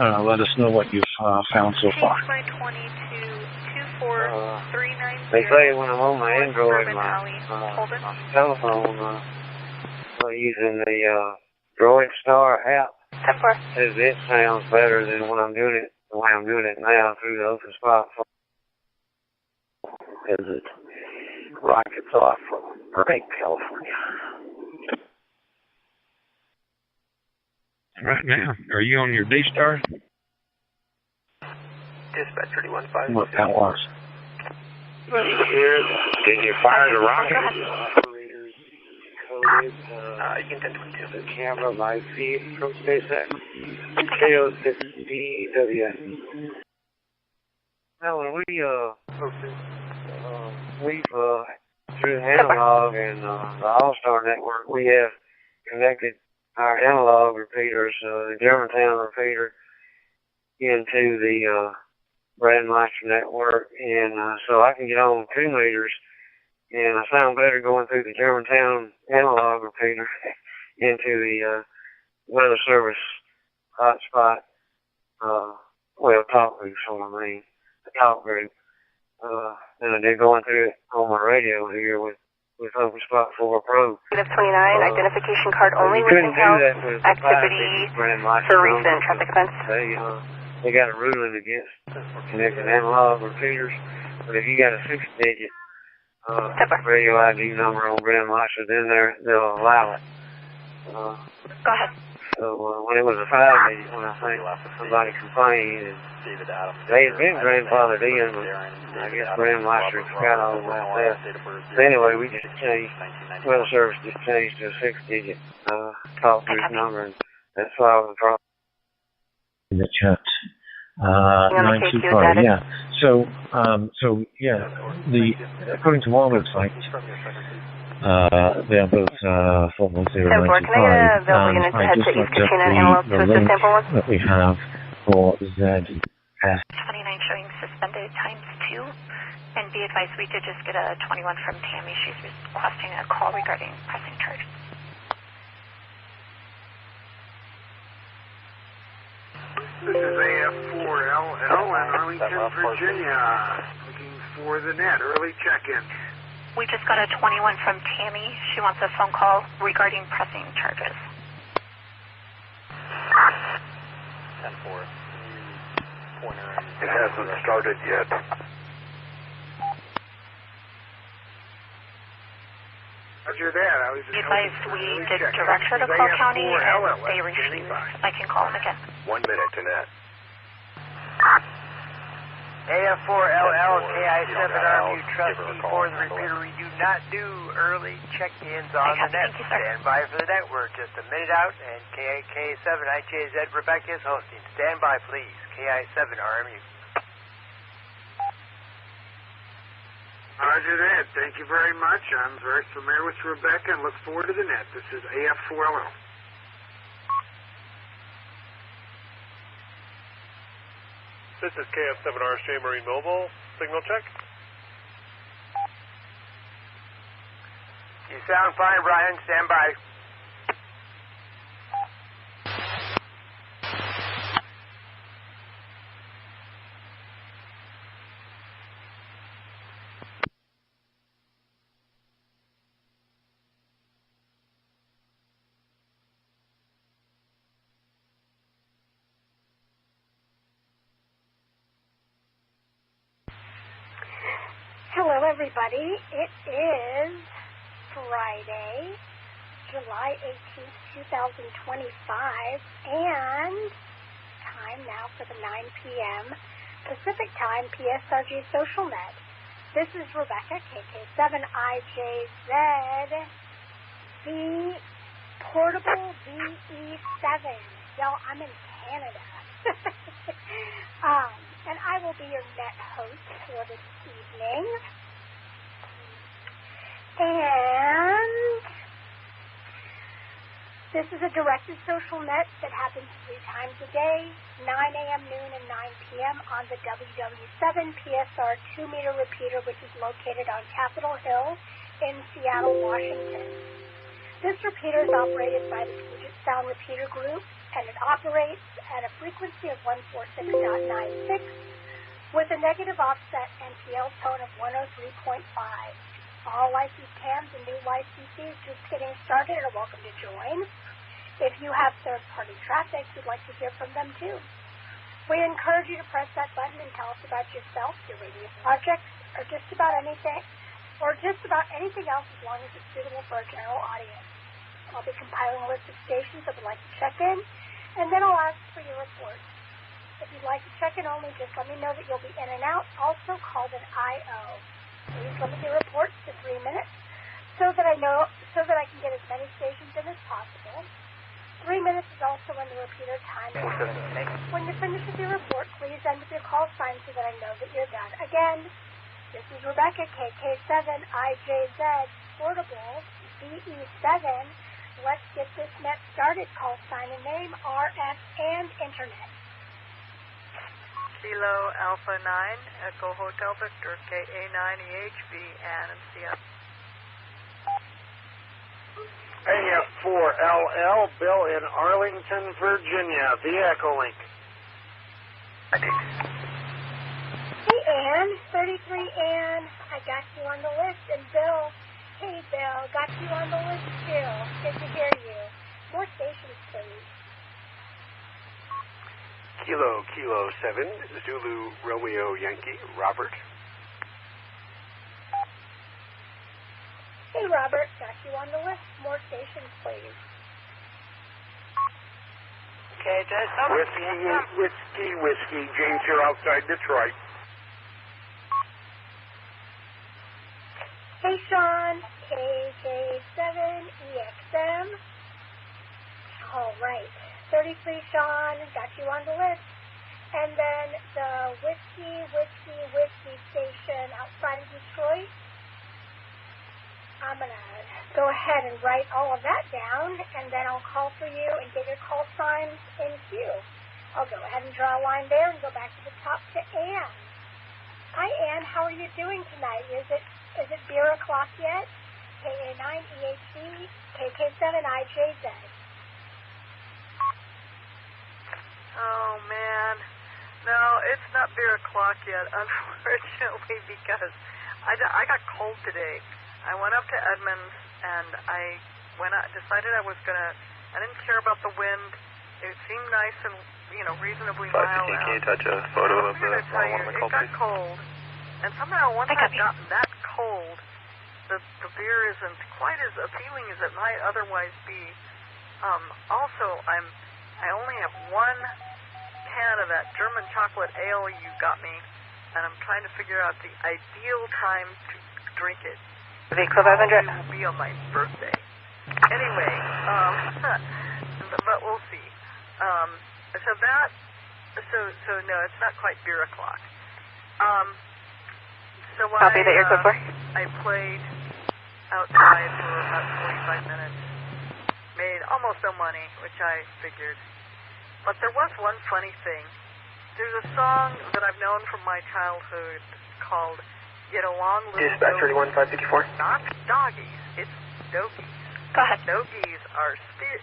let us know what you've found so far. They say when I'm on my Android, my telephone, using the Droid Star app, says it sounds better than when I'm doing it the way I'm doing it now through the open spot. Because it rockets off from Burbank, California. Right now, are you on your D-Star? Dispatch 31.5. What that was. Did you fire the rocket? You can 1022. The camera might see from SpaceX. KO6DW. Now, when we've through analog and the All-Star Network, we have connected our analog repeaters, the Germantown repeater, into the Brandmeister network, and so I can get on 2 meters, and I sound better going through the Germantown analog repeater into the weather service hotspot, talk group, so I mean, the talk group, than I did going through it on my radio here with Open Spot 4 Pro. Negative 29, identification card only with in-house activity for recent traffic events. They got a ruling against connecting analog repeaters, but if you got a 6-digit radio ID number on Brandmeister, then they'll allow it. Go ahead. So when it was a 5-digit, when I think somebody complained, and they had been grandfathered in, but I guess Brandmeister got all that. So anyway, we just changed, weather service just changed to a 6-digit talk group number, and that's why I was dropping. In the chat. 925, yeah. So yeah, according to our website, they are both 41095, and I just looked at the link that we have for ZS. 29 showing suspended ×2, and be advised we did just get a 21 from Tammy. She's requesting a call regarding pressing charge. This is AF4LL in Arlington, Virginia. Looking for the net. Early check-in. We just got a 21 from Tammy. She wants a phone call regarding pressing charges. 10-4. It hasn't started yet. Roger that. I was just advised we did direct her to call county and they refused. I can call them again. 1 minute to net. AF4LL, KI7R, you trustee for the repeater. We do not do early check-ins on the net. Stand by for the network. Just a minute out, and KI7 IJZ Rebecca is hosting. Stand by, please. KI7 RMU. Roger that. Thank you very much. I'm very familiar with Rebecca and look forward to the net. This is AF4LL. This is KF7R Shea Marine Mobile. Signal check. You sound fine, Brian. Stand by. Hello, everybody. It is Friday, July 18th, 2025, and time now for the 9 p.m. Pacific Time PSRG Social Net. This is Rebecca, KK7IJZ, the portable VE7. Y'all, I'm in Canada. And I will be your net host for this evening. And this is a directed social net that happens 3 times a day, 9 a.m., noon, and 9 p.m. on the WW7 PSR 2-meter repeater, which is located on Capitol Hill in Seattle, Washington. This repeater is operated by the Puget Sound Repeater Group, and it operates at a frequency of 146.96 with a negative offset NPL tone of 103.5. All licensed cams and new licensees just getting started are welcome to join. If you have third-party traffic, we'd like to hear from them too. We encourage you to press that button and tell us about yourself, your radio projects, or just about anything else as long as it's suitable for a general audience. I'll be compiling a list of stations that would like to check in, and then I'll ask for your reports. If you'd like to check in only, just let me know that you'll be in and out, also called an IO. Please limit your reports to 3 minutes so that I can get as many stations in as possible. 3 minutes is also when the repeater time ends. When you're finished with your report, please end with your call sign so that I know that you're done. Again, this is Rebecca, KK7IJZ, portable, BE7. Let's get this net started. Call sign and name, RF, and internet. Kilo Alpha 9, Echo Hotel Victor, KA9EHB, and CF. AF4LL, Bill in Arlington, Virginia, the Echo Link. Hey, Ann, 33 Ann, I got you on the list, and Bill, hey, Bill, got you on the list too. Good to hear you. More stations, please. Kilo 7, Zulu Romeo Yankee, Robert. Hey, Robert, got you on the list. More stations, please. Okay, Whiskey, James here outside Detroit. Hey, Sean, KJ7EXM. All right. 33 Sean, got you on the list. And then the whiskey station outside of Detroit. I'm going to go ahead and write all of that down, and then I'll call for you and get your call signs in queue. I'll go ahead and draw a line there and go back to the top to Ann. Hi, Ann. How are you doing tonight? Is it beer o'clock yet? KA9EHB, KK7IJZ. Oh, man. No, it's not beer o'clock yet, unfortunately, because I got cold today. I went up to Edmonds, and I decided I didn't care about the wind. It seemed nice and, reasonably mild out. Can you touch a photo of one of my cultures? It got cold, and somehow once I've gotten that cold, the beer isn't quite as appealing as it might otherwise be. Also, I only have one can of that German chocolate ale you got me, and I'm trying to figure out the ideal time to drink it. Vehicle 500. It will be on my birthday. Anyway, but we'll see. So no, it's not quite beer o'clock. Copy that you're good for. I played outside for about 45 minutes. Made almost no money, which I figured. But there was one funny thing. There's a song that I've known from my childhood called Get Along Little Dispatch 31554. Not doggies, it's dogies. Go ahead. Dogies are steers.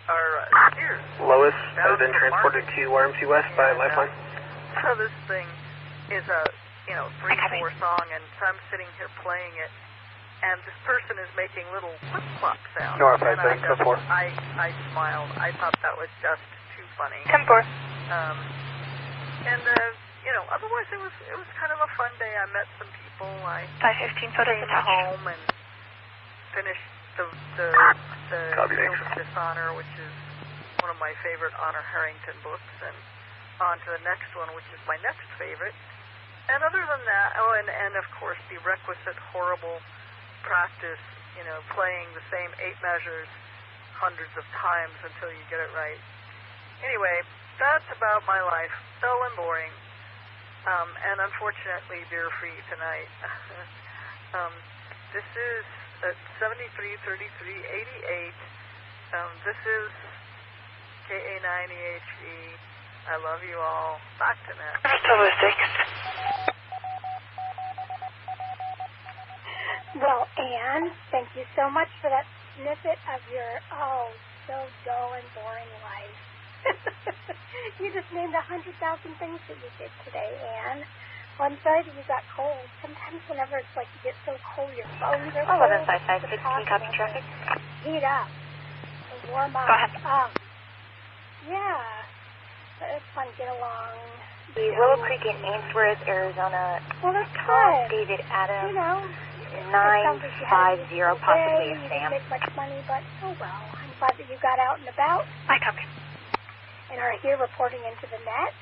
Lois has been transported to RMC West by Lifeline. So this thing is a 3/4 song, and so I'm sitting here playing it, and this person is making little flip-flop sounds. North and side, 10-4. I smiled. I thought that was just too funny. 10-4. Otherwise it was kind of a fun day. I met some people. I 515 photos came attached. home and finished the Field of Dishonor, which is one of my favorite Honor Harrington books, and on to the next one, which is my next favorite. And other than that, and of course the requisite horrible practice, playing the same 8 measures hundreds of times until you get it right. Anyway, that's about my life. Dull and boring. And unfortunately beer-free tonight. This is 733388. This is KA9EHB. I love you all. Back to net. Well, Ann, thank you so much for that snippet of your, so dull and boring life. You just named 100,000 things that you did today, Anne. Well, I'm sorry that you got cold. Sometimes whenever it's like you get so cold, your bones are cold. 1155, can you copy traffic? Heat up. Warm up. Go ahead. Yeah. It's fun. Get along. The Willow Creek in Ainsworth, Arizona. Well, that's Call good. David Adams. 950, 950, possibly a You Sam. didn't make much money, but oh well. I'm glad that you got out and about. I copy. And are here reporting into the net.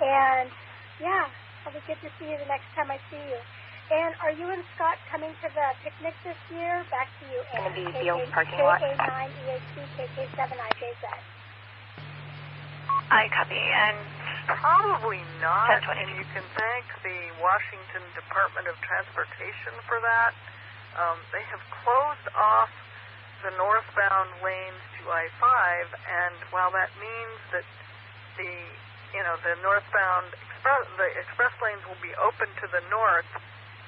And yeah, it'll be good to see you the next time I see you. And are you and Scott coming to the picnic this year? Back to you, Anne. Going to be Beale's parking lot. KA9EHC, KK7IJZ. I copy. And probably not. 1022. And you can thank the Washington Department of Transportation for that. They have closed off the northbound lanes to I-5, and while that means that the northbound express lanes will be open to the north,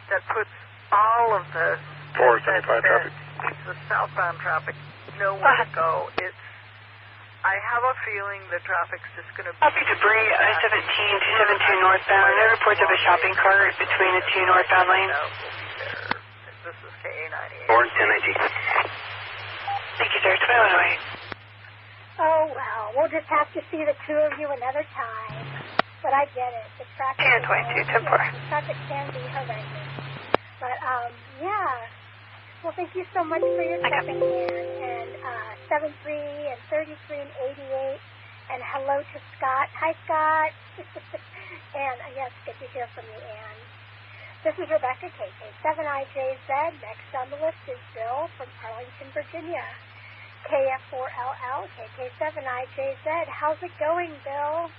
that puts all of the traffic. The southbound traffic nowhere to go. I have a feeling the traffic's just going to be... Copy debris, I-17 to 72 northbound. No reports of a shopping cart between the two northbound lanes. This is KA98. Orange 1019. Thank you, sir. 2108. Oh, well, we'll just have to see the two of you another time. But I get it. The traffic... 1022, 10-4. The traffic can be horrendous. But, yeah. Well, thank you so much for your second hand. And 73 and 33 and 88. And hello to Scott. Hi, Scott. And yes, good to hear from you, Anne. This is Rebecca, KK7IJZ. Next on the list is Bill from Arlington, Virginia. KF4LL, KK7IJZ. How's it going, Bill?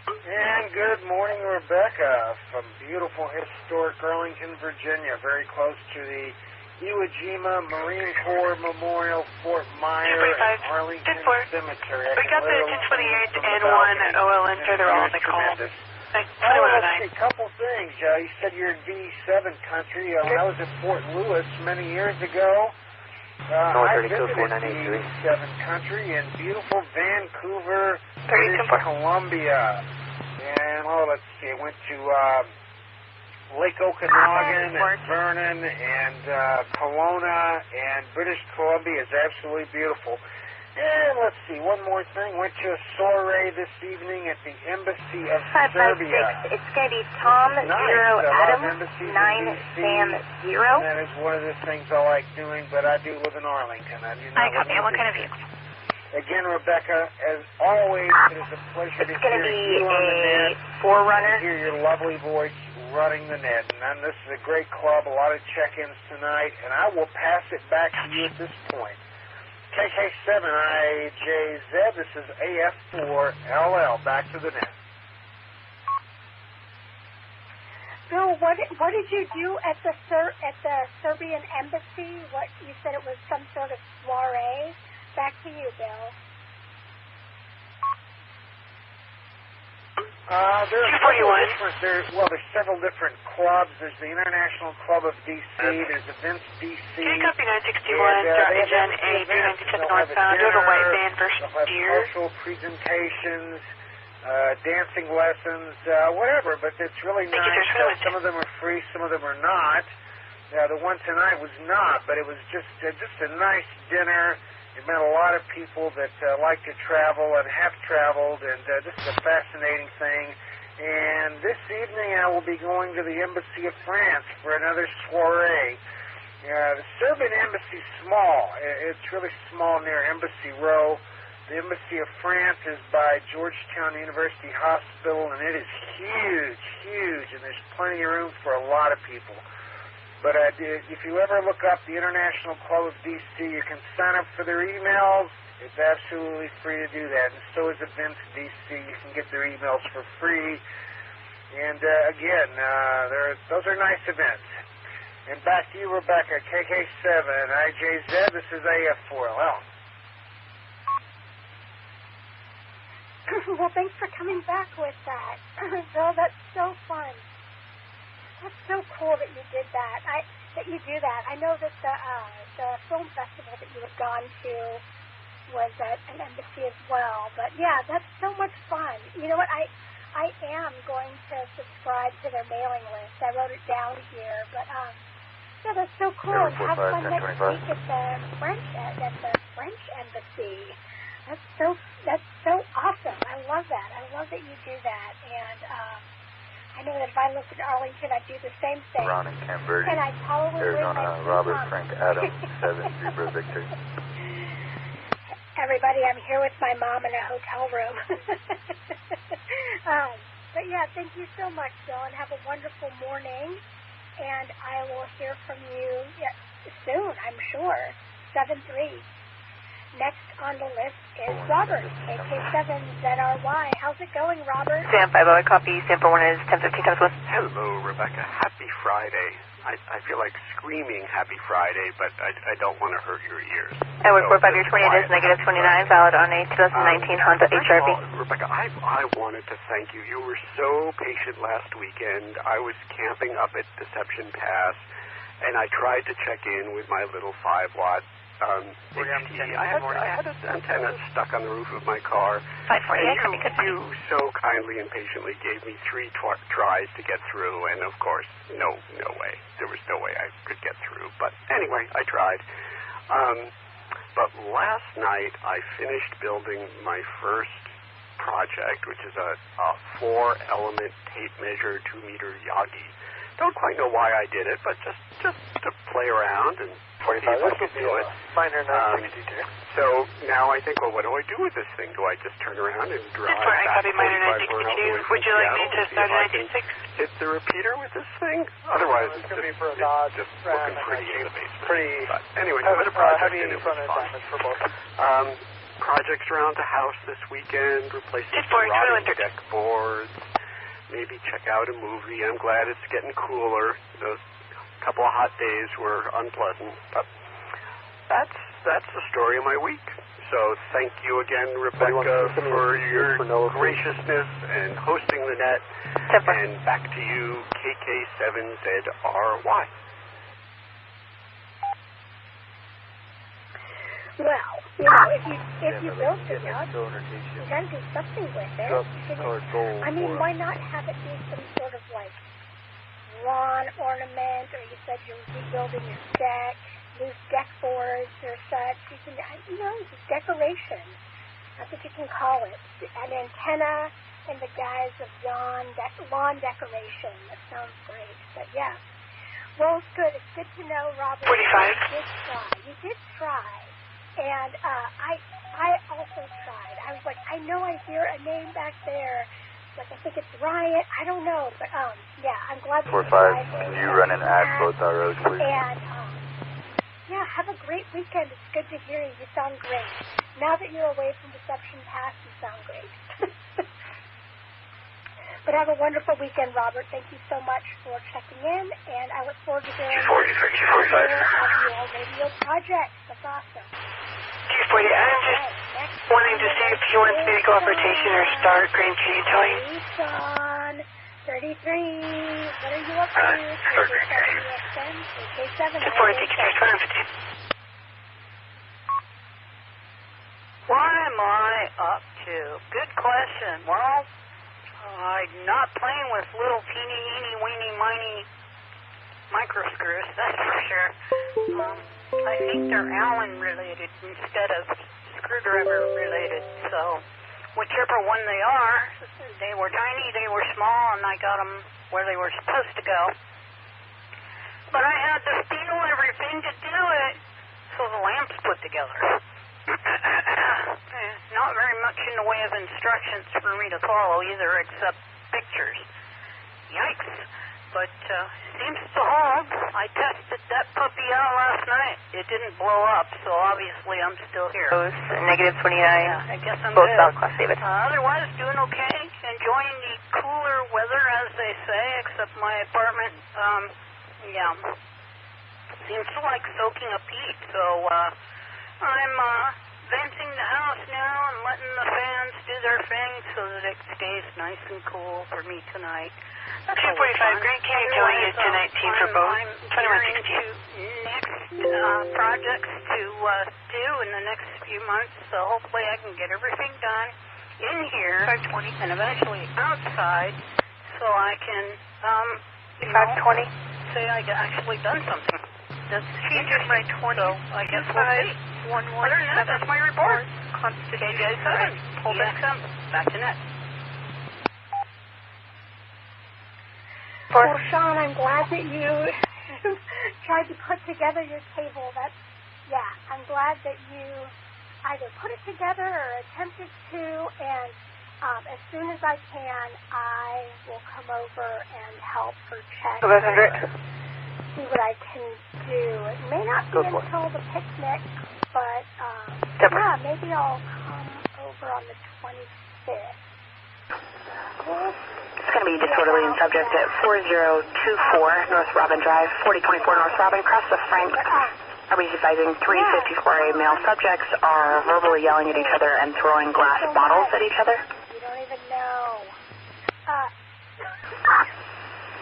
And good morning, Rebecca, from beautiful historic Arlington, Virginia, very close to the Iwo Jima Marine Corps Memorial, Fort Myer, and Arlington Cemetery. We got the 1028 and 1 OLN, so they're all in the call. A couple things. You said you're in V7 country. I was in Fort Lewis many years ago. I visited V7 country in beautiful Vancouver, British Columbia. And, let's see, I went to Lake Okanagan and Vernon and Kelowna, and British Columbia is absolutely beautiful. And let's see, one more thing. Went to a soiree this evening at the Embassy of Serbia. It's going to be Tom 0 Adam 9 Sam 0. That is one of the things I like doing, but I do live in Arlington. I copy. What kind of vehicle? Again, Rebecca, as always, it is a pleasure to hear you on the net. Forerunner. To hear your lovely voice running the net. And this is a great club, a lot of check-ins tonight, and I will pass it back to you at this point. KK7IJZ, this is AF4LL, back to the net. Bill, what did you do at the Serbian embassy? What you said it was some sort of soiree. Back to you, Bill. There's several different clubs. There's the International Club of D.C. There's Events D.C. Can you copy 961, Agent A397 northbound, you have a white van versus deer? Social presentations, dancing lessons, whatever, but it's really nice. Some of them are free, some of them are not. The one tonight was not, but it was just a nice dinner. It met a lot of people that like to travel and have traveled, and this is a fascinating thing. And this evening I will be going to the Embassy of France for another soiree. The Serbian embassy is small. It's really small near Embassy Row. The Embassy of France is by Georgetown University Hospital, and it is huge, and there's plenty of room for a lot of people. But if you ever look up the International Club of D.C., you can sign up for their emails. It's absolutely free to do that. And so is Events D.C. You can get their emails for free. And, again, those are nice events. And back to you, Rebecca, KK7IJZ. This is AF4LL. Well, thanks for coming back with that. Bill, that's so fun. That's so cool that you did that. That you do that. I know that the film festival that you had gone to was at an embassy as well. But yeah, that's so much fun. You know what? I am going to subscribe to their mailing list. I wrote it down here, but yeah, that's so cool. And have fun next week at the French embassy. That's so awesome. I love that. I love that you do that. And I know that if I lived in Arlington, I'd do the same thing. Ron and Camberti, and I'd probably Arizona, Robert, Frank, Adam, 7, Zebra, Victor. Everybody, I'm here with my mom in a hotel room. But yeah, thank you so much, Bill, and have a wonderful morning. And I will hear from you soon, I'm sure. 7-3. Next on the list is Robert, AK7ZRY. How's it going, Robert? Sam 50, I copy. Sam 41 is 1015 times 1. Hello, Rebecca. Happy Friday. I feel like screaming Happy Friday, but I don't want to hurt your ears. Edward 45, your 28 is negative 29, valid on a 2019 Honda HRV. Rebecca, I wanted to thank you. You were so patient last weekend. I was camping up at Deception Pass, and I tried to check in with my little 5-watt HT. I had an antenna stuck on the roof of my car. 548, you so kindly and patiently gave me 3 tries to get through, and of course, no way. There was no way I could get through. But anyway, I tried. But last night, I finished building my first project, which is a 4-element tape measure 2-meter Yagi. Don't quite know why I did it, but just to play around and 45. This will be a minor 962. So now I think, well, what do I do with this thing? Do I just turn around and drive back 45 Would you like me to start at 96? Hit the repeater with this thing? Otherwise, it's just looking pretty in the basement. But anyway, so it's a project and it was fun. For both. Projects around the house this weekend, replacing some rotting deck boards, maybe check out a movie. I'm glad it's getting cooler. Those couple of hot days were unpleasant, but that's the story of my week. So thank you again, Rebecca, for your graciousness and hosting the net. And back to you, KK7ZRY. Well, you know, if you build the yacht, you got to do something with it. I mean, why not have it be some sort of like lawn ornament, or you said you're rebuilding your deck, loose deck boards or such. You can, just decoration. That's what you can call it. An antenna in the guise of lawn decoration. That sounds great. But yeah. Well, it's good. It's good to know, Robert. 45. You did try. And I also tried. I was like, I know I hear a name back there. Like, I think it's Riot. I don't know, but yeah, I'm glad you 45. Can you run an ad both our roads, please? And yeah, have a great weekend. It's good to hear you. You sound great. Now that you're away from Deception Pass, you sound great. But have a wonderful weekend, Robert. Thank you so much for checking in, and I look forward to hearing more of your radio projects. That's awesome. 240, I'm just wanting to see if he wants me to go off rotation or start Green Canyon Towing. Nissan 33, what are you up to? KK7, 240, take your turn, 15. What am I up to? Good question. Well, I'm not playing with little teeny, weeny, miny micro screws, that's for sure. I think they're Allen related instead of screwdriver related, so whichever one they are, they were tiny, they were small, and I got them where they were supposed to go. But I had to steal everything to do it, so the lamp's put together. Not very much in the way of instructions for me to follow either, except pictures. Yikes. But seems to hold. I tested that puppy out last night. It didn't blow up, so obviously I'm still here. Negative 29. Yeah, I guess I'm both good. South Class David. Otherwise, doing okay. Enjoying the cooler weather, as they say, except my apartment, yeah, seems to like soaking up heat. So I'm venting the house now and letting the fans do their thing so that it stays nice and cool for me tonight. 245, Green Canyon Towing is 219 for both. 2116. Next projects to do in the next few months, so hopefully I can get everything done in here 520 and eventually outside, so I can 520. Say I actually done something. That's changes my 20. So I guess we'll see. Other than that, that's my report. KJ7, hold XM, back to net. Well, Sean, I'm glad that you tried to put together your table. I'm glad that you either put it together or attempted to, and as soon as I can, I will come over and help her check. See what I can do. It may not be until the picnic, but maybe I'll come over on the 25th. It's going to be disorderly and subject at 4024 North Robin Drive, 4024 North Robin, across the Frank. Are we advising 354A male subjects are verbally yelling at each other and throwing glass bottles at each other? You don't even know.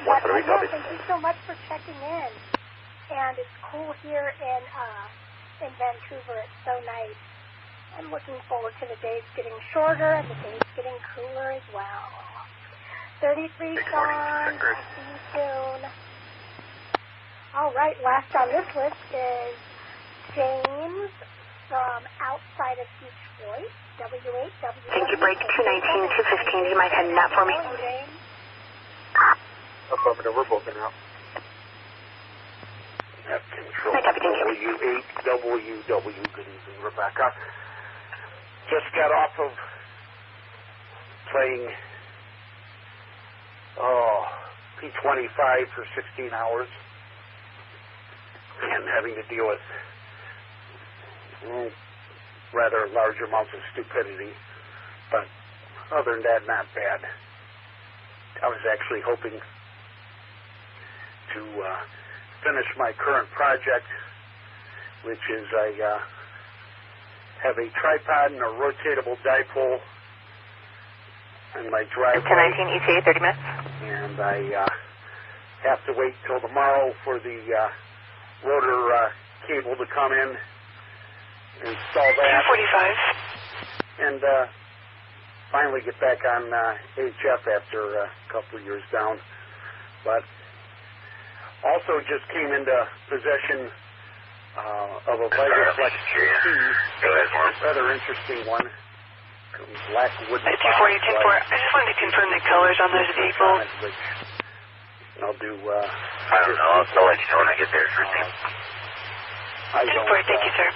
Thank you so much for checking in. And it's cool here in Vancouver. It's so nice. I'm looking forward to the days getting shorter and the days getting cooler as well. 33 Sean, I'll see you soon. All right, last on this list is James from outside of Detroit, W8W. Thank you, break 219, 215. You might head that for me. James. Affirmative, we're booking out. Net control W8WW. Good evening, Rebecca. Just got off of playing P25 for 16 hours and having to deal with rather large amounts of stupidity. But other than that, not bad. I was actually hoping to finish my current project, which is I have a tripod and a rotatable dipole in my driveway. 1019 ETA, 30 minutes. And I have to wait till tomorrow for the rotor cable to come in, install that. 245. And finally get back on HF after a couple of years down. But also just came into possession of a Vitaflex T, rather interesting one. Black wooden box. 240, 240. I just wanted to confirm the colors on those vehicles. I'll do, I don't know. I'll let you know when I get there. I don't, thank you, sir.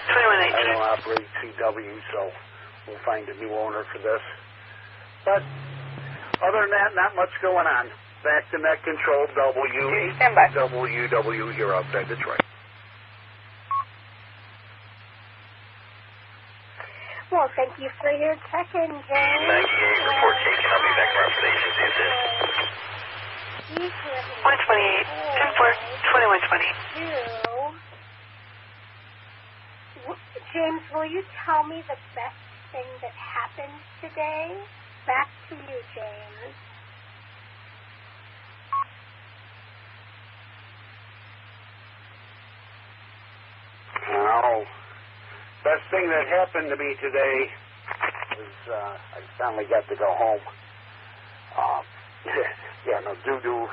2118. I don't operate CW, so we'll find a new owner for this. But other than that, not much going on. Back to net control, WWW here outside Detroit. Well, thank you for your check-in, James. 19, report taken. I'll be back tomorrow for the agency assist. 128, 10-4, 2120. James, will you tell me the best thing that happened today? Back to you, James. Well, best thing that happened to me today was I finally got to go home. Due to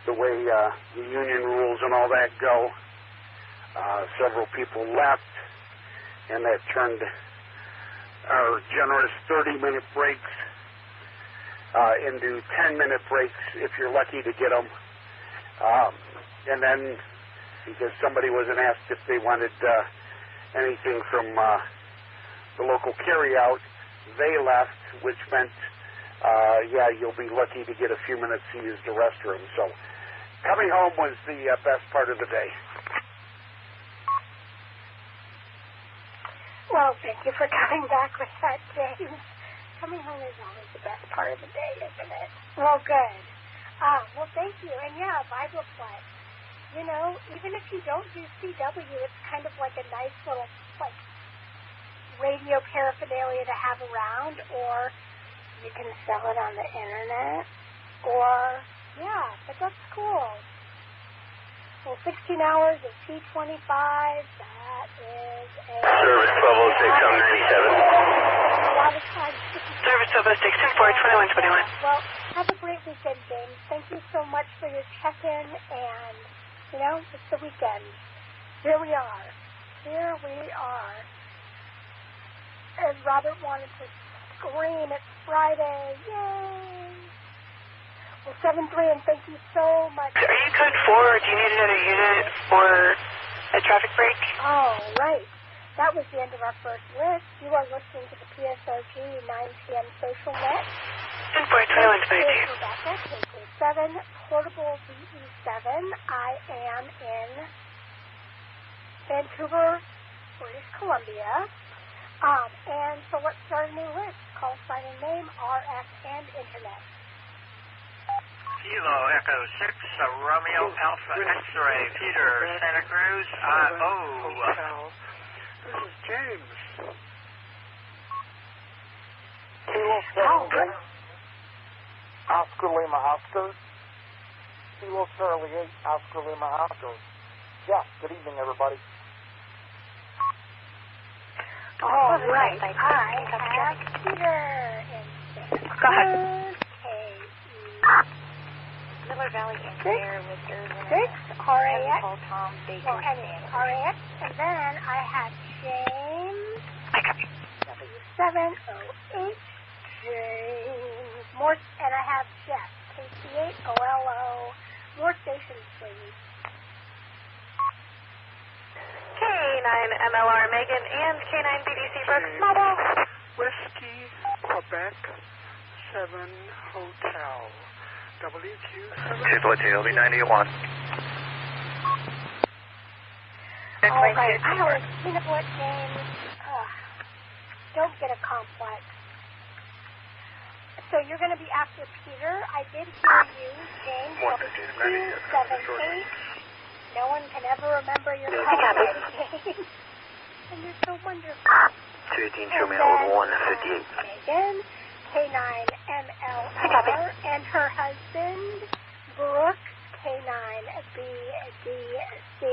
the way the union rules and all that go, several people left, and that turned our generous 30-minute breaks into 10-minute breaks if you're lucky to get them. And then, because somebody wasn't asked if they wanted anything from the local carryout, they left, which meant, you'll be lucky to get a few minutes to use the restroom. So coming home was the best part of the day. Well, thank you for coming back with that, James. Coming home is always the best part of the day, isn't it? Well, good. Well, thank you. And yeah, YAVAPAI. You know, even if you don't do CW, it's kind of like a nice little, radio paraphernalia to have around, or you can sell it on the internet, or, but that's cool. Well, 16 hours of T25, that is a... Service 1206, I'm 97. A lot of time. Service 1206, 2121. Well, have a great weekend, James. Thank you so much for your check-in, and, you know, it's the weekend. Here we are. Here we are. And Robert wanted to scream, it's Friday. Yay! Well, 7-3, and thank you so much. Are you code 4, or do you need another unit for a traffic break? Oh, right. That was the end of our first list. You are listening to the PSRG 9 p.m. Social Net. 10-4-21-22. Rebecca, KK7, Portable VE7. I am in Vancouver, British Columbia. And so let's start a new list. Call sign and name, RF, and Internet. Kilo Echo 6, Romeo Alpha X-Ray, Peter, Santa Cruz, This is James. Kilo 7, Oscar Lima Oscar. Kilo Charlie 8, Oscar Lima Oscar. Yeah, good evening, everybody. All right. I have Peter in Santa Cruz, Miller Valley Engineer with Arizona. 6, RAX. Tom Baker. Well, anyway, RAX. And then I have James. W708. James. More, and I have Jeff. KC8 OLO. More stations, please. K9 MLR Megan and K9 BDC Brooks Mobile. Whiskey, Quebec, 7 Hotel. WQ7. 242, LB 91. All right. I always, you know what, James? Don't get a complex. So you're going to be after Peter. I did hear you, James. W278. No one can ever remember your call name. And you're so wonderful. 218, show me hold 158. Megan, K9MLR, and her husband, Brooke, K9BDC.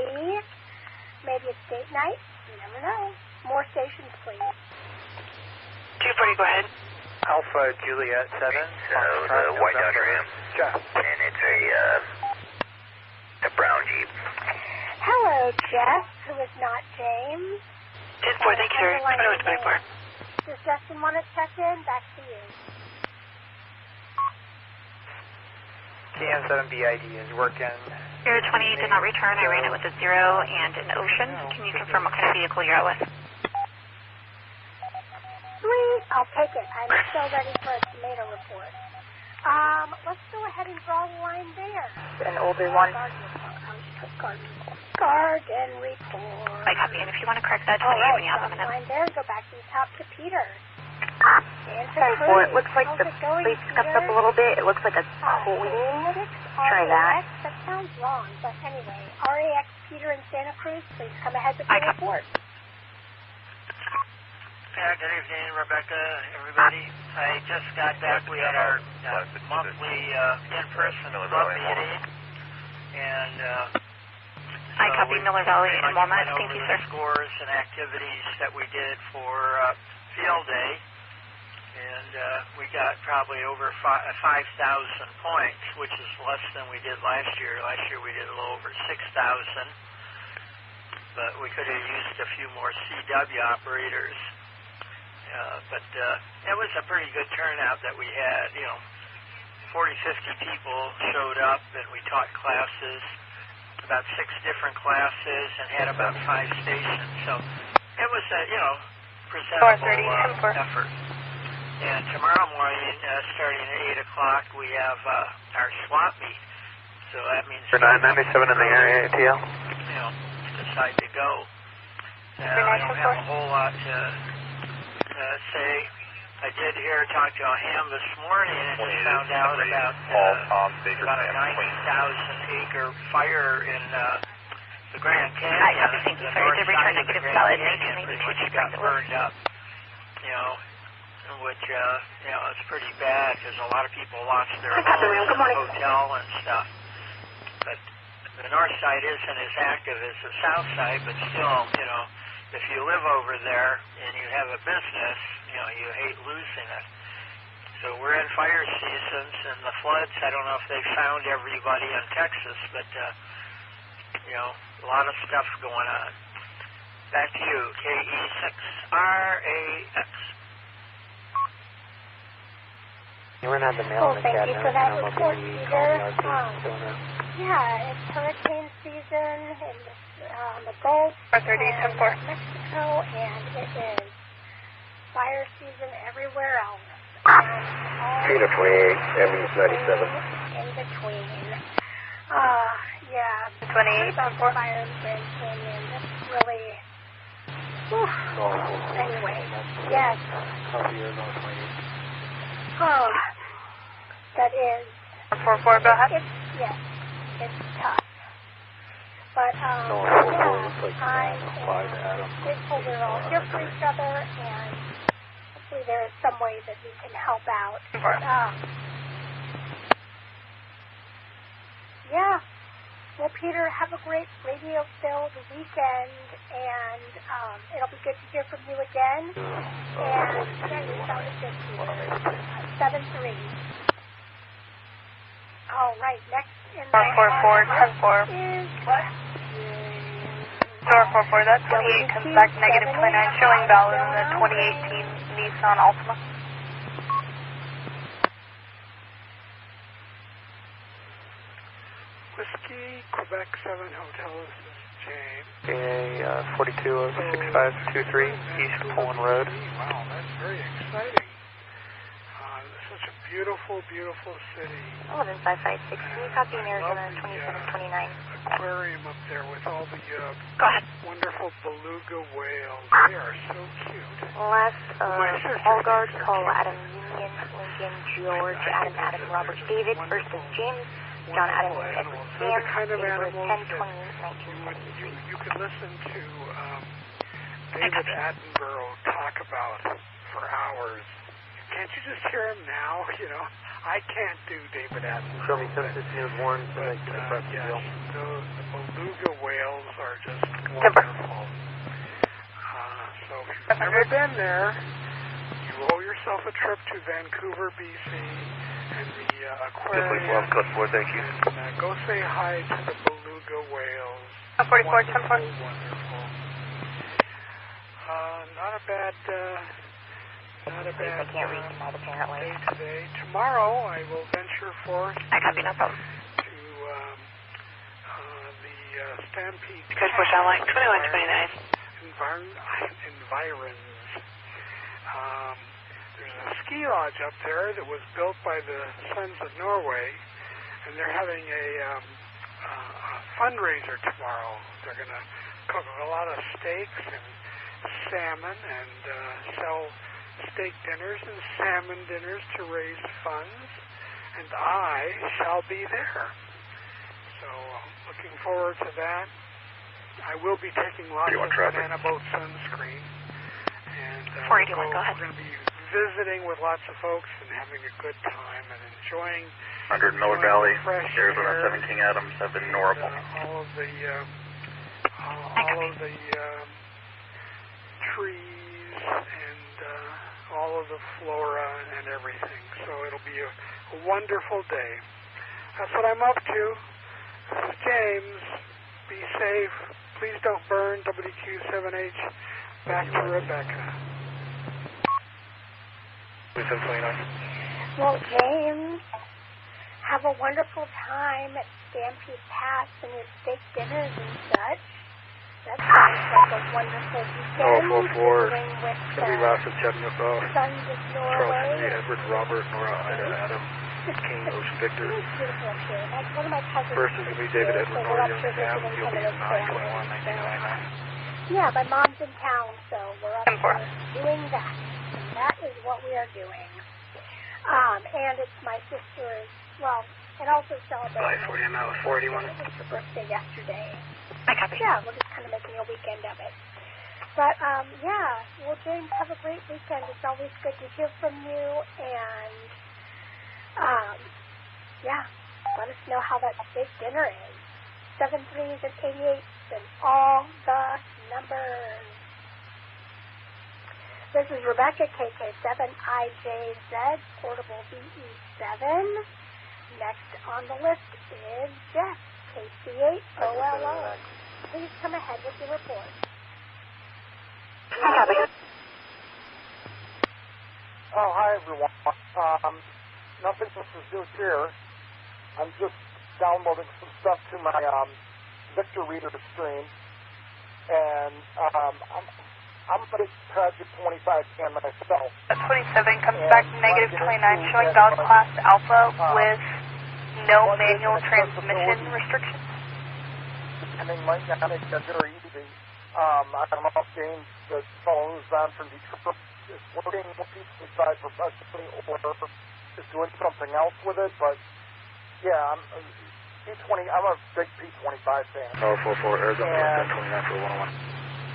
Maybe it's date night. You never know. More stations, please. 240, go ahead. Alpha Juliet 7. So the white Dodge Ram. And it's a brown Jeep. Hello, Jeff, who is not James. 10-4, thank you, sir. 21-24. Does Justin want to check in? Back to you. KM7BID is working. Air 28 did not return. I ran it with a 0 and an Ocean. Can you confirm what kind of vehicle you're out with? Sweet. I'll take it. I'm still ready for a tomato report. Let's go ahead and draw the line there. An older one. Garden report. I copy. And if you want to correct that, 28 when you have a minute. Line there. Go back to the top to Peter. It looks like the plate scuffed up a little bit. It looks like a queen. Try that. That sounds wrong, but anyway. RAX Peter in Santa Cruz, please come ahead with your report. Yeah, good evening, Rebecca, everybody. I just got back. We had our monthly in-person club meeting, and I copy Miller Valley and Walnut. Thank you, sir. Scores and activities that we did for field day, and we got probably over 5,000 points, which is less than we did last year. Last year we did a little over 6,000, but we could have used a few more CW operators. But it was a pretty good turnout that we had. 40, 50 people showed up, and we taught classes, about 6 different classes, and had about 5 stations. So it was a, presentable effort. And tomorrow morning, starting at 8 o'clock, we have our swap meet. So that means... For 997 in the area, ATL? Decide to go. I don't have a whole lot to say. I did talk to Ham this morning and just found out about a 90,000-acre fire in the Grand Canyon. I copy. Thank you, sir. I did return negative solid. Which got burned up, which it's pretty bad because a lot of people lost their homes and hotel and stuff. But the north side isn't as active as the south side, but still, you know, if you live over there and you have a business, you know, you hate losing it. So we're in fire seasons, and the floods, I don't know if they found everybody in Texas, but, you know, a lot of stuff going on. Back to you, KE6RAX. You were not the mail in the thank you for that cabinet. report, Peter. Yeah, it's hurricane season in the Gulf and Mexico, and it is fire season everywhere else. Peter 28, Evans 97. In between. Yeah. 28. About the fire in Grand Canyon. That's really. Anyway, yes. Oh, that is. 44, go ahead. Yes, it's tough. But, I am grateful we're all here for each other, and hopefully there is some way that we can help out. Yeah. Well, Peter, have a great radio-filled weekend, and it'll be good to hear from you again. And, yeah, you sounded good, Peter. 7-3. All right, next in the 444, 10-4. Door 44, that 28 comes back negative 29, showing valid in the 2018 Nissan Altima. Whiskey, Quebec 7 Hotel, this is James. KA 426523, East Poland Road. Wow, that's very exciting. Such a beautiful, beautiful city. 11556, can you copy in Arizona 2729? Aquarium up there with all the wonderful beluga whales. They are so cute. Last all guards call Adam Union, Lincoln, George, Adam, Robert, David, first is James, John, Adam, Edward, Sam, the kind of animals 10/28/1973. you could listen to David Attenborough talk about for hours. Can't you just hear him now? You know, I can't do David Attenborough. Show me Census News 1 so they can press the deal. The beluga whales are just wonderful. So if you've never been there, you owe yourself a trip to Vancouver, BC, and the aquarium. Code 4, thank you. And, go say hi to the beluga whales. 44, 10-4. Wonderful. Not a bad I can't read tonight, apparently. day today. Tomorrow I will venture forth I copy, no problem. to the Stampede Could push out like 2129. environs. There's a ski lodge up there that was built by the Sons of Norway, and they're having a fundraiser tomorrow. They're going to cook a lot of steaks and salmon and sell steak dinners and salmon dinners to raise funds, and I shall be there. So looking forward to that. I will be taking lots of banana boat sunscreen, and 481, go ahead. we're going to be visiting with lots of folks and having a good time and enjoying 100 Miller Valley, fresh Arizona air, 17 Adams, have been normal. all of the trees and all of the flora and everything. So it'll be a wonderful day. That's what I'm up to. This is James. Be safe. Please don't burn. WQ7H. Back to Rebecca. Well, James, have a wonderful time at Stampede Pass and your steak dinners and such. That sounds like a wonderful weekend. 444, Visiting with Chevy Ross of Chattanooga, Sons of Charles Norway. Henry, Edward, Robert, Nora, Ida, Adam, King, Ocean Victor. It's beautiful up here. Like one of my cousins. First is going to be David here, Edward, so we're Nora, up here Young, Sam, visiting you'll be some of those 9/21/1999. Yeah, my mom's in town, so we're up here doing that. And that is what we are doing. And it's my sister's, well, it also celebrates. 40 mile, 481. It was her birthday yesterday. I copy. Yeah, we're just kind of making a weekend of it. But, yeah, well, James, have a great weekend. It's always good to hear from you. And, yeah, let us know how that steak dinner is. 73s and 88s and all the numbers. This is Rebecca, KK7IJZ, portable VE7. Next on the list is Jeff, KC8OLO. Please come ahead with your report. Oh, hi, everyone. Nothing to do here. I'm just downloading some stuff to my Victor Reader stream, and I'm a big Project 25 fan myself. 27 comes back negative 29, showing dog class Alpha with no manual transmission restrictions. And they might not make that very easy. I don't know if James, the fellow who's on from Detroit, is working with P25 professionally or is doing something else with it, but yeah, I'm a big P25 fan. 044 Arizona 29 for 101.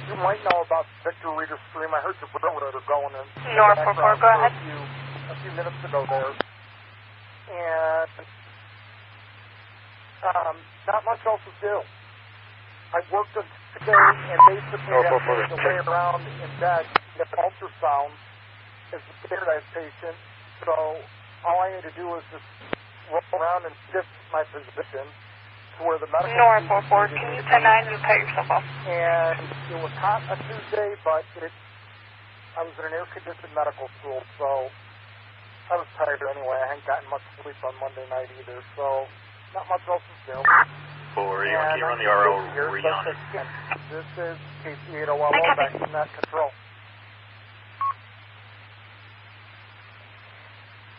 You might know about Victor Reader stream. I heard your railroader going in. North 44, go ahead. A few minutes ago there. And not much else to do. I worked today and basically had to lay around in bed, get ultrasound as a standardized patient. So all I need to do is just roll around and shift my position to where the medical... North 44, can you 10-9, you cut yourself off. And it was hot on Tuesday, but I was in an air-conditioned medical school, so I was tired anyway. I hadn't gotten much sleep on Monday night either, so not much else to do. Can you run the RO Rion? This is KC8OLO back in that control.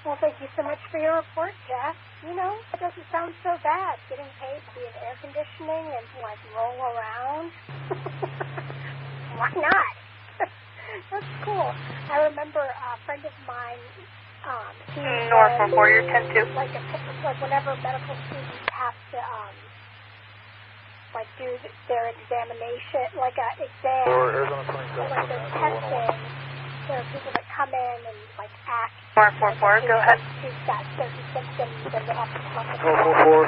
Well, thank you so much for your report, Jeff. You know, it doesn't sound so bad, getting paid to be in air conditioning and to, like, roll around. Why not? That's cool. I remember a friend of mine, North 44, you're 10-2. Like whenever medical students have to, like, do their examination, like a exam, Or Arizona 27, like their testing, there are people that come in and, like, act. North 44, go ahead. Who's got certain symptoms and they have to come up with 044,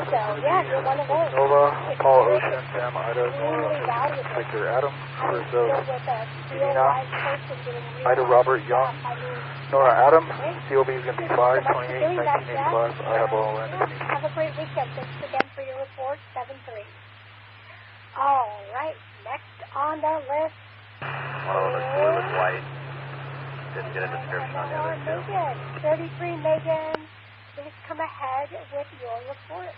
so, yeah, you're one of those. Nova, Paul Ocean, Sam, Ida, Really valuable. Victor Adam, Having to deal with a real-life person getting real Ida Robert Young, Nora Adam, COB is going to be 5, 28, doing that, 1985. I have all in. Have a great weekend. Thanks again for your report, 7-3. All right, next on the list. One of those blue and white. Didn't get a description on the other two. Megan, 33 Megan, please come ahead with your report.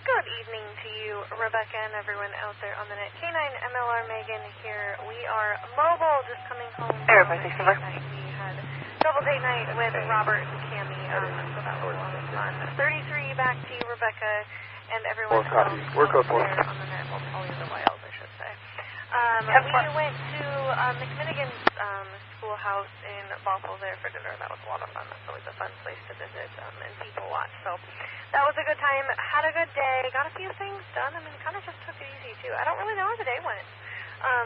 Good evening to you, Rebecca, and everyone out there on the net. K9 MLR Megan here. We are mobile, just coming home. Everybody, thanks, night. We had double date night with Robert and Cammie, so that was a lot of fun. 33 back to you, Rebecca, and everyone else out there on the net. Well, all the other YLs, I should say. We went to McMinnigan's schoolhouse in Bothell there for dinner. That was a lot of fun. That's always a fun place to visit and people watch. So that was a good time. Had a good day. Got a few things done. I mean, kind of just took it easy, too. I don't really know how the day went.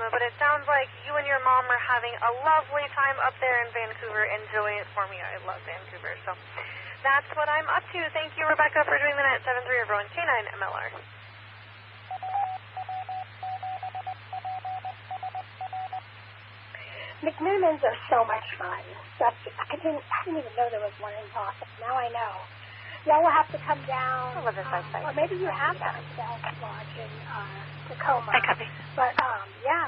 But it sounds like you and your mom are having a lovely time up there in Vancouver. Enjoy it for me. I love Vancouver. So that's what I'm up to. Thank you, Rebecca, for doing the net. 7-3, everyone. K9 MLR. McMillan's are so much fun. I didn't even know there was one in Boston. Now I know. Y'all will have to come down, or maybe you have that Lodge in Tacoma. But yeah,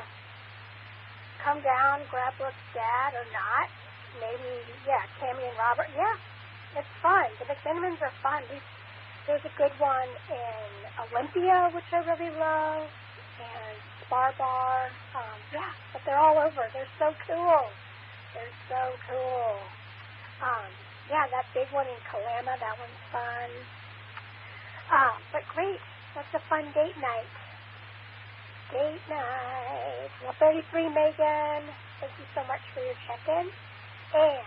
come down, grab Brooke's dad or not. Maybe Cammie and Robert. Yeah, it's fun. The McMillan's are fun. There's a good one in Olympia, which I really love, and Bar, but they're all over. They're so cool. That big one in Kalama, that one's fun. But great. That's a fun date night. Well, 33 Megan, thank you so much for your check-in. And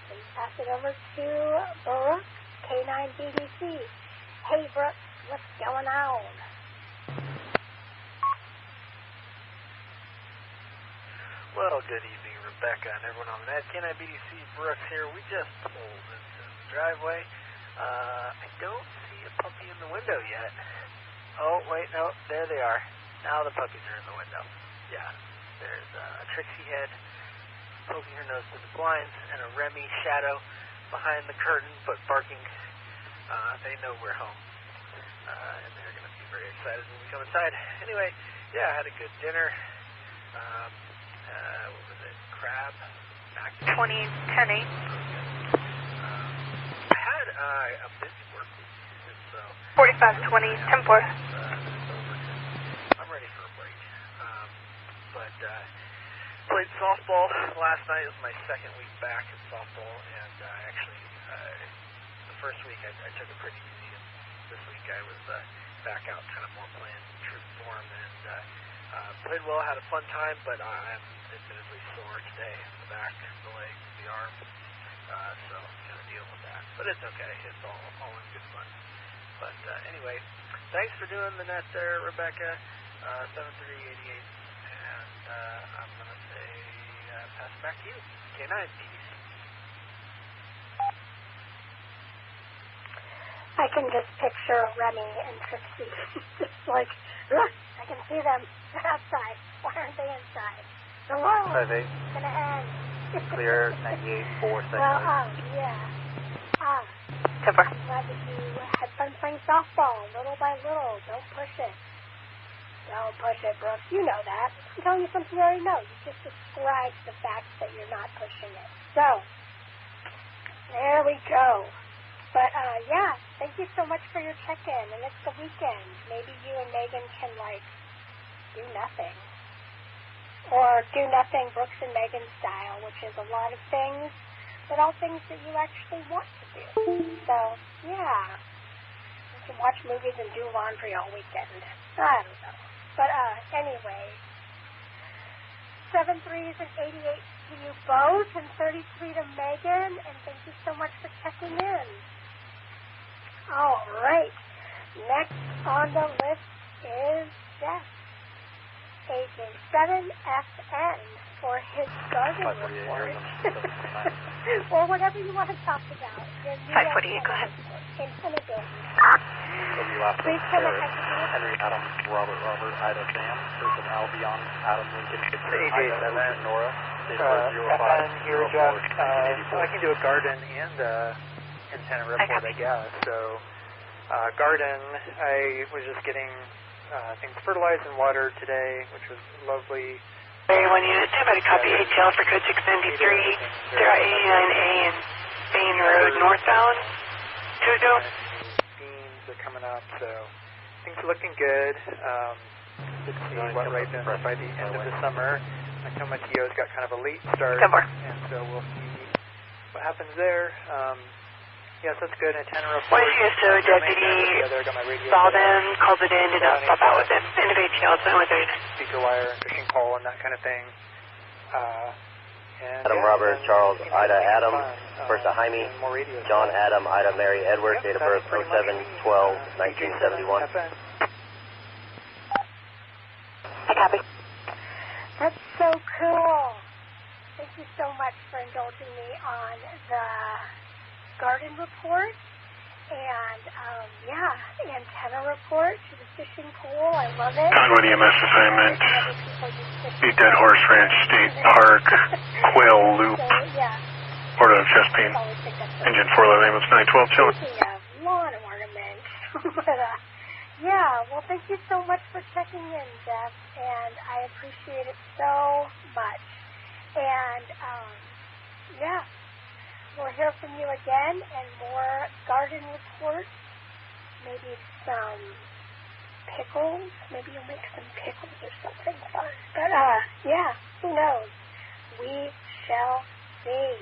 please pass it over to Brooke, K9 BBC. Hey, Brooke, what's going on? Well, good evening, Rebecca and everyone on the net. K9 BDC, Brooks here. We just pulled into the driveway. I don't see a puppy in the window yet. Oh, wait, no, there they are. Now the puppies are in the window. Yeah, there's a Trixie head poking her nose through the blinds and a Remy shadow behind the curtain, but barking. They know we're home. And they're going to be very excited when we come inside. Anyway, yeah, I had a good dinner. What was it? Crab? 20, 10-8. I had a busy work week. So 45, 20, 10-4. I'm ready for a break. But played softball last night. It was my second week back in softball, and actually the first week I took it pretty easy. And this week I was back out kind of more playing true form, and played well, had a fun time, but I'm admittedly sore today. The back, the leg, the arm, so kind of deal with that. But it's okay. It's all in good fun. But anyway, thanks for doing the net there, Rebecca. 7388, and I'm going to say pass it back to you. K9, TDC. I can just picture Remy and Trixie. Just like, look, I can see them. They're outside. Why aren't they inside? Hello. 5-8. It's going to end. Clear, 98, 4 seconds. Well, yeah. I'm glad that you had fun playing softball, little by little. Don't push it. Don't push it, Brooks. You know that. I'm telling you something you already know. You just described the fact that you're not pushing it. So, there we go. But, yeah, thank you so much for your check-in. And it's the weekend. Maybe you and Megan can, like, do nothing. Or do nothing Brooks and Megan style, which is a lot of things, but all things that you actually want to do. So, yeah. You can watch movies and do laundry all weekend. I don't know. But, anyway. 7 3s and 88 to you both, and 33 to Megan, and thank you so much for checking in. All right. Next on the list is Jeff. AJ7FN for his garden report. Or whatever you want to talk about. 548, go ahead. Infinity. Please come ahead. Henry Adam Robert Ida Sam. Person Albion Adam Lincoln. AJ7 Nora. FN here, Jeff. So I can do a garden and antenna report, I guess. So garden, I was just getting things fertilized and watered today, which was lovely. Area 1 unit, stand by to copy ATL for code 693. They're at 89A and Bain Road northbound. Tuzo. Beans are coming up, so things are looking good. Let's see what ripens by the end of the summer. My tomatillo's got kind of a late start, and so we'll see what happens there. Yes, that's good. Antenna report. 1GSO Deputy Baldwin called it in, did not stop out with it. End of ATL, it's not with it. Speaker wire and fishing pole and that kind of thing. Adam Robert Charles Ida Adam, Versa Jaime, John Adam Ida Mary Edward, date of birth 07/12/1971. I copy. That's so cool. Thank you so much for indulging me on the garden report and antenna report to the fishing pool. I love it. Conwood EMS assignment, the Dead Horse Ranch State Park, Quail Loop, Port of Chesapeake, engine 411, ambulance 912, chilling. Speaking of lawn ornament, but well, thank you so much for checking in, Jeff, and I appreciate it so much. And we'll hear from you again and more garden reports. Maybe some pickles. Maybe you'll make some pickles or something fun. But, who knows? We shall see.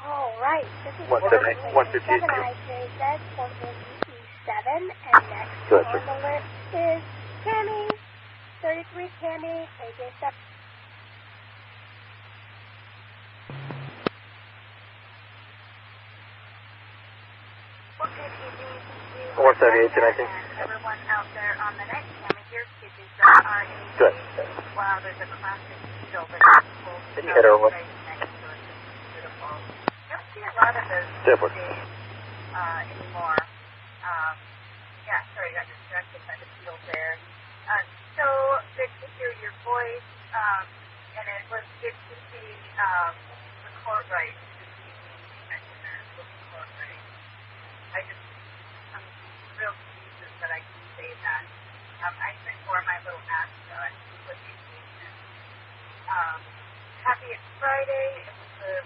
All right. This is 158 IJZ for E7, and next on the list is Tammy. 33 Tammy, AJ7. 178 to 19. Everyone out there on the net, Tammy here, speaking to RAG. Good. Wow, there's a classic eagle that Did you hit her one? beautiful. You don't see a lot of those Different. days. anymore. Yeah, sorry, I got distracted by the field there. So good to hear your voice, and it was good to see the chord right. You mentioned the chord right. I'm real pleased that I can say that. I even wore my little mask, so I was vacation. Happy it's Friday. It was a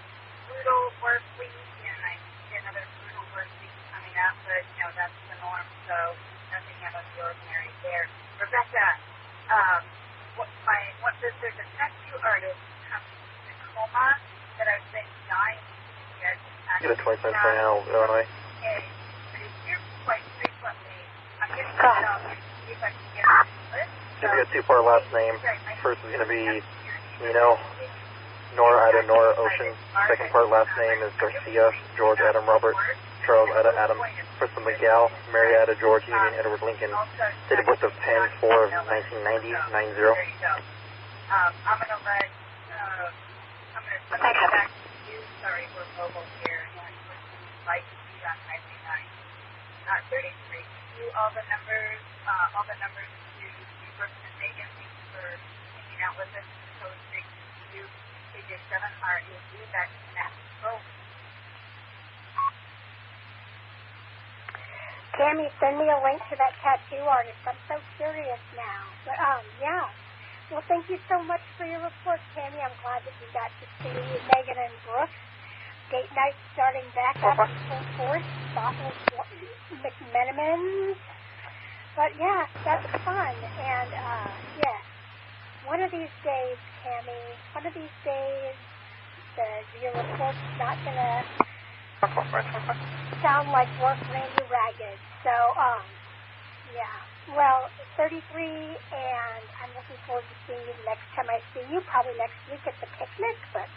brutal work week, and I see another brutal work week coming up, but, that's the norm, so nothing out of the ordinary there. Rebecca, there's a tattoo artist coming to Tacoma that I've been dying to get. Get a 20 cents per hour, Illinois. Okay, but he's here quite frequently. I'm going to get it out and see if I can get on the list. You've got two-part last name. First is going to be CHINO, Nora, Ida, Nora, Ocean. Second part last name is Garcia, George, Adam, Robert, Charles, Ida, Adam, Kristen McGall, Mary, Ida, George, Union, Edward, Lincoln. Date of birth of 10/4 of 1990, 90. I'm going to let it back to you. Sorry, we're mobile here, and we're like speed on Highway 9. 33. Do all the numbers to Brooks and Megan. Thank you for hanging out with us. Code 6 KJ7 RAD. That's Nashville. Tammy, send me a link to that tattoo artist. I'm so curious now. But, yeah. Well, thank you so much for your report, Tammy. I'm glad that you got to see Megan and Brooks. Date night starting back up April 4th. Bottles McMenamins. But, yeah, that's fun. And, yes. One of these days, Tammy, your report's not going to sound like work ran you ragged. So, yeah. Well, 33, and I'm looking forward to seeing you the next time I see you, probably next week at the picnic, but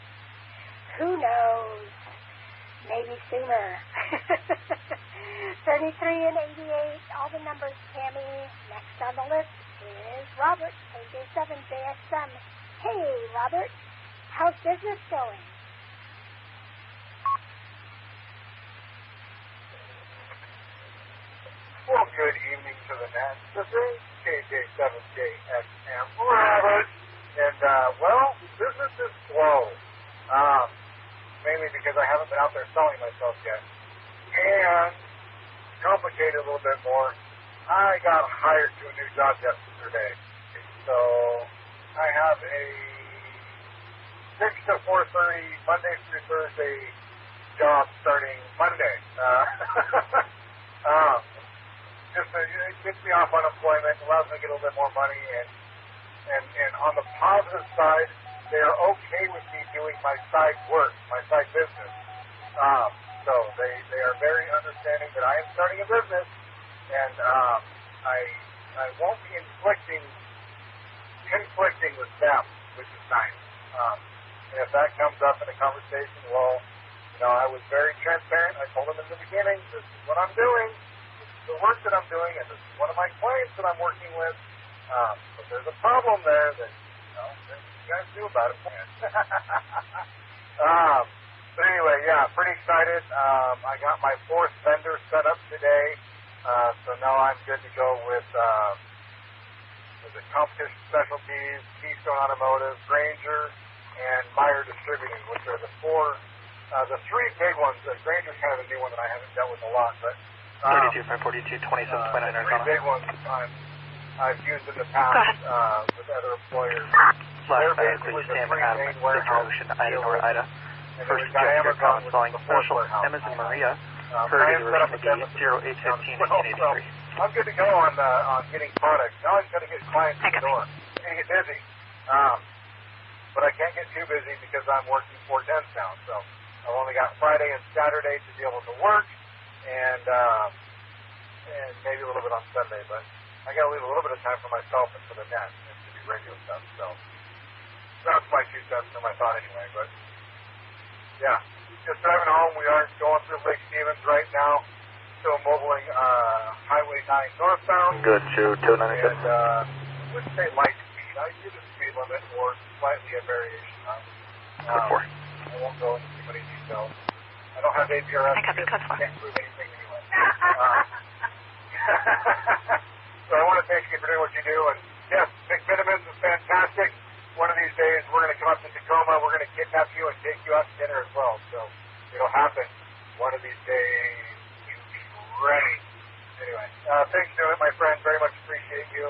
who knows? Maybe sooner. 33 and 88, all the numbers, Tammy. Next on the list is Robert, KJ7 JSM. Hey, Robert, how's business going? Well, good evening to the net. This is KJ7JSM Robert. And, well, business is slow. Mainly because I haven't been out there selling myself yet. And, complicated a little bit more, I got hired to a new job yesterday. So, I have a 6 to 4:30, Monday through Thursday job starting Monday. It gets me off unemployment, allows me to get a little bit more money, and on the positive side, they are okay with me doing my side work, my side business. So they are very understanding that I am starting a business, and I won't be conflicting with them, which is nice. And if that comes up in a conversation, well, I was very transparent. I told them in the beginning, this is what I'm doing. The work that I'm doing, and this is one of my clients that I'm working with, but there's a problem there that, you guys knew about it. But anyway, yeah, pretty excited. I got my 4th vendor set up today, so now I'm good to go with the Competition Specialties, Keystone Automotive, Granger, and Meyer Distributing, which are the 3 big ones. Granger's kind of a new one that I haven't dealt with a lot, but 32, 42, 27, 29, the 3 big ones I've used in the past with other employers. They're basically the 3 main warehouses dealers. Ida. And First then we've got Amazon, which is the 4th warehouse. Emma's and Maria. I am set up with them 0815 so I'm good to go on getting products. Now I'm going to get clients in the door. I'm going to get busy. But I can't get too busy because I'm working 4 10s now. So I've only got Friday and Saturday to be able to work, and maybe a little bit on Sunday, but I got to leave a little bit of time for myself and for the net and to do radio stuff. So that's my 2 cents for my thought anyway. But yeah, just driving home. We are going through Lake Stevens right now, still mobiling Highway 9 northbound. Good, shoot, 297. And would say light speed. I use the speed limit or slightly a variation of. I won't go into too many details. I don't have APRS. I copy code 4. Can't prove anything anyway. So I want to thank you for doing what you do. And yes, Big Vitamins is fantastic. One of these days, we're going to come up to Tacoma. We're going to kidnap you and take you out to dinner as well. So it'll happen one of these days. You be ready. Anyway, thanks for doing it, my friend. Very much appreciate you.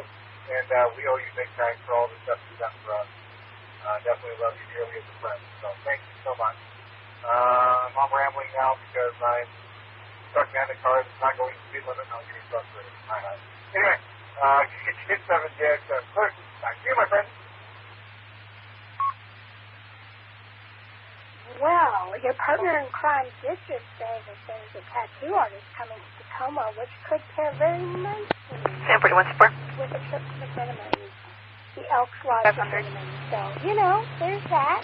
And we owe you big time for all the stuff you've done for us. Definitely love you dearly as a friend. So thank you so much. I'm rambling now because I'm stuck behind the car that's not going to speed limit. I'm getting frustrated. Anyway, get 7JX. Back to you, my friend. Well, your partner in crime did just say that there's a tattoo artist coming to Tacoma, which could pair very nicely Sam 41 with a trip to the Cinnamons, the Elks Lodge of Cinnamons. So, you know, there's that.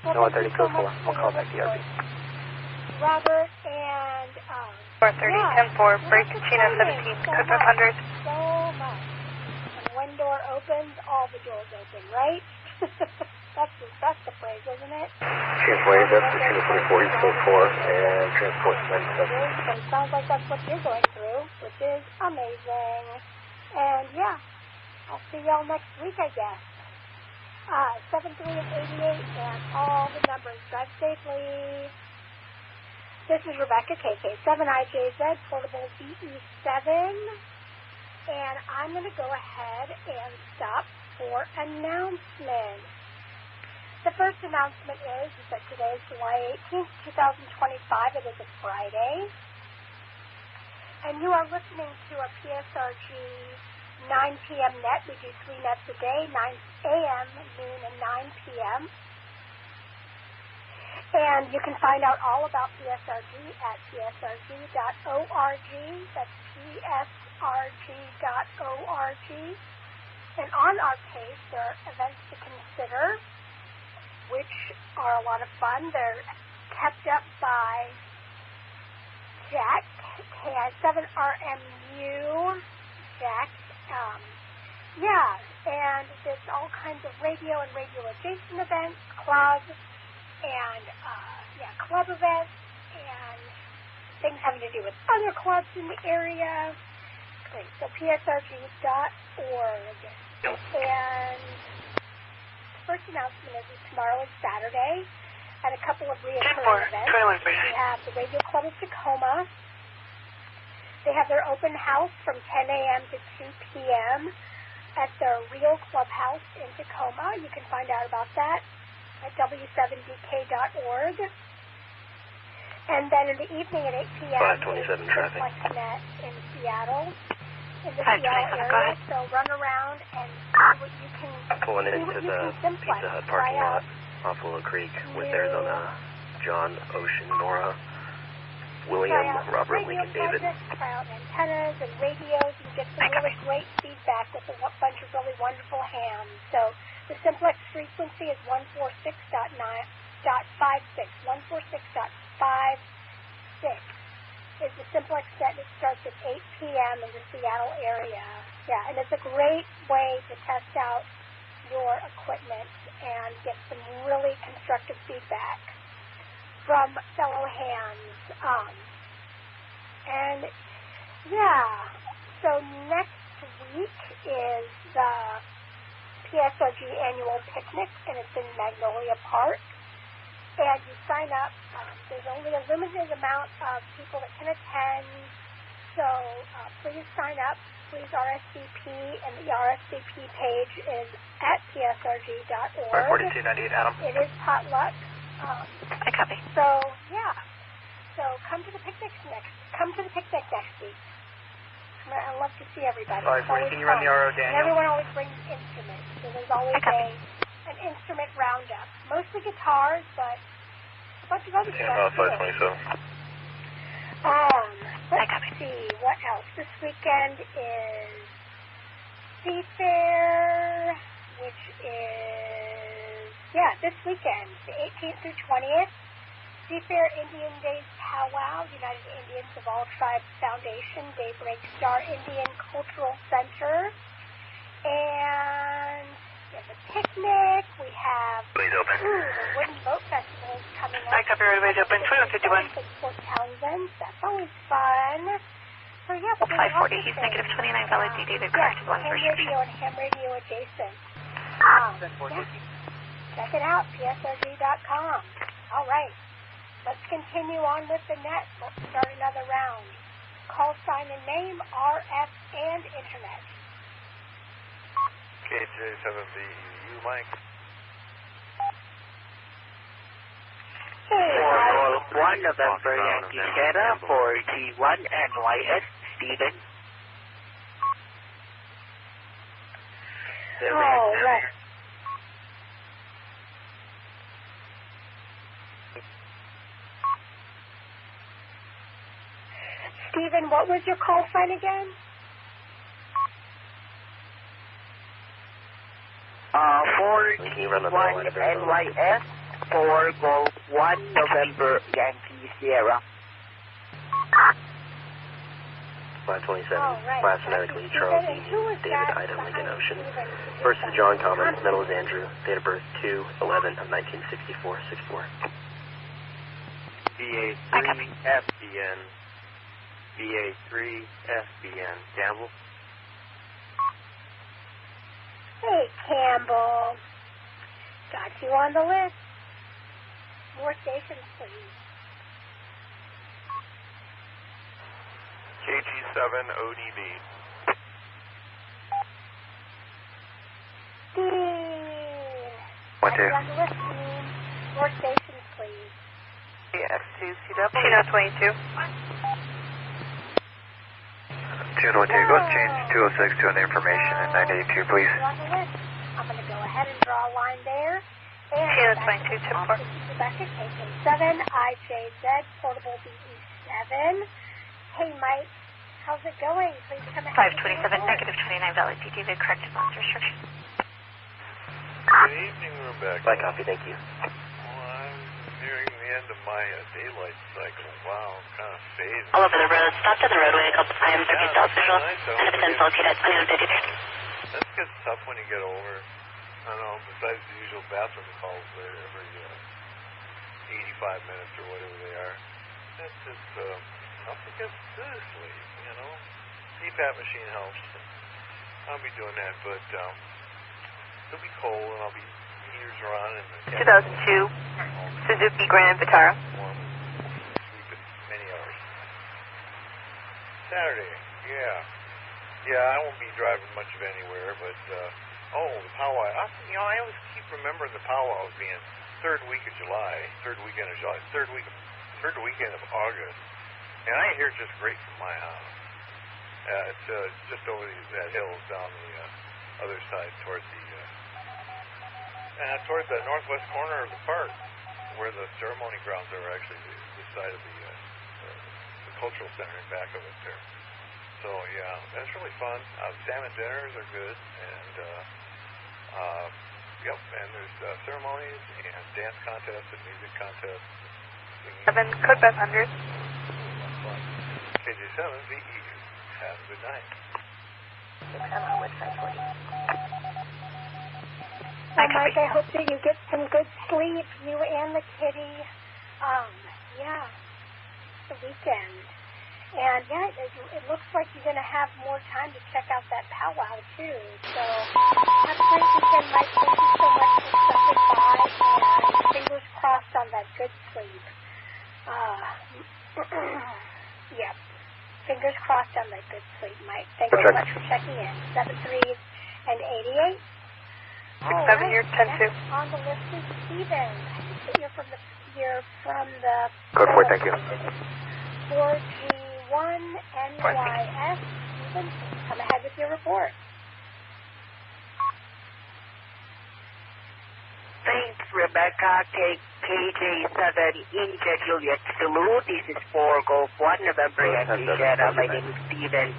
Well, 30 code 4. We'll call back the RV. Robert and 430, 10-4, break CHINO 17, code 500. So much. When one door opens, all the doors open, right? That's the phrase, isn't it? Transport is up to CHINO 24, code 4, and transport 97. It sounds like that's what you're going through, which is amazing. And yeah, I'll see y'all next week, I guess. 73 and 88 and all the numbers. Drive safely. This is Rebecca, KK7IJZ, portable VE7. And I'm going to go ahead and stop for announcements. The first announcement is that today is July 18th, 2025. It is a Friday. And you are listening to a PSRG 9 p.m. net. We do 3 nets a day, 9 a.m., noon, and 9 p.m. And you can find out all about PSRG at psrg.org. That's psrg.org. And on our page, there are events to consider, which are a lot of fun. They're kept up by Jack, KI7RMU, Jack. And there's all kinds of radio and radio-adjacent events, club events, and things having to do with other clubs in the area. Great. So psrg.org. And the first announcement is that tomorrow is Saturday, and a couple of reoccurring events. We have the Radio Club of Tacoma. They have their open house from 10 a.m. to 2 p.m. at their Real Clubhouse in Tacoma. You can find out about that at w7dk.org. And then in the evening at 8 p.m. 527 traffic. Net in Seattle, in the Seattle area. So run around and see what you can pulling into the Pizza Hut parking lot off Willow Creek with Arizona, John, Ocean, Nora, William, Robert, Lincoln, David. Try out antennas and radios and get some really great feedback with a bunch of really wonderful hams. So the simplex frequency is 146.56. 146.56 is the simplex set. It starts at 8 p.m. in the Seattle area. Yeah, and it's a great way to test out your equipment and get some really constructive feedback from fellow hands. So next week is the PSRG annual picnic, and it's in Magnolia Park. And you sign up. There's only a limited amount of people that can attend, so please sign up. Please RSVP, and the RSVP page is at psrg.org. 4298 Adam. It is potluck. I copy. So come to the picnic next week. I'd love to see everybody. Can you run the RO, Daniel? And everyone always brings instruments, so there's always an instrument roundup. Mostly guitars, but a bunch of other stuff. 527. Let's see, what else? This weekend is Seafair, which is, this weekend, the 18th through 20th. Seafair Indian Days Powwow, United Indians of All Tribes Foundation, Daybreak Star Indian Cultural Center. And there's a picnic. We have the Wooden Boat Festival is coming up. I copy, everybody's open. 2151. Fort Townsend. That's always fun. 540, he's negative 29, valid DD, the corrected one's restriction. Radio and ham radio adjacent. Check it out, psrg.com. All right. Let's continue on with the net. Let's start another round. Call sign and name, RF, and Internet. KJ7VU, Mike. For 1 November Yankee Sierra for G1 NYS, Stephen. All right. Stephen, what was your call sign again? For G1 NYS for Golf 1 November Yankee Sierra. 527, last phonetically Charles E. David Ida Lincoln Ocean. First is John Common, middle is Andrew, date of birth 2/11 of 1964-64. BA3 FBN. BA3 FBN. Campbell. Hey, Campbell. Got you on the list. More stations, please. KG7 ODB. Dean. What Got you on the list, Dean. More stations, please. F2CW. CHINO 22. Chino 2, go change 206 to an information and 982, please. On the list. I'm going to go ahead and draw a line there. And CHINO 22, Tip 4. Rebecca, KJ7, IJZ, portable BE7. Hey, Mike, how's it going? Please come ahead. 527, negative 29, valid DD, the corrected one's restriction. Good evening, Rebecca. By copy, thank you. Well, I'm nearing the end of my daylight cycle. Wow, I'm kind of fading. All over the road. Stopped at the roadway. I am 30 South Central. Evidence located at 2033. That gets tough when you get older. I don't know, besides the usual bathroom calls there every 85 minutes or whatever they are. It's just, up against sleep, you know. CPAP machine helps. I'll be doing that, but it'll be cold and I'll be heaters are on and 2002 Suzuki Grand Vitara. Sleeping many hours. Saturday, yeah, I won't be driving much of anywhere, but the powwow. I always keep remembering the powwow being third weekend of July, third weekend of August. And I hear it just great from my house. It's just over that hill down the other side toward the northwest corner of the park, where the ceremony grounds are, actually the side of the cultural center in back of it there. So yeah, that's really fun. Salmon dinners are good, and and there's ceremonies and dance contests and music contests. 7, code 500. KJ7 VEU. Have a good night. Mike, I hope that you get some good sleep, you and the kitty. The weekend. And it looks like you're going to have more time to check out that powwow too. So have a great weekend, Mike. Thank you so much for stopping by, and fingers crossed on that good sleep. Fingers crossed on that good sleep, Mike. Thank you so much for checking in. 73s and 88. 67 here, 10-2. On the list is Stephen. You're from the Code 4, thank you. 4G1 NYS. Stephen, come ahead with your report. Thanks, Rebecca. KJ7 India Juliet Zulu. This is 4 Golf 1 November Yankee Sierra. My name is Stephen.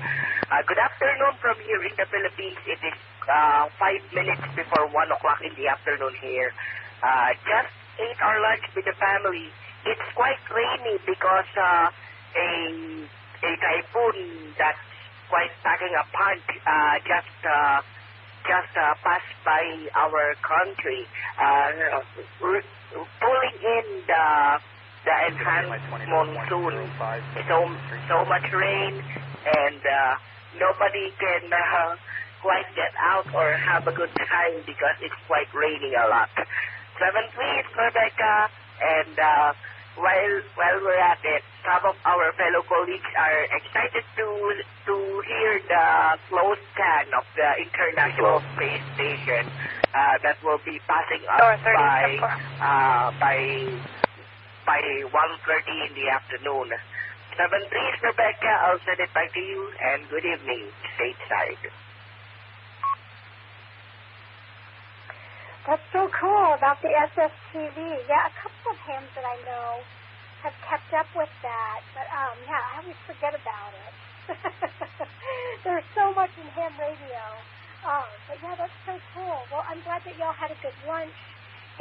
Good afternoon from here in the Philippines. It is 5 minutes before 1 o'clock in the afternoon here. Just ate our lunch with the family. It's quite rainy because a typhoon that's quite packing a punch just passed by our country, pulling in the the enhanced monsoon. So much rain, and nobody can quite get out or have a good time because it's quite raining a lot. 7 please, Rebecca, and while we're at it, some of our fellow colleagues are excited to hear the closed scan of the International Space Station that will be passing us by 1:30 in the afternoon. 7 please, Rebecca, I'll send it back to you, and good evening, stateside. That's so cool about the SSTV. Yeah, a couple of hams that I know have kept up with that. But, yeah, I always forget about it. There's so much in ham radio. But, yeah, that's so cool. Well, I'm glad that y'all had a good lunch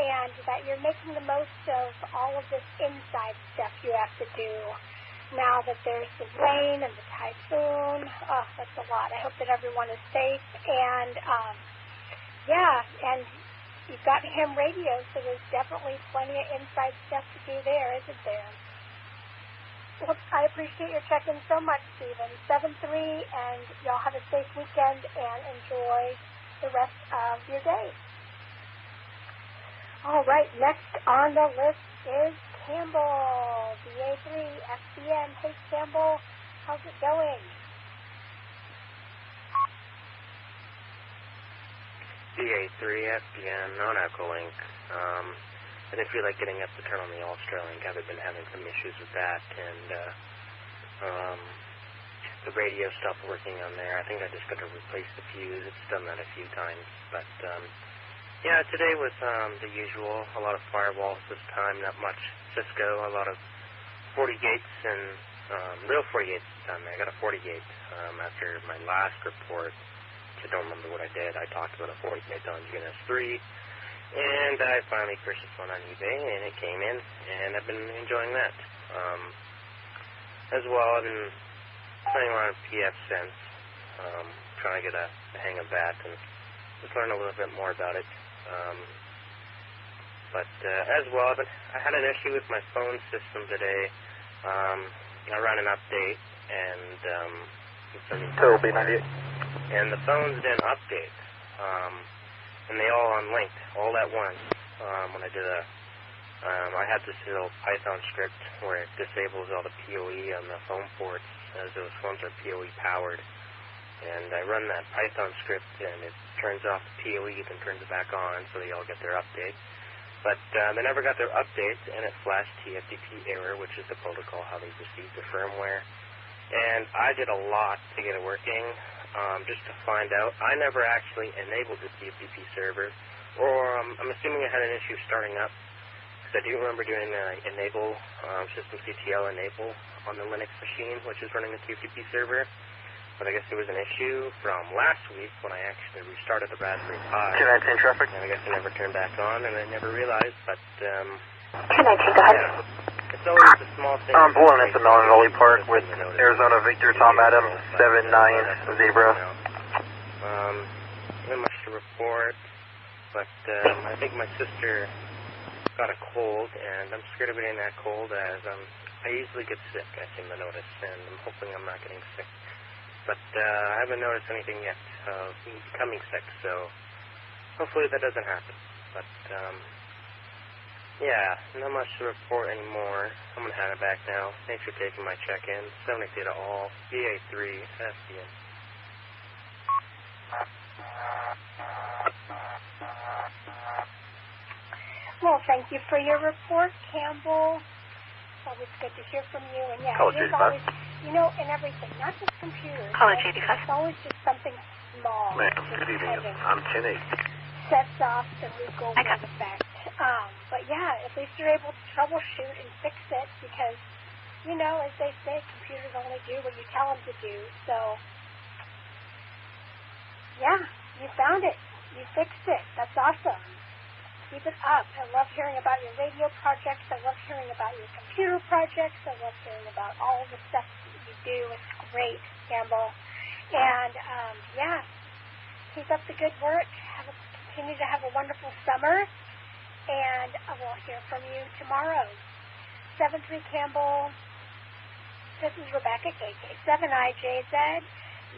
and that you're making the most of all of this inside stuff you have to do now that there's the rain and the typhoon. Oh, that's a lot. I hope that everyone is safe. And, yeah, and you've got ham radio, so there's definitely plenty of inside stuff to do there, isn't there? Well, I appreciate your check-in so much, Stephen. 7-3, and y'all have a safe weekend and enjoy the rest of your day. All right, next on the list is Campbell, BA3, FBN. Hey, Campbell, how's it going? BA3, FBN, non-echo link. I didn't feel like getting up to turn on the Australian. I've been having some issues with that, and the radio stopped working on there. I think I just got to replace the fuse. It's done that a few times. But, yeah, today was the usual. A lot of firewalls this time, not much Cisco, a lot of 40 gates and real 40 gates this time. I got a 40 gate after my last report. I don't remember what I did. I talked about a 40 gate on GNS3, and I finally purchased one on eBay, and it came in, and I've been enjoying that. As well, I've been playing around with PF since, trying to get a hang of that, and just learn a little bit more about it. But as well, I had an issue with my phone system today. I ran an update, and Toby 98. And the phones didn't update, and they all unlinked all at once. When I did I had this little Python script where it disables all the PoE on the phone ports as those phones are PoE powered. And I run that Python script, and it turns off the PoE, then turns it back on, so they all get their update. But they never got their updates, and it flashed TFTP error, which is the protocol, how they receive the firmware. And I did a lot to get it working, just to find out. I never actually enabled the TFTP server, or I'm assuming I had an issue starting up, because I do remember doing enable, systemctl enable on the Linux machine, which is running the TFTP server. But I guess there was an issue from last week when I actually restarted the Raspberry Pi. 219 traffic. And I guess it never turned back on, and I never realized, but, 219, go ahead. Yeah, it's always the small things. I'm pulling into Nolanoli Park with Arizona Victor Tom Adams, 79 Zebra. Not much to report, but I think my sister got a cold, and I'm scared of getting that cold, as I usually get sick, I seem to notice, and I'm hoping I'm not getting sick. But I haven't noticed anything yet of becoming sick, so hopefully that doesn't happen. But, yeah, not much to report anymore. I'm going to hand it back now. Thanks for taking my check-in. 70 to all. BA3, FBN. Well, thank you for your report, Campbell. It's always good to hear from you. And yeah, it is always, you know, in everything, not just computers. College 85. It's always just something small. Ma'am, good evening. I'm 10-8. Sets off the Rugo effect. But yeah, at least you're able to troubleshoot and fix it because, you know, as they say, computers only do what you tell them to do. So, yeah, you found it. You fixed it. That's awesome. Keep it up. I love hearing about your radio projects. I love hearing about your computer projects. I love hearing about all the stuff that you do. It's great, Campbell. And, yeah, keep up the good work. Continue to have a wonderful summer. And we'll hear from you tomorrow. 73 Campbell. This is Rebecca, KK7IJZ.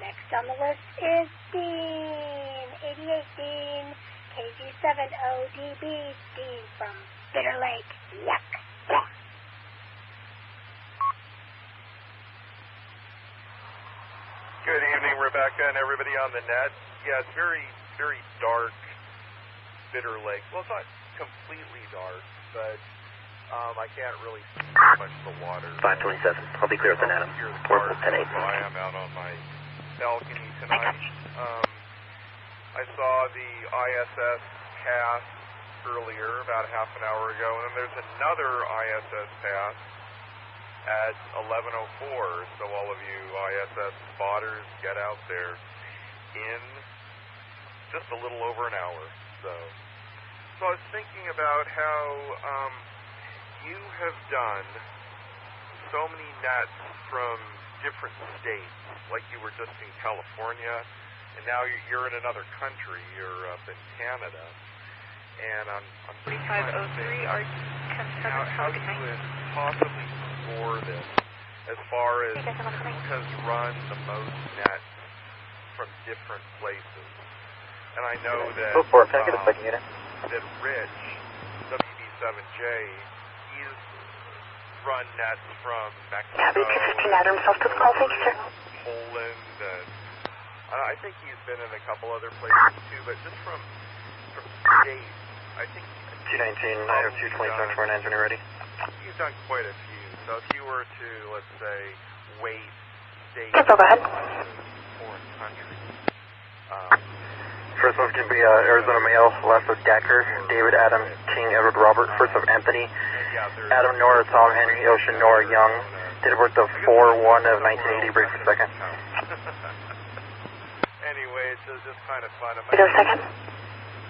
Next on the list is Dean, 88 Dean, KG7ODB, Dean from Bitter Lake. Yuck. Good evening, Rebecca, and everybody on the net. Yeah, it's very, very dark, Bitter Lake. Well, it's not completely dark, but I can't really see much of the water. 527. I'll be clear with an Adam. Orbital 10-8. So I am out on my balcony tonight. I saw the ISS pass earlier, about half an hour ago, and then there's another ISS pass at 11:04. So all of you ISS spotters, get out there in just a little over an hour. So I was thinking about how you have done so many nets from different states, like you were just in California, and now you're in another country. You're up in Canada, and I'm 4503 or how you would possibly score this as far as who has run the most nets from different places. And I know that that Rich, WB7J, he's run nets from Mexico, Poland, and I think he's been in a couple other places too, but just from states, I think 219, I have 227 for an engine ready. He's done quite a few. So if you were to, let's say, weight states, foreign countries. First of can be Arizona male, last of Dacker, David Adam, King Edward Robert, first of Anthony, Adam Nora, Tom Henry, Ocean Nora Young, date of birth of 4/1 of 1980, break for second. Anyway, it's just kind of fun. An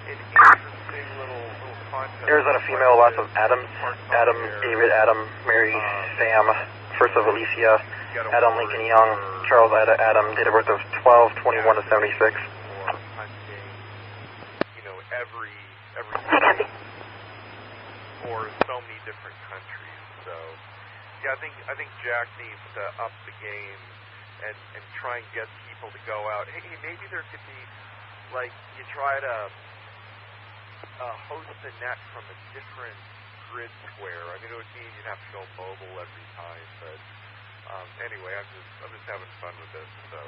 interesting little contest. Arizona female, last of Adams, Adam, David Adam, Mary, Sam, first of Alicia, Adam Lincoln Young, Charles Adam, date of birth of 12/21 of 76. Every state or so many different countries. So yeah, I think Jack needs to up the game and try and get people to go out. Hey, maybe there could be, like, you try to host a net from a different grid square. I mean, it would mean you'd have to go mobile every time, but anyway, I'm just having fun with this. So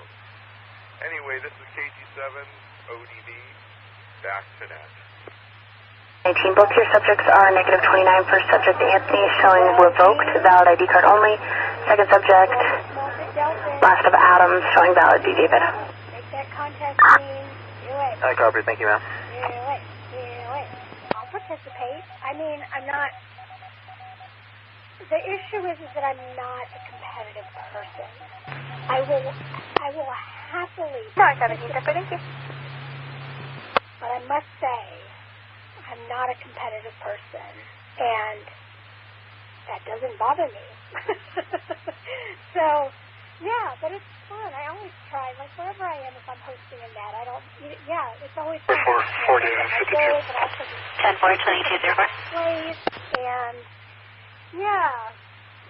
anyway, this is KG7 ODB. Back to net. 19, both your subjects are negative 29. First subject, Anthony, showing revoked, valid ID card only. Second subject, last of Adams, showing valid D. David. Make that contact, Dean. Do it. I copy, thank you, ma'am. Do it. I'll participate. I mean, I'm not... The issue is that I'm not a competitive person. I will happily... No, 17, thank you. But I must say, I'm not a competitive person, and that doesn't bother me. So, yeah, but it's fun. I always try, like wherever I am, if I'm hosting a net, I don't, it's always fun. 10-4-22-04. Place, and yeah,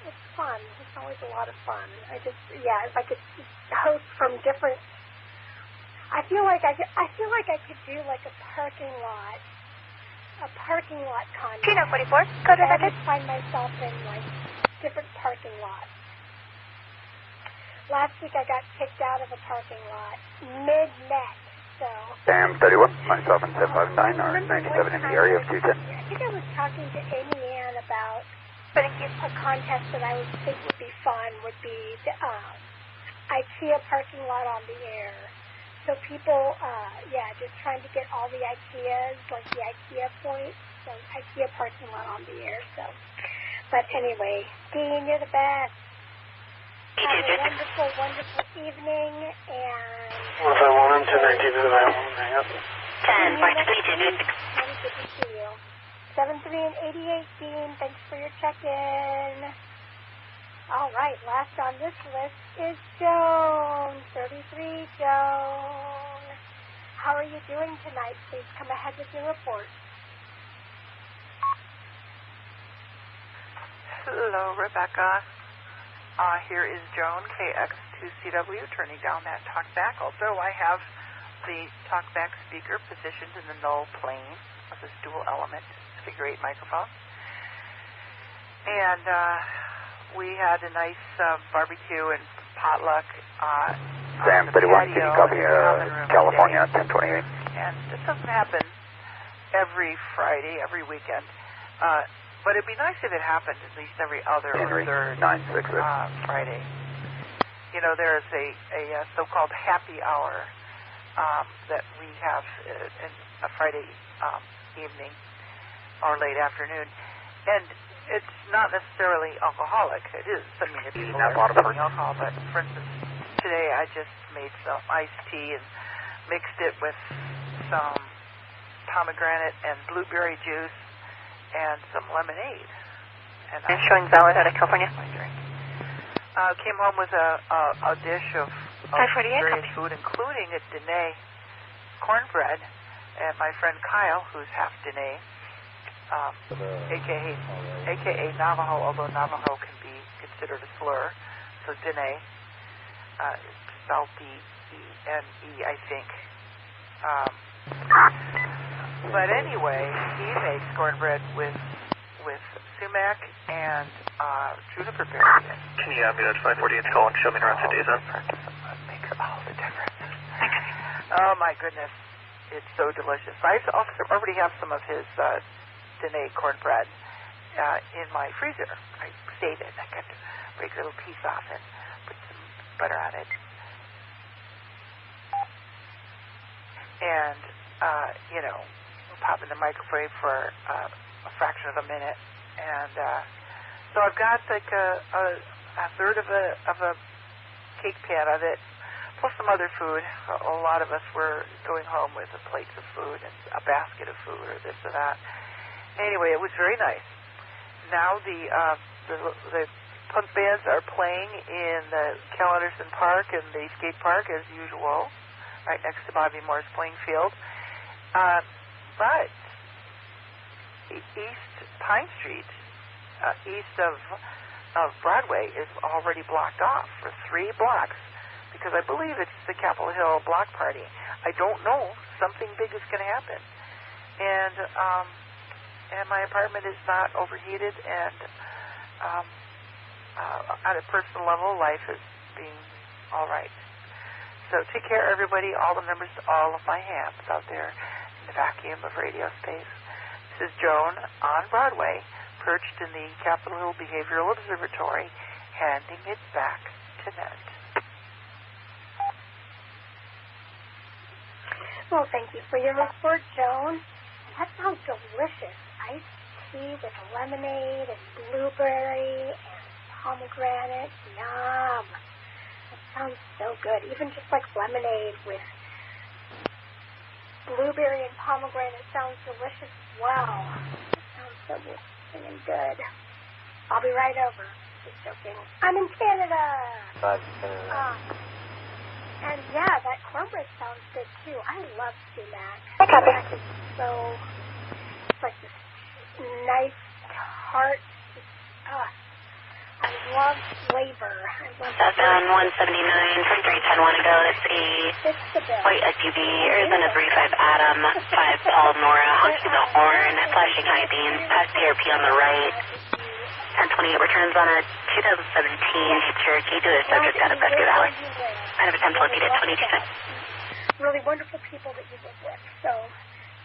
it's fun. It's always a lot of fun. If I could host from different. I feel like I could do like a parking lot contest. CHINO 44, go to I just find myself in like different parking lots. Last week I got kicked out of a parking lot mid-net, so. Sam 31, myself and 759 are 97 in the area of 210. I think I was talking to Amy Ann about a contest that I would think would be fun would be the IKEA parking lot on the air. So people, just trying to get all the IKEAs, like the IKEA points, so IKEA parking lot on the air. So, but anyway, Dean, you're the best. Have a wonderful, wonderful evening, and... Well, if I want him to 19 to the mile, hang up. 10-4-22-6. Really good to see you. 73 and 88, Dean, thanks for your check-in. All right, last on this list is Joan. 33, Joan. How are you doing tonight? Please come ahead with your report. Hello, Rebecca. Here is Joan, KX2CW, turning down that talkback. Also, I have the talkback speaker positioned in the null plane of this dual element figure 8 microphone. And we had a nice barbecue and potluck Sam 31, can you copy California 1028? And this doesn't happen every Friday, every weekend. But it'd be nice if it happened at least every other Henry, or third 966. Friday. You know, there's a so-called happy hour that we have in a Friday evening or late afternoon. And it's not necessarily alcoholic. It is. I mean, if people are drinking alcohol. But, for instance, today I just made some iced tea and mixed it with some pomegranate and blueberry juice and some lemonade. And showing valid out of California. Came home with a dish of various food, including a Dene cornbread, and my friend Kyle, who's half Dene, a.k.a. Navajo, although Navajo can be considered a slur, so Dene, spelled D-E-N-E, I think. But anyway, he makes cornbread with sumac and juniper berry. Can you have me that 548 call and show me around today's up? Makes all the difference. Oh my goodness, it's so delicious. I already have some of his Dene cornbread in my freezer. I save it. I got to break a little piece off and put some butter on it. And, you know, pop in the microwave for a fraction of a minute. And so I've got like a third of a cake pan of it, plus some other food. A lot of us were going home with plates of food and a basket of food or this or that. Anyway, it was very nice. Now the punk bands are playing in the Cal Anderson Park and the skate park as usual, right next to Bobby Moore's playing field. But East Pine Street, east of Broadway, is already blocked off for 3 blocks because I believe it's the Capitol Hill block party. I don't know. Something big is going to happen. And my apartment is not overheated, and on a personal level, life is being all right. So take care, everybody. All the members to all of my hams out there in the vacuum of radio space. This is Joan on Broadway, perched in the Capitol Hill Behavioral Observatory, handing it back to Ned. Well, thank you for your report, Joan. That sounds delicious. Iced tea with lemonade and blueberry and pomegranate. Yum. That sounds so good. Even just like lemonade with blueberry and pomegranate sounds delicious as well. That sounds so interesting and good. I'll be right over. Just joking. I'm in Canada. And yeah, that cornbread sounds good too. I love sumac. Sumac is so, it's like this nice, tart, I love flavor. I love 7179 from 310 want to go to see white SUV, Arizona 35 Adam, 5 Paul Nora, honky the horn, flashing high beams, past PRP on the right. 1028 returns on a 2017 Cherokee to a subject out of Prescott Valley. Out of a 10 located at 22. Really wonderful people that you live with. So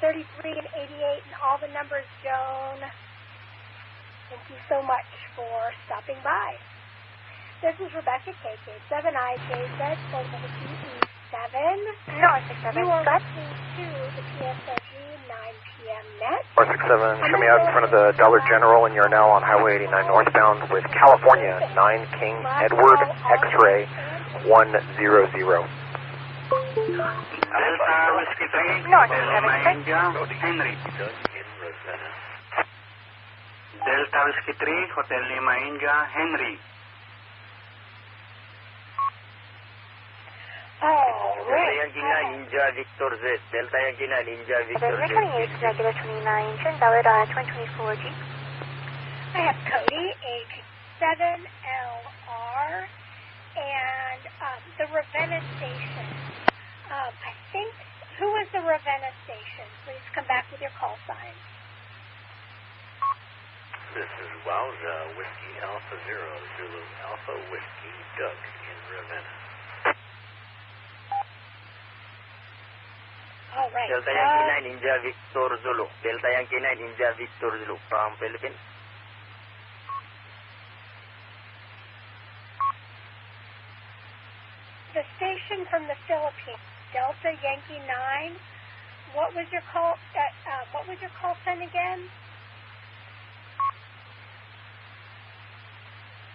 33 and 88 and all the numbers, Joan. Thank you so much for stopping by. This is Rebecca KK7IJZ, phone number DE7. No, 67. You are listening to the PSRG 9 p.m. net. 467, show me out in front of the Dollar General, and you're now on Highway 89 northbound with California 9 King Edward X-Ray 100. Delta Whiskey 3, No, Hotel Lima India, Henry. Delta Whiskey 3, Hotel Lima India, Henry. Delta Yankee 9 Ninja Victor Z. Delta Yankee 9 Ninja Victor Z. Regular 28, regular 29, turn valid on 2024 Jeep. I have Cody CH7LR, and the Ravenna station. I think, who is the Ravenna station? Please come back with your call sign. This is Wowza, Whiskey Alpha Zero, Zulu Alpha Whiskey, Doug in Ravenna. All right. Delta Yankee 9 India Victor Zulu. Delta Yankee 9 India Victor Zulu from Philippines. The station from the Philippines, Delta Yankee 9. What was your call? What was your call sign again?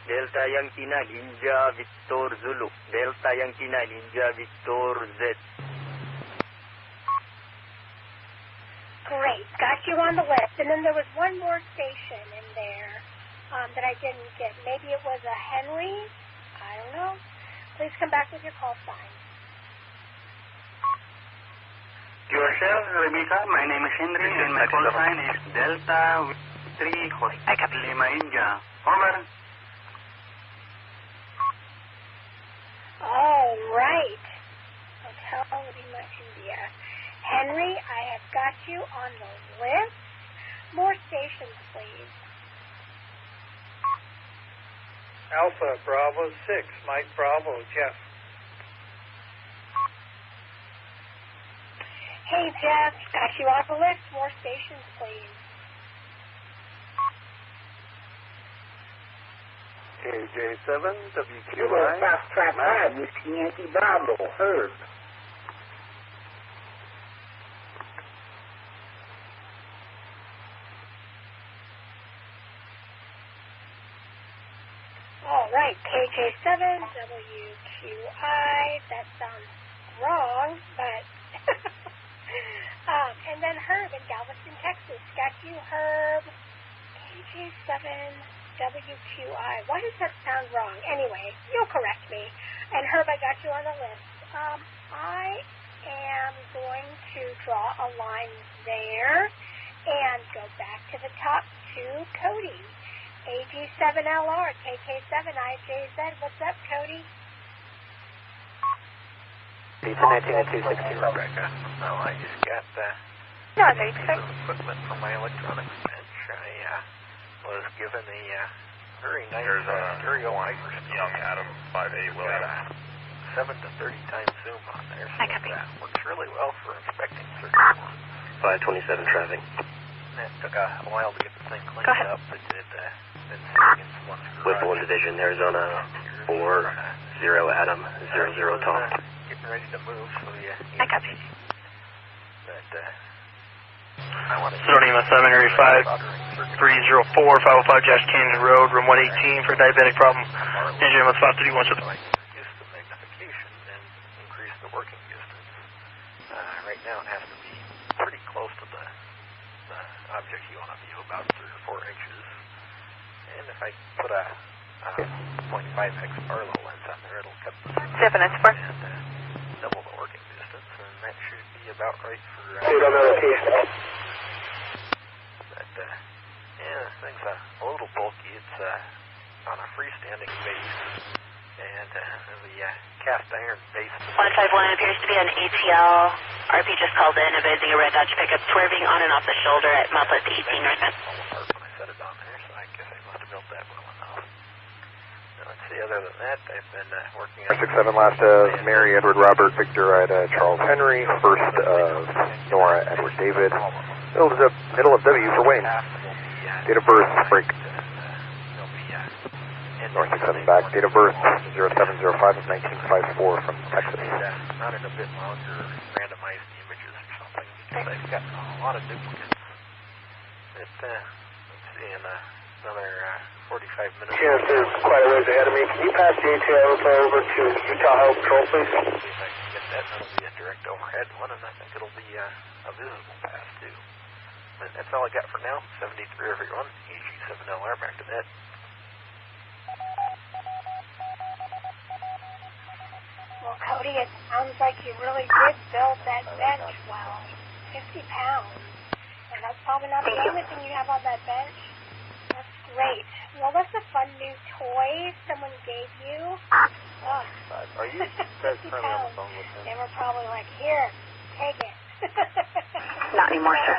Delta Yankee 9 India Victor Zulu. Delta Yankee 9 India Victor Z. Great, got you on the list. And then there was one more station in there that I didn't get. Maybe it was a Henry. I don't know. Please come back with your call sign. Yourself, Rebecca. My name is Henry, and my call sign is Delta 3 Hotel Lima India. Over. All right. Hotel Lima India. Henry, I have got you on the list. More stations, please. Alpha Bravo 6, Mike Bravo, Jeff. Hey, Jeff, got you on the list. More stations, please. KJ7, WQI. Fast Track 5, Whiskey Yankee Bravo, heard. All right, KJ7, WQI. That sounds wrong, but... and then Herb in Galveston, Texas. Got you, Herb. KJ7, WQI. Why does that sound wrong? Anyway, you'll correct me. And Herb, I got you on the list. I am going to draw a line there and go back to the top to Cody. AG7LR, KK7IJZ. What's up, Cody? Pizza 19 and 216, Rebecca. No, I just got No, they some equipment from my electronics bench. I was given a very nice stereo microphone. Young Adam, 5'8", William. 7 to 30 times zoom on there, so that works really well for inspecting circuit boards. 527 traffic. It took a while to get the thing cleaned up, but it had been sitting in someone's garage. Whipple Division, Arizona, 40 Adam, 00 Tom. Getting ready to move, so I copy. But, I want to... Sonoma 7, Area 5, 304, 505 Josh Canyon Road, room 118 for diabetic problem. Engine on spot 31. Reduce the magnification and increase the working distance. Right now it has to be pretty close to the object you want to view, about 3 or 4 inches. And if I put a 0.5x parallel lens on there, it'll cut the Definite support. And double the working distance, and that should be about right for... But, this thing's a little bulky. It's on a freestanding base, and the cast iron base... 151 appears to be an ATL. RP just called in, advising a red Dodge pickup swerving on and off the shoulder at Moplet 18 northbound. When I set it on there, so I guess I must have built that well enough. Now, let's see, other than that, I've been working on... 67 last Mary, Edward, Robert, Victor, Ida, Charles Henry, first Nora, Edward, David, middle of W for Wayne. Date of birth, break. North 67 back, date of birth 0705 of 1954 from Texas. Not in a bit longer randomized images or something, because I've got a lot of duplicates. Let's see, in another 45 minutes. Yes, there's quite a ways ahead of me. Can you pass the ATL over to Utah Health Patrol, please? See if I can get that. That'll be a direct overhead one, and I think it'll be a visible pass, too. But that's all I got for now. 73 everyone. AG7LR, back to that. Well, Cody, it sounds like you really did build that bench well. 50 pounds. And that's probably not the only thing you have on that bench. That's great. Well, let's fun new toy someone gave you. Oh. Are you guys currently on the phone with him? They were probably like, here, take it. Not anymore, sir.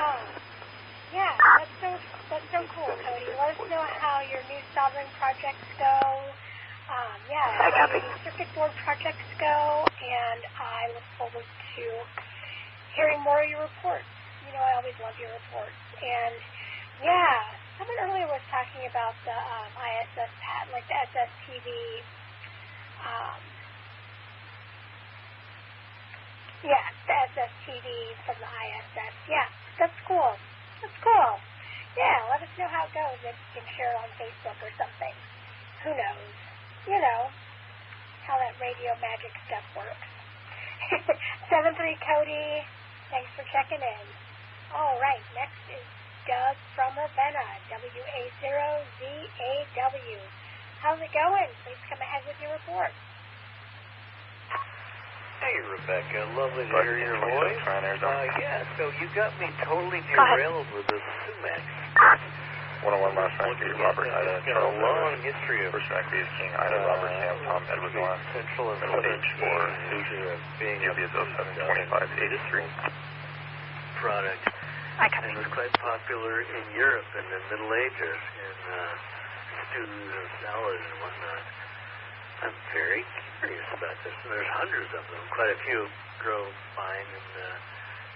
Yeah, that's so cool, Cody. Let us know how your new sovereign projects go. How your new circuit board projects go, and I look forward to hearing more of your reports. You know, I always love your reports. And someone earlier was talking about the ISS patent, like the SSTV. The SSTV from the ISS. Yeah, that's cool. That's cool. Yeah, let us know how it goes. Maybe you can share it on Facebook or something. Who knows? You know how that radio magic stuff works. 7-3 Cody, thanks for checking in. All right, next is Doug from Ravenna, WA0ZAW. How's it going? Please come ahead with your report. Hey, Rebecca. Lovely to hear your voice. So you got me totally derailed with the Sumac. 101 last night, Robert, Ida, Charles, a long history of First active is King, Ida, Robert, Sam, Tom, Edward, Noah, Central and Middle Southern Age for Asia being UBS 072583 product. And was quite popular in Europe in the Middle Ages in stews and salads and whatnot. I'm very curious about this, and there's hundreds of them. Quite a few grow fine in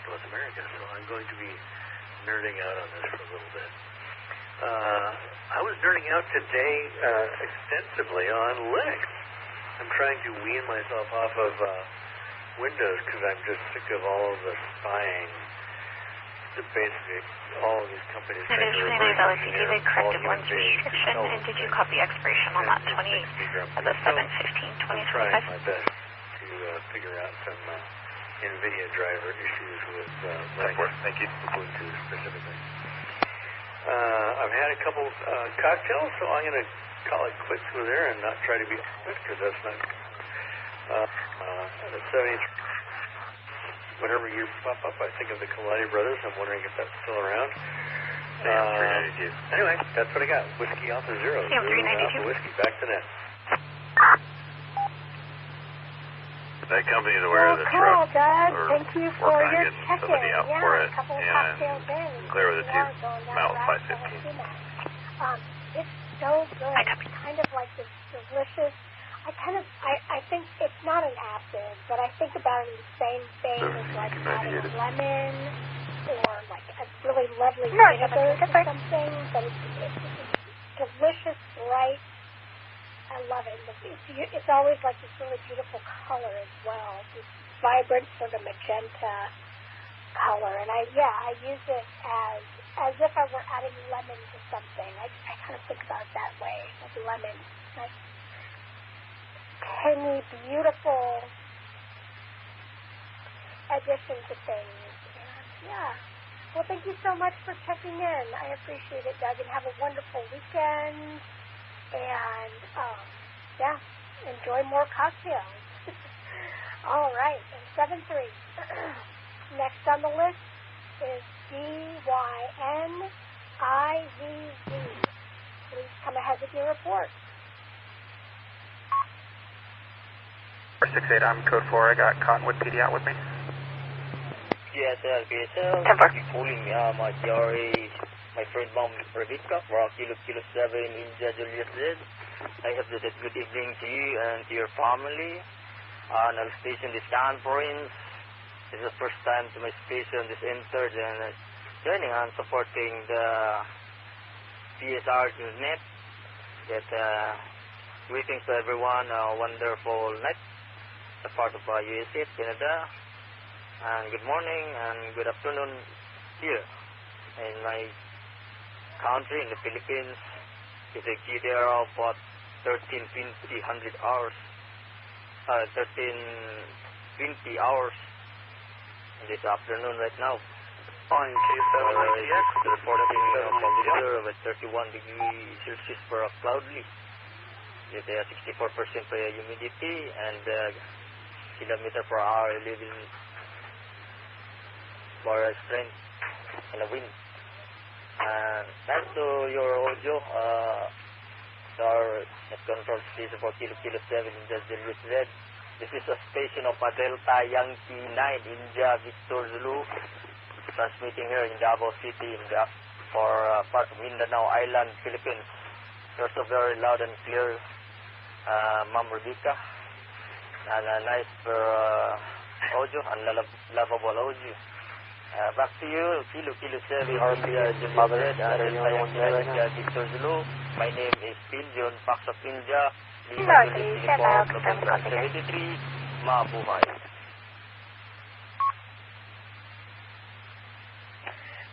North America, so I'm going to be nerding out on this for a little bit. I was nerding out today extensively on Linux. I'm trying to wean myself off of Windows because I'm just sick of all of the spying. Basically, all of these companies. It is really valid. You gave a corrective lens restriction, and did you copy expiration on that 28 of the 7/15/2025? I'm trying my best to figure out some NVIDIA driver issues with Thank you. Bluetooth specifically. I've had a couple cocktails, so I'm going to call it quits with there and not try to be quick because that's not. The 70. Whenever you pop up, I think of the Kalani Brothers. I'm wondering if that's still around. Anyway, that's what I got. Whiskey Alpha Zero. Yeah, 392. Alpha Whiskey. Back to net. That company's aware of the Cool, truck. Doug. Thank you for your check-in. For it, a couple of and cocktails in. clear with the two. Mount 515. It's so good. It's kind of like this delicious. I think it's not an acid, but I think about it in the same vein as like adding lemon or like a really lovely vinegar or something. But it's delicious, bright. I love it. It's always like this really beautiful color as well. This vibrant sort of magenta color. And I use it as if I were adding lemon to something. I kind of think about it that way, like lemon. Like tangy, beautiful addition to things. And well, thank you so much for checking in. I appreciate it, Doug, and have a wonderful weekend. And enjoy more cocktails. All right, and 7-3. Next on the list is DYNIVZ. Please come ahead with your report. 468, I'm code 4. I got Cottonwood PD out with me. Yes, I'll be calling my DRA, my friend Mom Rebecca, for Kilo 7 India Julius Z. I have to say good evening to you and to your family. And I'll station this conference. This is the first time to my station this entered and joining and supporting the PSR net. Greetings to everyone, a wonderful night. The part of USA, Canada, and good morning and good afternoon here in my country, in the Philippines. It's a GDR of 13:20 hours in this afternoon right now. On K7ITX, reporting temperature of 31 degrees Celsius for cloudly. With 64% humidity and kilometer per hour 11 bar strength and a wind. And back to your audio, are at control station for Kilo 7 India Julius Z. This is a station of Delta Yankee 9 India Victor Zulu, transmitting here in Davao City for part of Mindanao Island, Philippines. There's a very loud and clear, Ma'am Rebecca, and a nice audio, and lovable audio. Back to you, Kilo 7 India Julius Z, Delta Yankee 9 India Victor Zulu. My name is Pinjon, Pax of India. Mabuhay.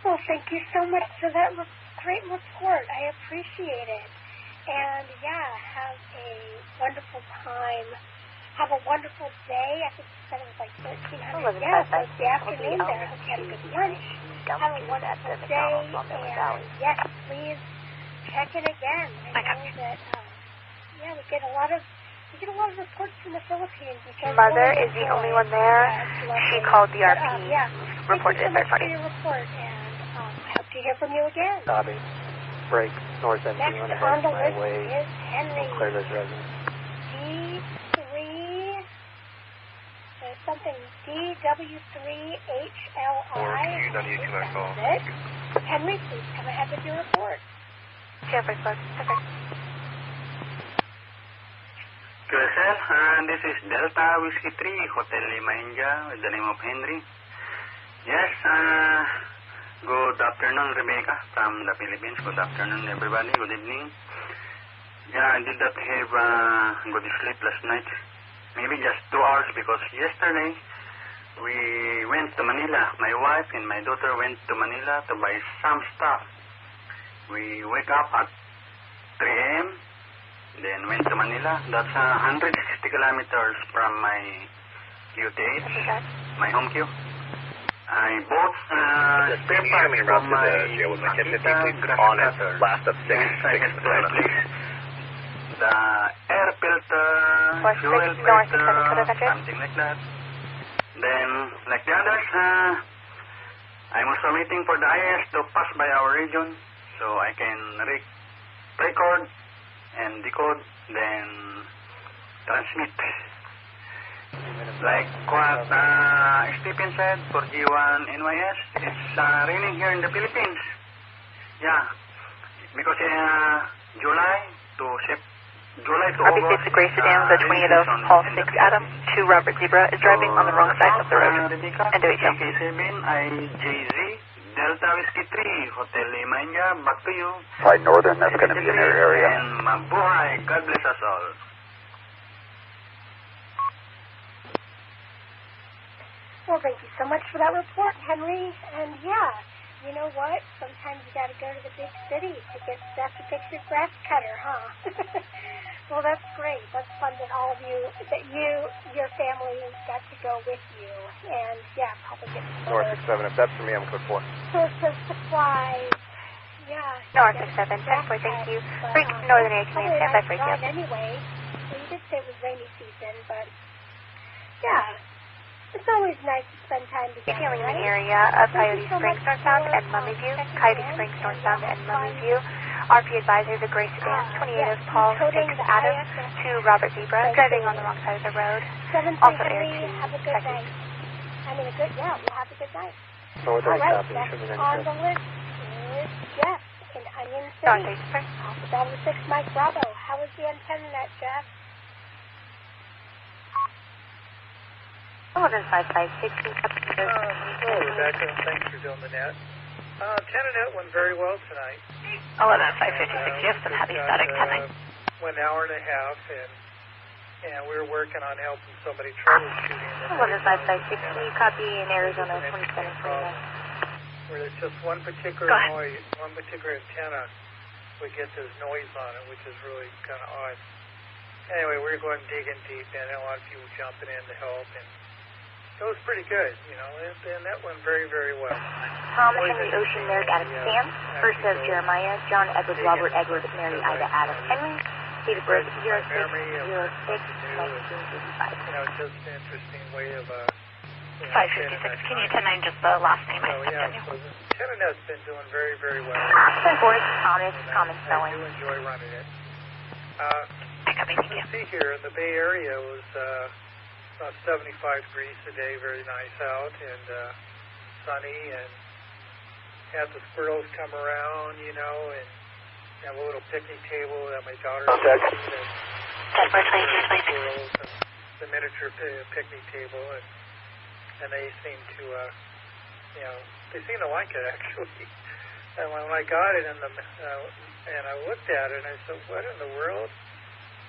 Well, thank you so much for that great report. I appreciate it. And yeah, have a wonderful time. Have a wonderful day. I think you said it was like 1,300. Yeah, so it's the afternoon there. I hope you had a good lunch. Have a wonderful day. And yes, please check it again. I know that. Yeah, we get a lot of reports from the Philippines. Mother is the only one there. She called the RP. Reported it third party. Thank you so much for your report, and I hope to hear from you again. Copy. Break north end 200 on the list highway. Is Henry. Clear those residents. D3. There's something DW3HLI. Henry, please come ahead with your report. This is Delta Whiskey 3, Hotel Lima India, with the name of Henry. Yes, good afternoon, Rebecca, from the Philippines. Good afternoon, everybody. Good evening. Yeah, I did not have good sleep last night. Maybe just 2 hours, because yesterday we went to Manila. My wife and my daughter went to Manila to buy some stuff. We wake up at 3 a.m., then went to Manila. That's 160 kilometers from my QTH, my home queue. I bought spare parts from my on it last of 6 the air filter, fuel filter, something like that. Then, like the others, I'm also waiting for the IS to pass by our region, so I can record and decode, then transmit. Like what Stephen said for G1 NYS, it's raining here in the Philippines. Yeah, because July to August. The Gray Sedan, the 28 of Hall 6 Adam, 2 Robert Zebra, is driving on the wrong side of the road. And KK7, IJZ, Delta Whiskey 3, Hotel Lima India, back to you. Fly northern, that's going to be in their area. And mabuhay, God bless us all. Well, thank you so much for that report, Henry. And yeah, you know what? Sometimes you got to go to the big city to get stuff to fix your grass cutter, huh? Well, that's great. That's fun that all of you, your family got to go with you. And yeah, probably get North 67. If that's for me, I'm code 4. Source of supplies. Yeah. North 67, 10-4, thank you. Freak Northern Air Command, stand by for you. Anyway, well, you did say it was rainy season, but yeah. It's always nice to spend time together, Feeling right? the area of Coyote Springs northbound and Mummy View, Coyote Springs northbound and Mummy View. RP advisor, the Gray Sedan, 28 of Paul 6 Adam, 2 Robert Zebra, driving on the wrong side of the road. Also air to have a good night. I mean, we'll have a good night. Northern All right, copy. next on the list is Jeff in Onion City. Alpha 6 Mike Bravo. How was the antenna net, Jeff? 15560. Rebecca, thanks for doing the net. Antenna net went very well tonight. 11556, yes, some heavy static coming. Went an hour and a half, and we were working on helping somebody troubleshooting. 15560, copy in Arizona 27 where there's just one particular noise, one particular antenna would get this noise on it, which is really kind of odd. Anyway, we were going digging deep, and a lot of people jumping in to help, and it was pretty good, you know, and that went very, very well. Tom Henry Ocean Merrick Adam Sam, first of Jeremiah, John Edward Robert Edward Mary Ida Adam Henry, date of birth 06/06/1985. You know, just an interesting way of 556, can you 10-9 just the last name I sent you? So Antenna net's been doing very, very well. 10-4, Thomas Spelling. I do enjoy running it. See here in the Bay Area it was about 75 degrees today, very nice out and sunny, and had the squirrels come around, you know, and have a little picnic table that my daughter made, and squirrels and the miniature picnic table, and they seem to, you know, they seem to like it actually. And when I got it and I looked at it and I said, what in the world?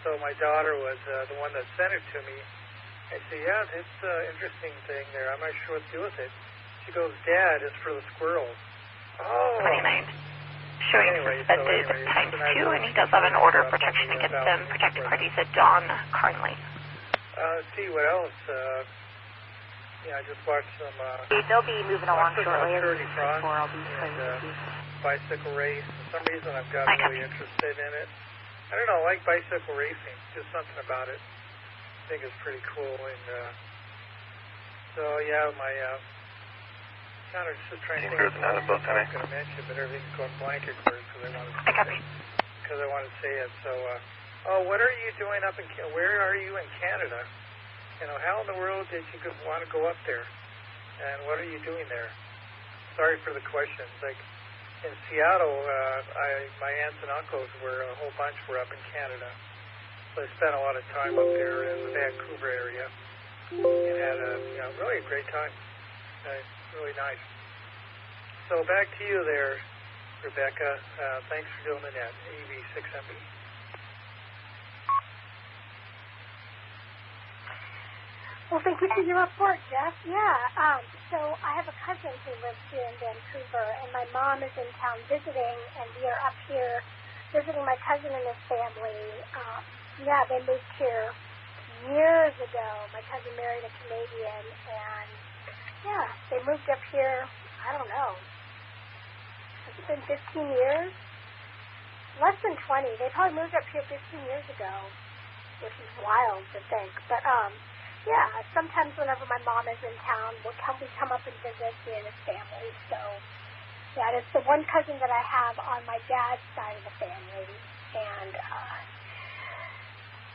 So my daughter was the one that sent it to me. I said, yeah, it's an interesting thing there. I'm not sure what to do with it. She goes, Dad, it's for the squirrels. Oh. 29. Showing suspended times 2, and he does have an order of protection against them. Protected parties at Dawn currently. Let's see what else. Yeah, I just watched some. They'll be moving along shortly. I'll be bicycle race. For some reason, I've got really interested in it. I don't know, I like bicycle racing. Just something about it. I think it's pretty cool. And so, yeah, my kind of just trying to think of what I was going to mention, but everything's going blank, of course, because I want to say it. So, what are you doing up in? Where are you in Canada? You know, how in the world did you want to go up there? And what are you doing there? Sorry for the questions. Like, in Seattle, my aunts and uncles a whole bunch were up in Canada. So I spent a lot of time up there in the Vancouver area and had really a great time. Really nice. So back to you there, Rebecca. Thanks for doing the net, EV6MB. Well, thank you for your report, Jeff. Yeah, so I have a cousin who lives here in Vancouver, and my mom is in town visiting, and we are up here visiting my cousin and his family. Yeah, they moved here years ago. My cousin married a Canadian, and yeah, they moved up here, I don't know, has it been 15 years? Less than 20. They probably moved up here 15 years ago, which is wild to think. But, yeah, sometimes whenever my mom is in town, we come up and visit me and his family. So, yeah, it's the one cousin that I have on my dad's side of the family. And,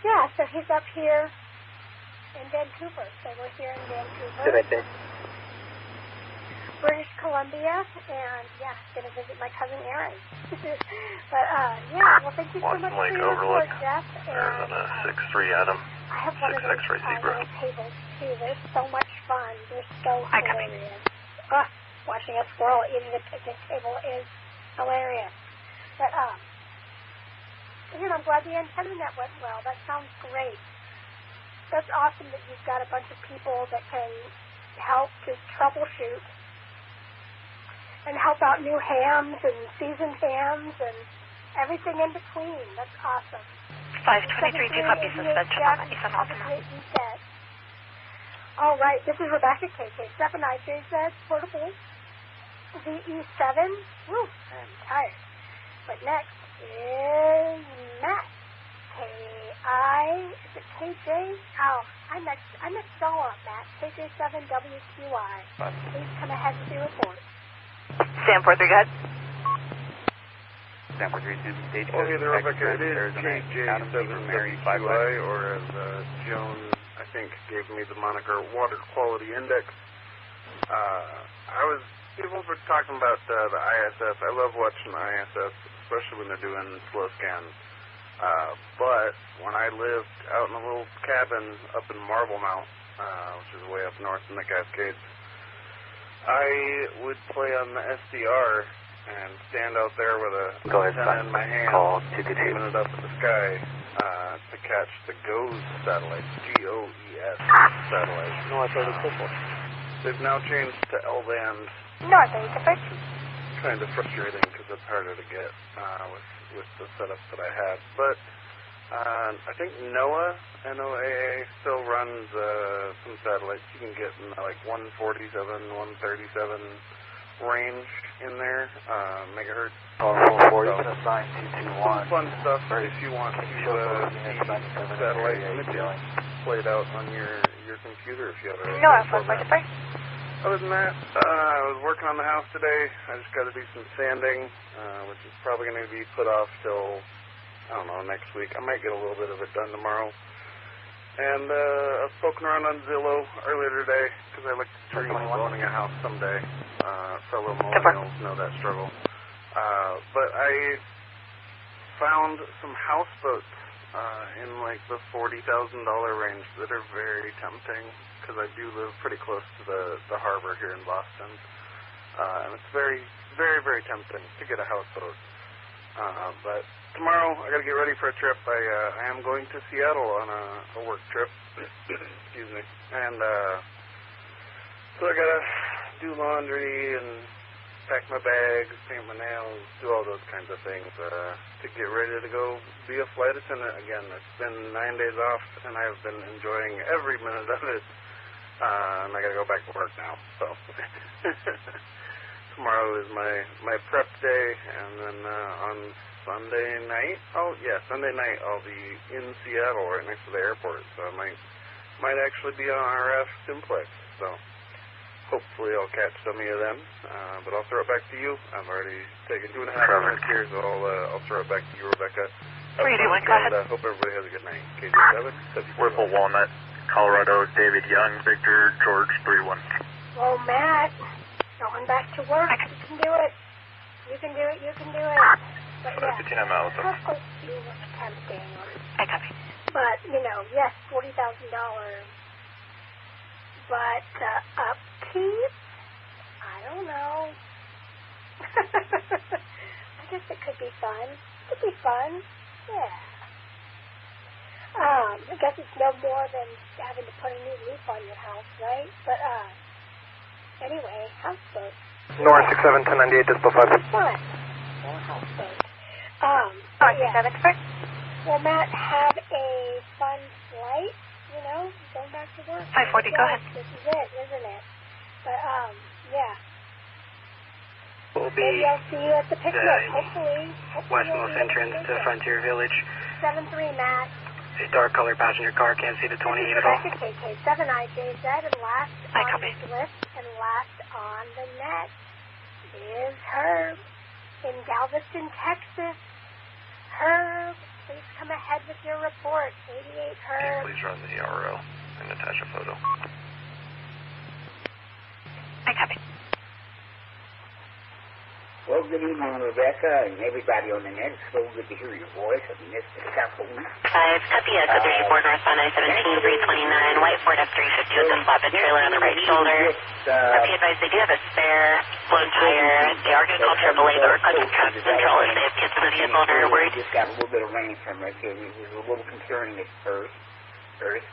yeah, so he's up here in Vancouver. So we're here in Vancouver, British Columbia, and, yeah, going to visit my cousin Aaron. But, yeah, well, thank you so much for your report, Jeff. There's a 6-3 Adam. I have one of those little tables, too. They're so much fun. They're so hilarious. Watching a squirrel eating a picnic table is hilarious. But, I'm glad the antenna net went well. That sounds great. That's awesome that you've got a bunch of people that can help to troubleshoot and help out new hams and seasoned hams and everything in between. That's awesome. 523, do copy suspension on that Nissan Altima. All right, this is Rebecca, KK7IJZ, portable VE7. Woo, I'm tired. But next is Matt, is it KJ? Oh, I mixed it all up, Matt. KJ7WQI. Please come ahead and do report. Sam 43, go ahead. Sam 43, stage okay, there, Rebecca, it is KJ7WQI, or as Joan, I think, gave me the moniker Water Quality Index. People were talking about the ISS. I love watching the ISS, especially when they're doing slow scans. But when I lived out in a little cabin up in Marble Mount, which is way up north in the Cascades, I would play on the SDR and stand out there with a antenna in my hand, aiming it up at the sky to catch the GOES satellite, GOES satellite. No, I thought it was simple. They've now changed to L-band. North 85. Kind of frustrating because it's harder to get with the setup that I had. But I think NOAA, NOAA, still runs some satellites. You can get in like 147, 137 range in there, megahertz. Oh, 440, so assign 221. Fun stuff if you want to see satellite images played out on your computer if you have a program. Other than that, I was working on the house today. I just got to do some sanding, which is probably going to be put off till I don't know, next week. I might get a little bit of it done tomorrow. And I've spoken around on Zillow earlier today because I like to dream of owning a house someday. Fellow millennials know that struggle. But I found some houseboats in like the $40,000 range that are very tempting because I do live pretty close to the harbor here in Boston. And it's very, very, very tempting to get a houseboat. But tomorrow I got to get ready for a trip. I am going to Seattle on a work trip. Excuse me. And so I got to do laundry and pack my bags, paint my nails, do all those kinds of things to get ready to go be a flight attendant again. It's been 9 days off, and I've been enjoying every minute of it. And I got to go back to work now. So tomorrow is my prep day, and then on Sunday night, Sunday night I'll be in Seattle right next to the airport. So I might actually be on RF Simplex. So hopefully I'll catch some of them, but I'll throw it back to you. I've already taken 2.5 minutes here, so I'll throw it back to you, Rebecca. Hope everybody has a good night. KJ7, Whipple, Walnut, Colorado, David Young, Victor, George 31. Well, Matt, going back to work. You can do it. You can do it. You can do it. But yeah, of course you look tempting. I copy. But, yes, $40,000. But upkeep? I don't know. I guess it could be fun. Could be fun. Yeah. I guess it's no more than having to put a new roof on your house, right? But anyway, houseboat. North 67 1098 Dispo 5. Fun. More houseboat. Yeah. Well, Matt, have a fun flight. Going back to work. 540, go ahead. This is it, isn't it? But, yeah. We'll be maybe I'll see you at the picnic, hopefully. Westmost entrance to Frontier Village. 7-3, Matt. A dark color passenger car, can't see the 28 at all. KK7IJZ, and last on the list and last on the net is Herb in Galveston, Texas. Herb, please come ahead with your report. 88 Herb. Please run the RO and attach a photo. I copy. Well, good evening, Rebecca, and everybody on the net. It's so good to hear your voice. I've missed a couple weeks. 5, copy, good 34 northbound I-17, 329, white Ford F-350 with a flatbed trailer on the right shoulder. Be advised, they do have a spare blown tire. They are going to call AAA, but requesting traffic control if they have kids in the vehicle and are worried. Just got a little bit of rain from it. It was a little concerning at first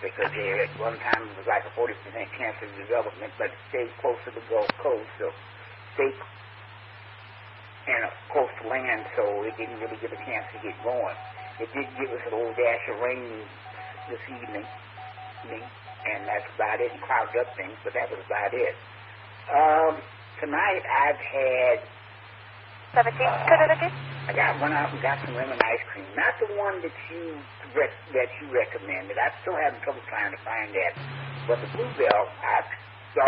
because at one time it was like a 40% chance of development, but it stayed close to the Gulf Coast, so stayed and close to land, so it didn't really get a chance to get going. It did give us a little dash of rain this evening, and that's about it, and clouded up things, but that was about it. Tonight I've had... 17, I went out and got some lemon ice cream. Not the one that you recommended. I'm still having trouble trying to find that. But the Bluebell, I've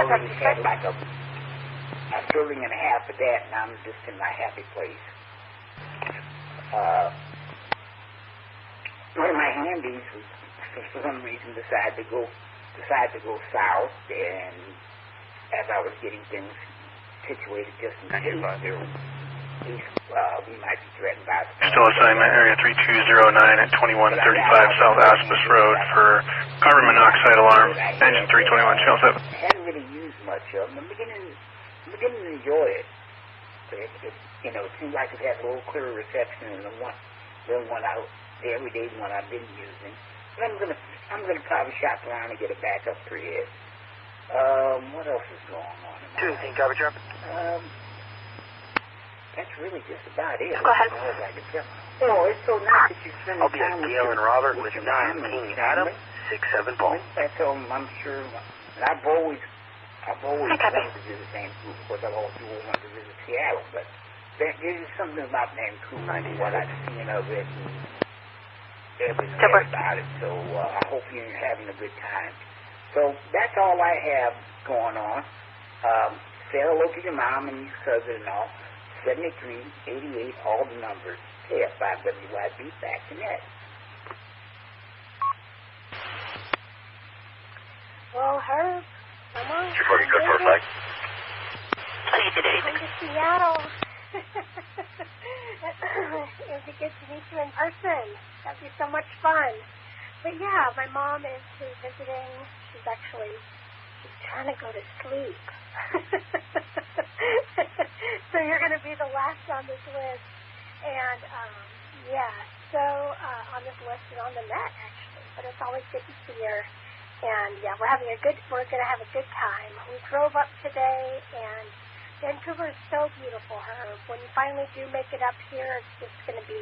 already had like a serving and a half of that, and I'm just in my happy place. One of my handies, for some reason, decided to go south, and as I was getting things situated just in case we might be threatened by... Still assignment area 3209 at 2135 South Aspis Road for carbon monoxide alarm, engine 321, channel 7. I haven't really used much of them. I'm beginning to enjoy it. It seems like it has a little clearer reception than the everyday one I've been using. But I'm gonna probably shop around and get a backup pre-hit. What else is going on? 218, copy, Trump. That's really just about it. Go ahead. Oh, it's so nice that you spend I'll be at Gail and Robert with 19 Adam, 67 Paul. I'm sure. I've always wanted to visit Vancouver. Of course, I've always wanted to visit Seattle, but there's just something about Vancouver and what I've seen of it and everything about it. So I hope you're having a good time. So that's all I have going on. Say hello to your mom and your cousin and all. 73, 88, all the numbers. KF5WYB.net. Well, Herb, come on. 240, good for a flight. Come to Seattle. It would be good to meet you in person. That'd be so much fun. But yeah, my mom is visiting. She's trying to go to sleep. So you're going to be the last on this list. And on this list and on the net actually. But it's always good to see her. And yeah, we're going to have a good time. We drove up today, and Vancouver is so beautiful, Herb. When you finally do make it up here, it's just going to be,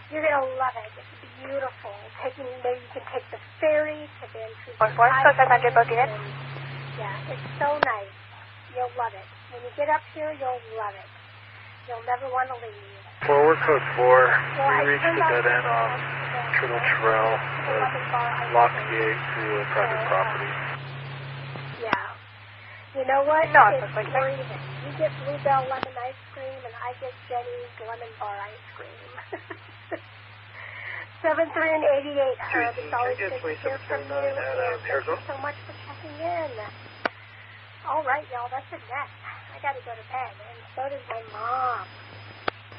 you're going to love it. It's beautiful. Maybe you can take the ferry to Vancouver. Yeah, it's so nice. You'll love it. When you get up here, you'll love it. You'll never want to leave. Forward code 4. We reached the dead end on Turtle Trail, lock gate to a private property. Yeah. You know what? No, it's freezing. You get Bluebell lemon ice cream, and I get Jenny's lemon bar ice cream. 73 and 88, Herb. It's always good to hear from you. And thank you so much for checking in. All right, y'all. That's a net. I got to go to bed, and so does my mom.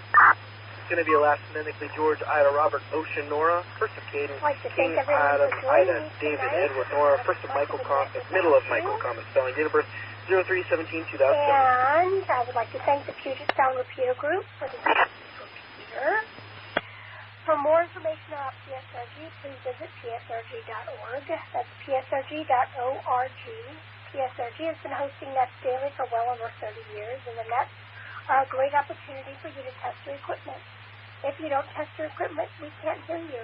It's going to be a last phonetically George, Ida, Robert, Ocean, Nora, first of Caden, King, Adam, Ida, David, Edward, Nora, first of Michael Comet, middle of Michael Comet, spelling date of birth 03/17/2007. And I would like to thank the Puget Sound Repeater Group for the repeater. For more information about PSRG, please visit psrg.org. That's psrg.org. PSRG has been hosting nets daily for well over 30 years, and the nets are a great opportunity for you to test your equipment. If you don't test your equipment, we can't hear you.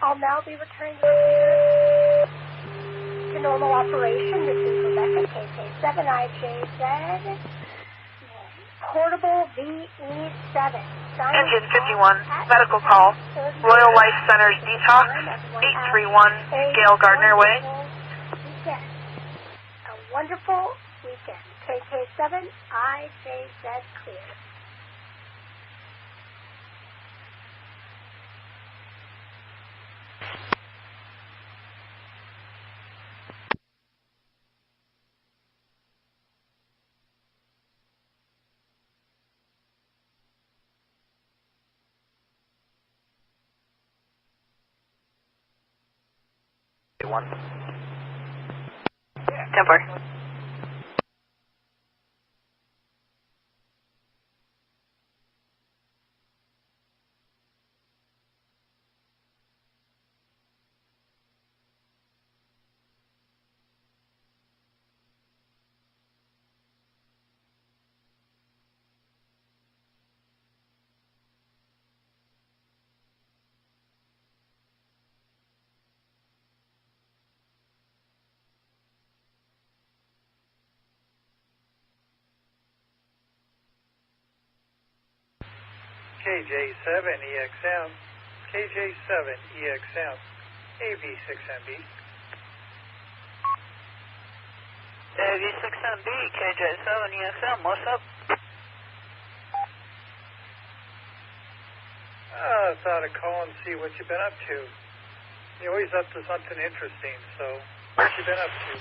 I'll now be returning the repeater to normal operation. This is Rebecca, KK7IJZ, portable VE7. Engine 51, medical call, Royal Life Center's detox, 831 Gail Gardner Way. Wonderful weekend. KK7IJZ clear. One. 10-4. KJ7EXM, KJ7EXM, AV6MB. AV6MB, KJ7EXM, what's up? I thought I'd call and see what you've been up to. You're always up to something interesting, so what you been up to?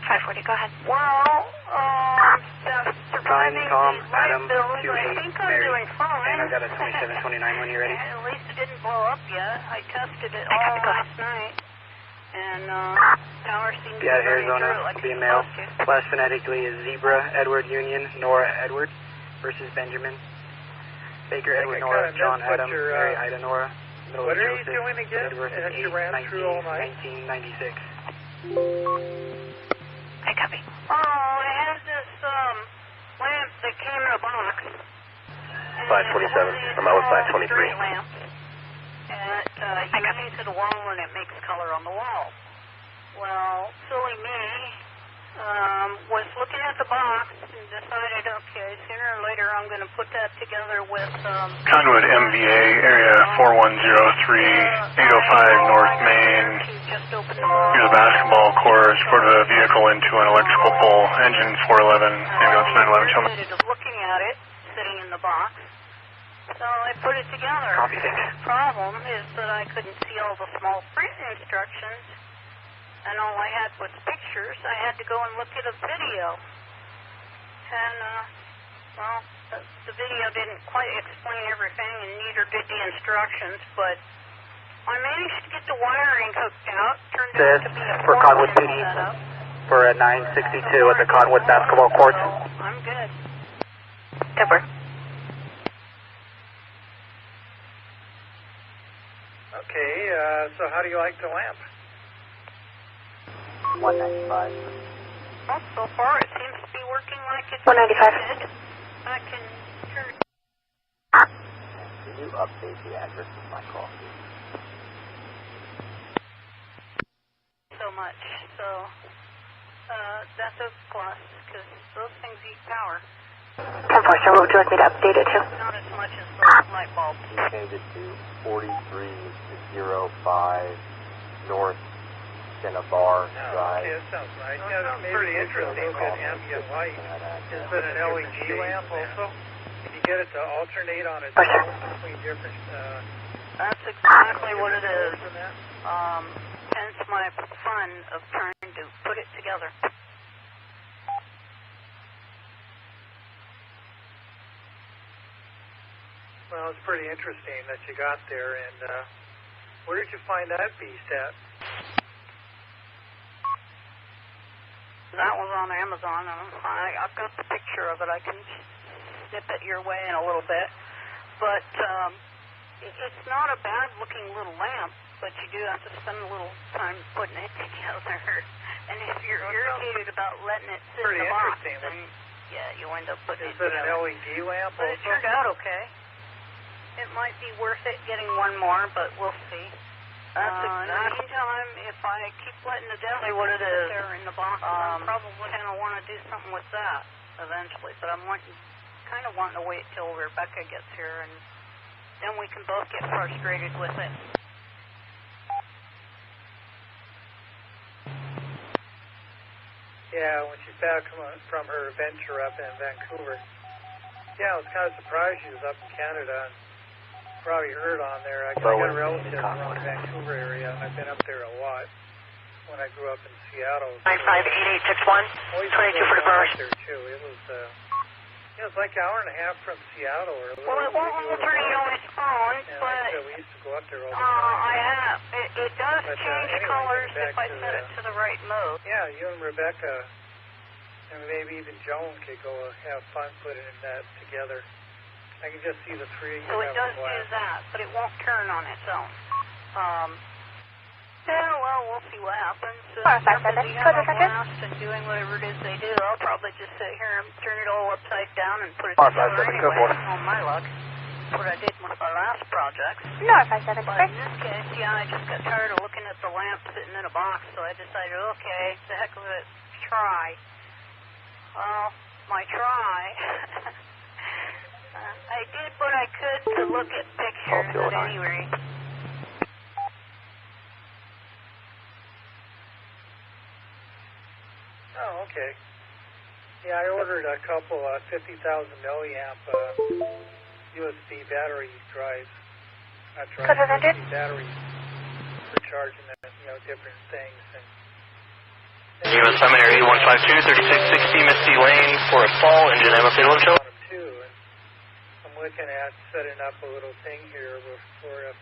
540, go ahead. Well, surviving Tom, these light Adam, bills, 28, I think I'm Mary. doing fine. And I've got a 2729 when you're ready. At least it didn't blow up yet. I tested it all last night. And power seems to be Arizona, like be male. Last phonetically is Zebra, Edward, Union, Nora, Edward, versus Benjamin. Baker, Edward, Nora, John, Adam, Mary, Ida, Nora. What are you doing again? Have you ran through all night? 1996. I copy. Oh, I had this lamp that came in a box. 527. I'm out with 523. Lamp. And you run into the wall and it makes color on the wall. Well, silly me, was looking at the box and decided, okay, sooner or later I'm going to put that together with... Conduit MVA, area 4103, 805 North Main. near the basketball court, put a vehicle into an electrical pole, engine 411, ambulance 911, tell me. Of looking at it, sitting in the box. So I put it together. The problem is that I couldn't see all the small print instructions, and all I had was pictures. I had to go and look at a video. And, well, the video didn't quite explain everything, and neither did the instructions, but I managed to get the wiring hooked out. Turned out to be a for Cottonwood PD setup. for a 962 at the Cottonwood basketball court. So I'm good. Temper. Okay, so how do you like the lamp? 195. Well, so far it seems to be working like it's 195. I can turn. Can you update the address of my call? So much. So that's a plus because those things eat power. 10-4, sir. What would you like me to update it to? Not as much as those light bulbs. You changed it to 4305 North Cinnabar Drive. Okay, that sounds nice. Yeah, that's pretty interesting. Look at ambient light. Is it an LED lamp also? Can you get it to alternate on its own between different... That's exactly what it is. Hence my fun of trying to put it together. Well, it's pretty interesting that you got there, and where did you find that beast at? That was on Amazon, and I've got the picture of it. I can snip it your way in a little bit. But it's not a bad-looking little lamp, but you do have to spend a little time putting it together. And if you're irritated about letting it sit in the box, then, yeah, you end up putting it together. Is it an LED lamp but it turned out okay. It might be worth it getting one more, but we'll see. In the meantime, if I keep letting the devil what it is there in the box, I'm probably going to want to do something with that eventually. But I'm kind of wanting to wait till Rebecca gets here, and then we can both get frustrated with it. Yeah, when she's back from her adventure up in Vancouver. Yeah, I was kind of surprised she was up in Canada. And probably heard on there. I got relatives around the Vancouver area. I've been up there a lot when I grew up in Seattle. 958861. 22 for the burst. There too. It was, it's like an hour and a half from Seattle. Or a little. Well, it won't alternate on its own, but we used to go up there all the time. I have. It does change colors if I set it to the right mode. Yeah, you and Rebecca, and maybe even Joan could go have fun putting that together. I can just see the three of you. So it does do that, but it won't turn on its own. Yeah, well, we'll see what happens. They have a blast and doing whatever it is they do. I'll probably just sit here and turn it all upside down and put it together anyway, on my luck. That's what I did with my last project. But in this case, yeah, I just got tired of looking at the lamp sitting in a box, so I decided, okay, the heck of it, try. Well, my try... I did what I could to look at pictures at any rate. Oh, okay. Yeah, I ordered a couple 50,000 milliamp USB battery drives. Not drives, USB batteries for charging different things. And U.S. Seminary 8152, 3660 Misty Lane for a stall, engine ammo payload show. Looking at setting up a little thing here for if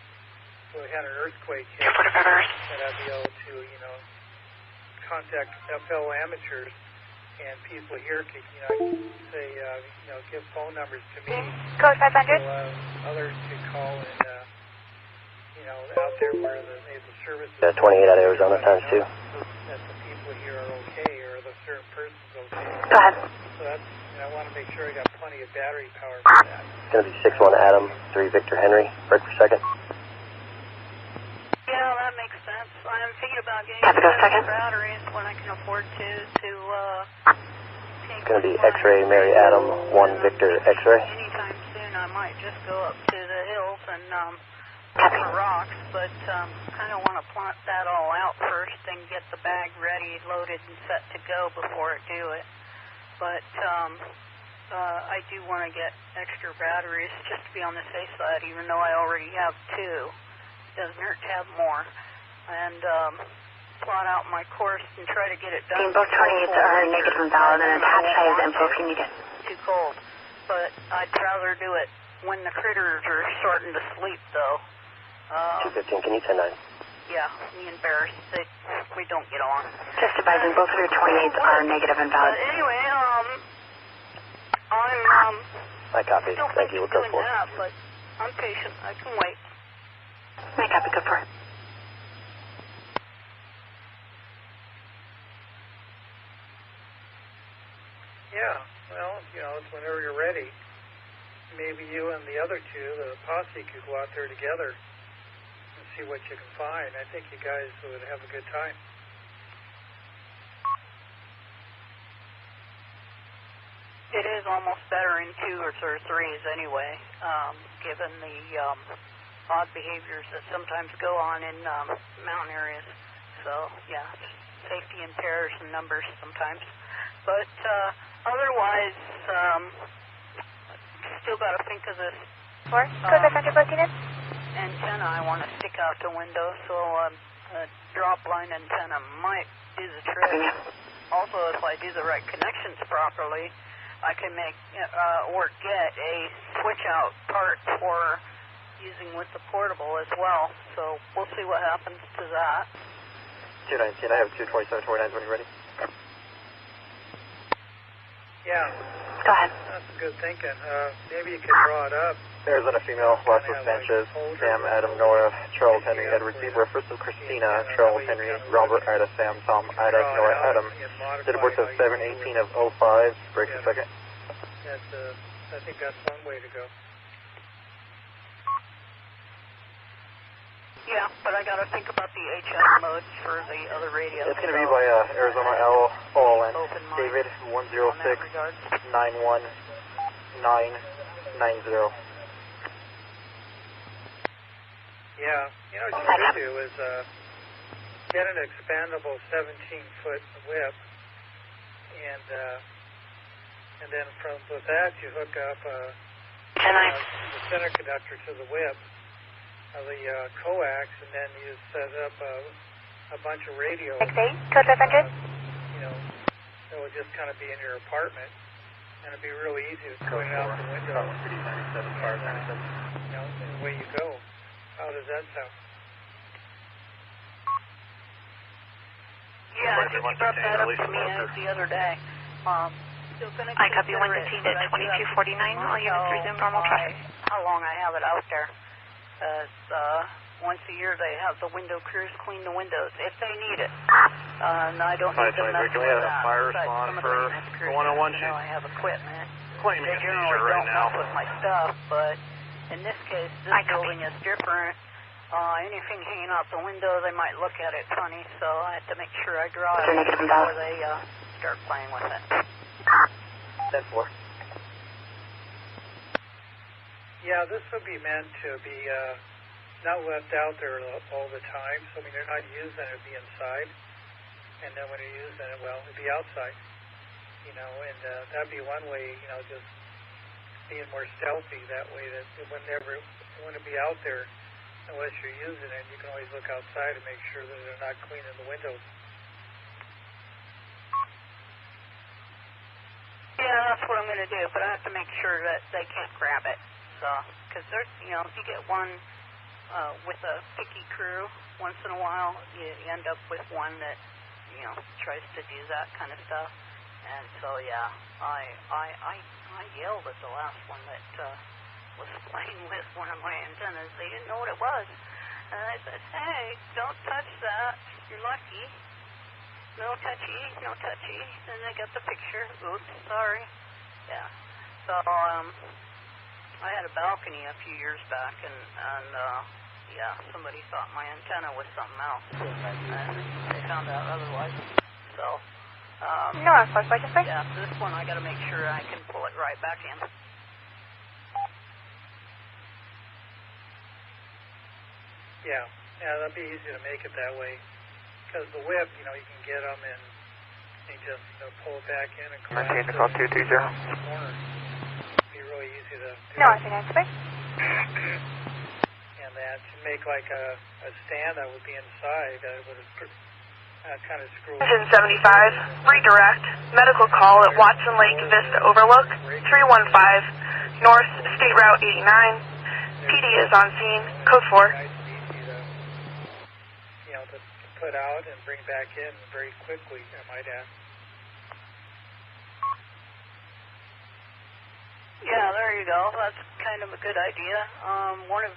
we had an earthquake hit, that I'd be able to, contact FL amateurs and people here could, say, give phone numbers to me. Code 500. So others could call and, out there where the service is. 28 out of Arizona times 2. That the people here are okay or the certain person's okay. Go ahead. So that's. I want to make sure I got plenty of battery power for that. It's going to be 61 Adam, 3 Victor Henry, break per second. Yeah, that makes sense. I'm thinking about getting batteries when I can afford to It's going to be X-ray Mary Adam, 1 Victor X-ray. Anytime soon I might just go up to the hills and for rocks, but kind of want to plant that all out first and get the bag ready, loaded, and set to go before I do it. But I do want to get extra batteries just to be on the safe side, even though I already have 2. It doesn't hurt to have more. And plot out my course and try to get it done. Both 28s are negative and valid, and attach size info if you need it. Too cold. But I'd rather do it when the critters are starting to sleep, though. 215, can you 10-9? Yeah, me and Barris, we don't get along. Just advising, both of your 28s are negative and valid. But anyway, I copy. Thank you. We'll go for it. That, but I'm patient. I can wait. I copy. Go for it. Yeah, well, it's whenever you're ready. Maybe you and the other 2, the posse, could go out there together and see what you can find. I think you guys would have a good time. It is almost better in 2s or 3s anyway, given the odd behaviors that sometimes go on in mountain areas. So, yeah, safety in pairs and numbers sometimes. But otherwise, still got to think of this antenna I want to stick out the window, so a drop line antenna might do the trick. Also, if I do the right connections properly, I can make or get a switch out part for using with the portable as well. So we'll see what happens to that. 219, I have 227, 29 when you're ready. Yeah. Go ahead. That's good thinking. Maybe you could draw it up. Arizona female, last of Sanchez, Sam, Adam, Nora, Charles, Henry, Edward, Zebra, first of Christina, Charles, Henry, Robert, Ida, Sam, Tom, Ida, Nora, Adam. Did a birth of 7/18 of 05, break a second. I think that's one way to go. Yeah, but I got to think about the HF modes for the other radio. It's going to be by Arizona L, OLN, David, 106-91990. Yeah, what you could do is get an expandable 17-foot whip, and then with that you hook up the center conductor to the whip, the coax, and then you set up a bunch of radios. 68, code 500. That would just kind of be in your apartment, and it'd be really easy to point out the window. And away you go. How does that sound? Yeah, I think you brought that up to me the other day. I copy 115 at 2249. All units resume normal traffic. How long I have it out there. Once a year they have the window crews clean the windows if they need it. And I don't need to mess with that. Fire response for 101 shoot. I have equipment. Claiming They a generally seizure right don't now. mess with my stuff, but in this case, this building is different. Anything hanging out the window, they might look at it funny, so I have to make sure I draw it before they start playing with it. 10-4. Yeah, this would be meant to be not left out there all the time. So, I mean, they're not using it, it'd be inside. And then when you're using it, well, it'd be outside. And that'd be one way, just being more stealthy that way, that it wouldn't be out there unless you're using it. You can always look outside and make sure that they're not cleaning the windows. Yeah, that's what I'm going to do, but I have to make sure that they can't grab it. So, because there's, if you get one with a picky crew, once in a while, you end up with one that, tries to do that kind of stuff. And so, yeah, I yelled at the last one that was playing with one of my antennas. They didn't know what it was. And I said, hey, don't touch that. You're lucky. No touchy, no touchy. And they got the picture. Oops, sorry. Yeah. So, I had a balcony a few years back, and yeah, somebody thought my antenna was something else, and they found out otherwise. So, no, of course, yeah, this one I got to make sure I can pull it right back in. Yeah, that'd be easy to make it that way. Because the whip, you can get them and they just pull it back in and collapse. Maintain the call 220. It'd be really easy to do. No, I think I expect. And that to make like a stand that would be inside, that would kind of screw. Engine 75, redirect. Medical call at Watson Lake Vista Overlook, 315, North State Route 89. PD is on scene, code 4. To put out and bring back in very quickly, I might add. Yeah, there you go. That's kind of a good idea. One of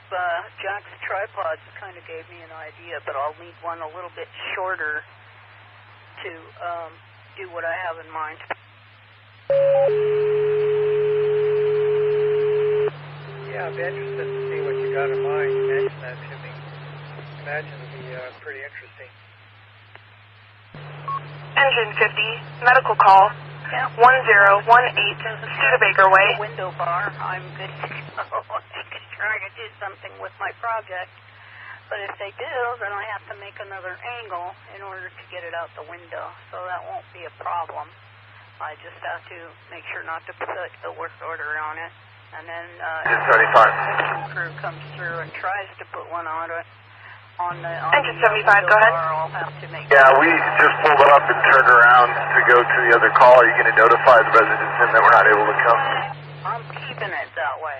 Jack's tripods kind of gave me an idea, but I'll need one a little bit shorter to do what I have in mind. Yeah, I'd be interested to see what you got in mind. Mention that to me. Imagine it'd be pretty interesting. Engine 50, medical call, 1018, Studebaker Way. Window bar, I'm good to go. I could try to do something with my project, but if they do, then I have to make another angle in order to get it out the window, so that won't be a problem. I just have to make sure not to put a work order on it, and then Engine 75. the crew comes through and tries to put one on it. Engine 75, go ahead. Yeah, we just pulled up and turned around to go to the other call. Are you going to notify the residents in that we're not able to come? I'm keeping it that way.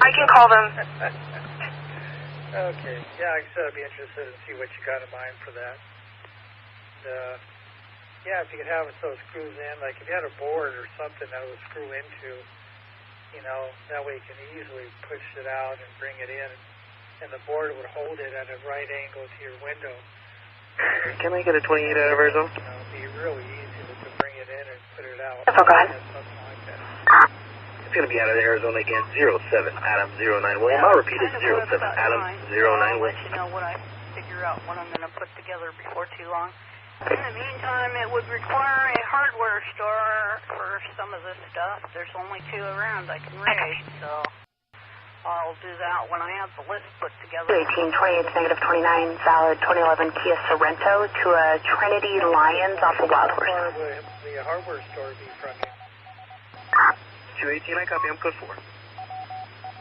I can call them. Okay. Yeah, like I said, I'd be interested to see what you got in mind for that. Yeah, if you could have it so it screws in, like if you had a board or something that would screw into, that way you can easily push it out and bring it in, and the board would hold it at a right angle to your window. Can I get a 28 out of Arizona? It'd be really easy to bring it in and put it out. Go ahead. Something like that. It's going to be out of Arizona again, 07 Adam 09 William. I'll repeat it, 07 Adam 09 I'll William. let you know what I figure out what I'm going to put together before too long. In the meantime, it would require a hardware store for some of this stuff. There's only 2 around I can raise, so I'll do that when I have the list put together. 18, 28, negative 29, valid 2011 Kia Sorrento to a Trinity Lions off of Wild Horse. Where would the hardware store be from you? 218, I copy, I'm code 4.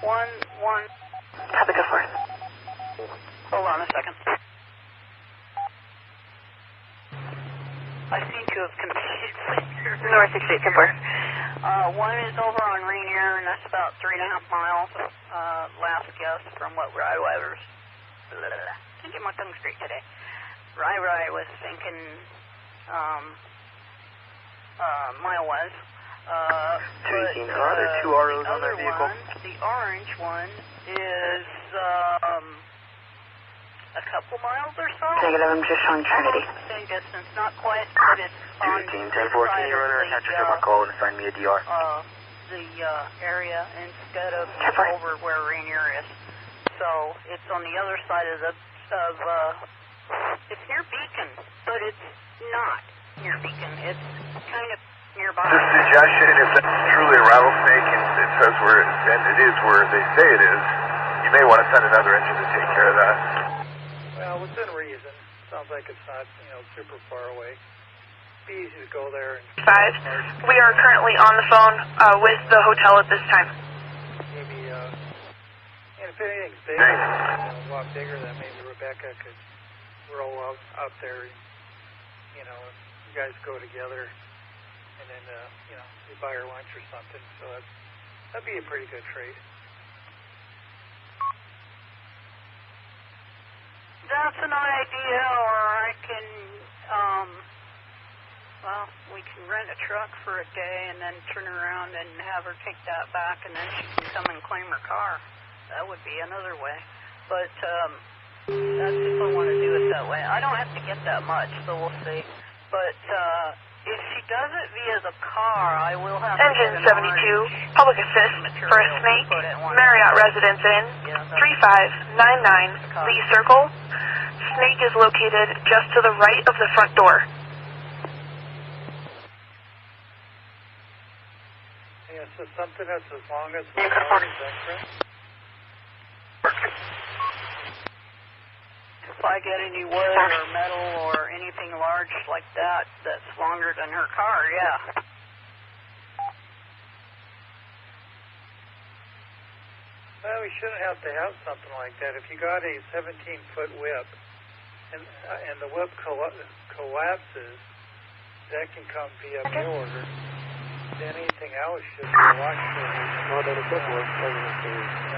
1. Copy, code 4. Hold on a second. I seem to have competed with your North 68, code 4. One is over on Rainier, and that's about 3.5 miles. Last guess from what Rai was. Can't get my tongue straight today. Rai was thinking mile-wise. 218, are there 2 ROs on that vehicle? The orange one is a couple miles or so. Negative, I'm just showing Trinity. Same distance, not quite, but it's on 218, 1014, your runner, attach your my call and assign me a DR. The area instead of over where Rainier is. So it's on the other side of it's near Beacon, but it's not near Beacon. It's kind of nearby. The suggestion, if that's truly a rattlesnake and it says where and it is where they say it is, you may want to send another engine to take care of that. Well, within reason. Sounds like it's not, super far away. Be easy to go there. 5. We are currently on the phone with the hotel at this time. Maybe, and if anything's bigger, a lot bigger, then maybe Rebecca could roll out there. You guys go together, and then, you buy her lunch or something. So that'd be a pretty good trade. That's an idea, or I can, we can rent a truck for a day and then turn around and have her take that back, and then she can come and claim her car. That would be another way. But, that's if I want to do it that way. I don't have to get that much, so we'll see. But, if she does it via the car, I will have Engine 72, public assist for a snake, Marriott Residence Inn, 3599 Lee Circle. Snake is located just to the right of the front door. Yeah, this is something that's as long as the car, is that correct? If I get any wood or metal or anything large like that that's longer than her car, yeah. Well, we shouldn't have to have something like that. If you got a 17-foot whip and the whip collapses, that can come via mail order. Then anything else should be a lot shorter.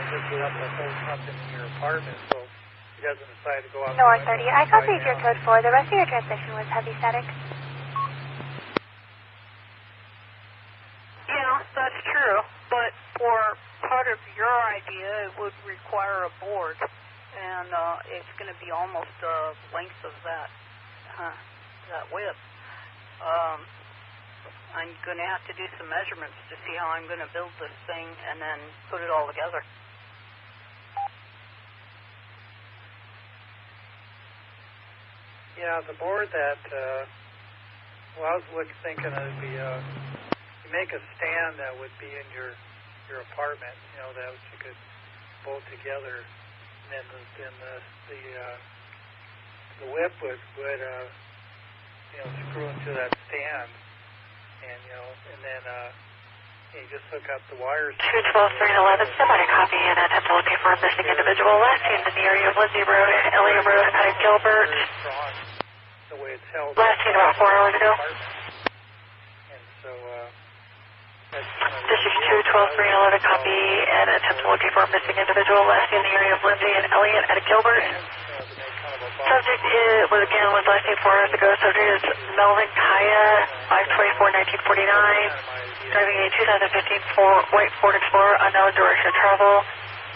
Just you have to hold something in your apartment so he doesn't decide to go out. North 30. I copied your code 4. The rest of your transmission was heavy static. Yeah, that's true. But for part of your idea, it would require a board. And it's going to be almost the length of that whip. I'm going to have to do some measurements to see how I'm going to build this thing and then put it all together. Yeah, the board that, I was thinking it would be, you make a stand that would be in your apartment, that you could bolt together, and then the whip would screw into that stand, and then you just hook up the wires. 212-311, somebody copy and attempt to locate for a missing individual. Last seen in the area of Lindsay Road and Elliott Road at Gilbert. The way it's held. Last seen about 4 hours ago. And so, this is 212-311, copy and attempt to locate for a missing individual. Last seen in the area of Lindsay and Elliott at Gilbert. Subject was last seen 4 hours ago. Subject is Melvin Kaya, 524-1949, driving a 2015 white Ford Explorer, unknown direction of travel.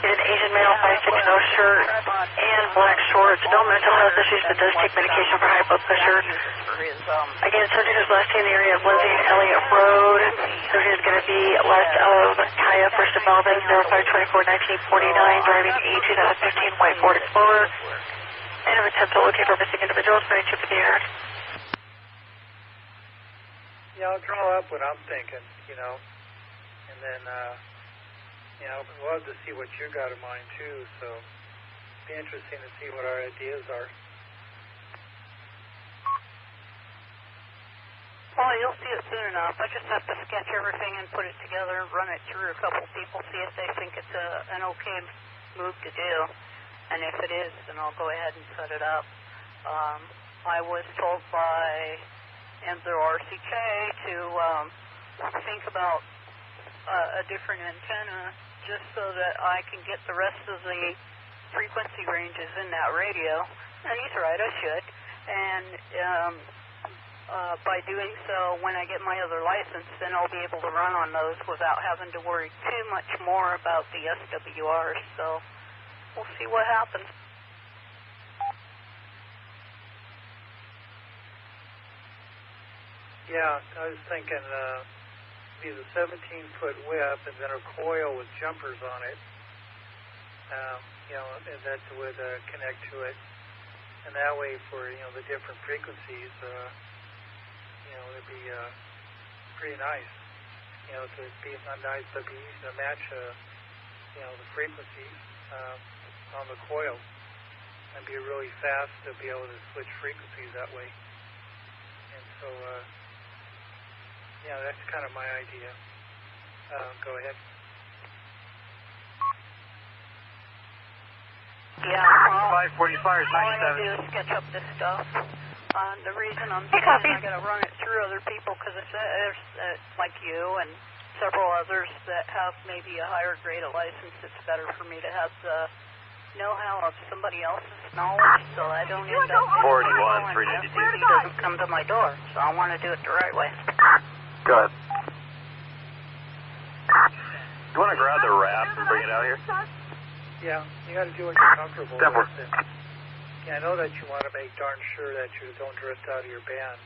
He's an Asian male, 5'6", no shirt, and black shorts. No mental health issues, but does take medication for high blood pressure. Again, subject is last seen in the area of Lindsay and Elliott Road. Subject is going to be west of Kaya, first of Melvin, 0524-1949, driving a 2015 white Ford Explorer. And an attempt to locate for missing individuals, 92 for the air. Yeah, I'll draw up what I'm thinking, and then, I'd love to see what you got in mind, too, so it'd be interesting to see what our ideas are. Well, you'll see it soon enough. I just have to sketch everything and put it together, run it through a couple people, see if they think it's an okay move to do. And if it is, then I'll go ahead and set it up. I was told by Enzo RCK to think about a different antenna just so that I can get the rest of the frequency ranges in that radio. And he's right, I should. And by doing so, when I get my other license, then I'll be able to run on those without having to worry too much more about the SWRs. So we'll see what happens. Yeah, I was thinking be the 17-foot whip and then a coil with jumpers on it, and that would connect to it. And that way for, the different frequencies, it'd be pretty nice. To be not nice, but be easy to match, the frequencies on the coil, and be really fast to be able to switch frequencies that way. And so, that's kind of my idea. Go ahead. Yeah, 545 is 97. All I gotta do is sketch up this stuff. The reason I'm saying I gotta run it through other people because there's like you and several others that have maybe a higher grade of license. It's better for me to have the know-how of somebody else's knowledge so I don't end up 41, 392. He doesn't come to my door, so I want to do it the right way. Good. You want to grab the wrap and bring it out here? Yeah, you got to do what you're comfortable with. Yeah, I know that you want to make darn sure that you don't drift out of your band,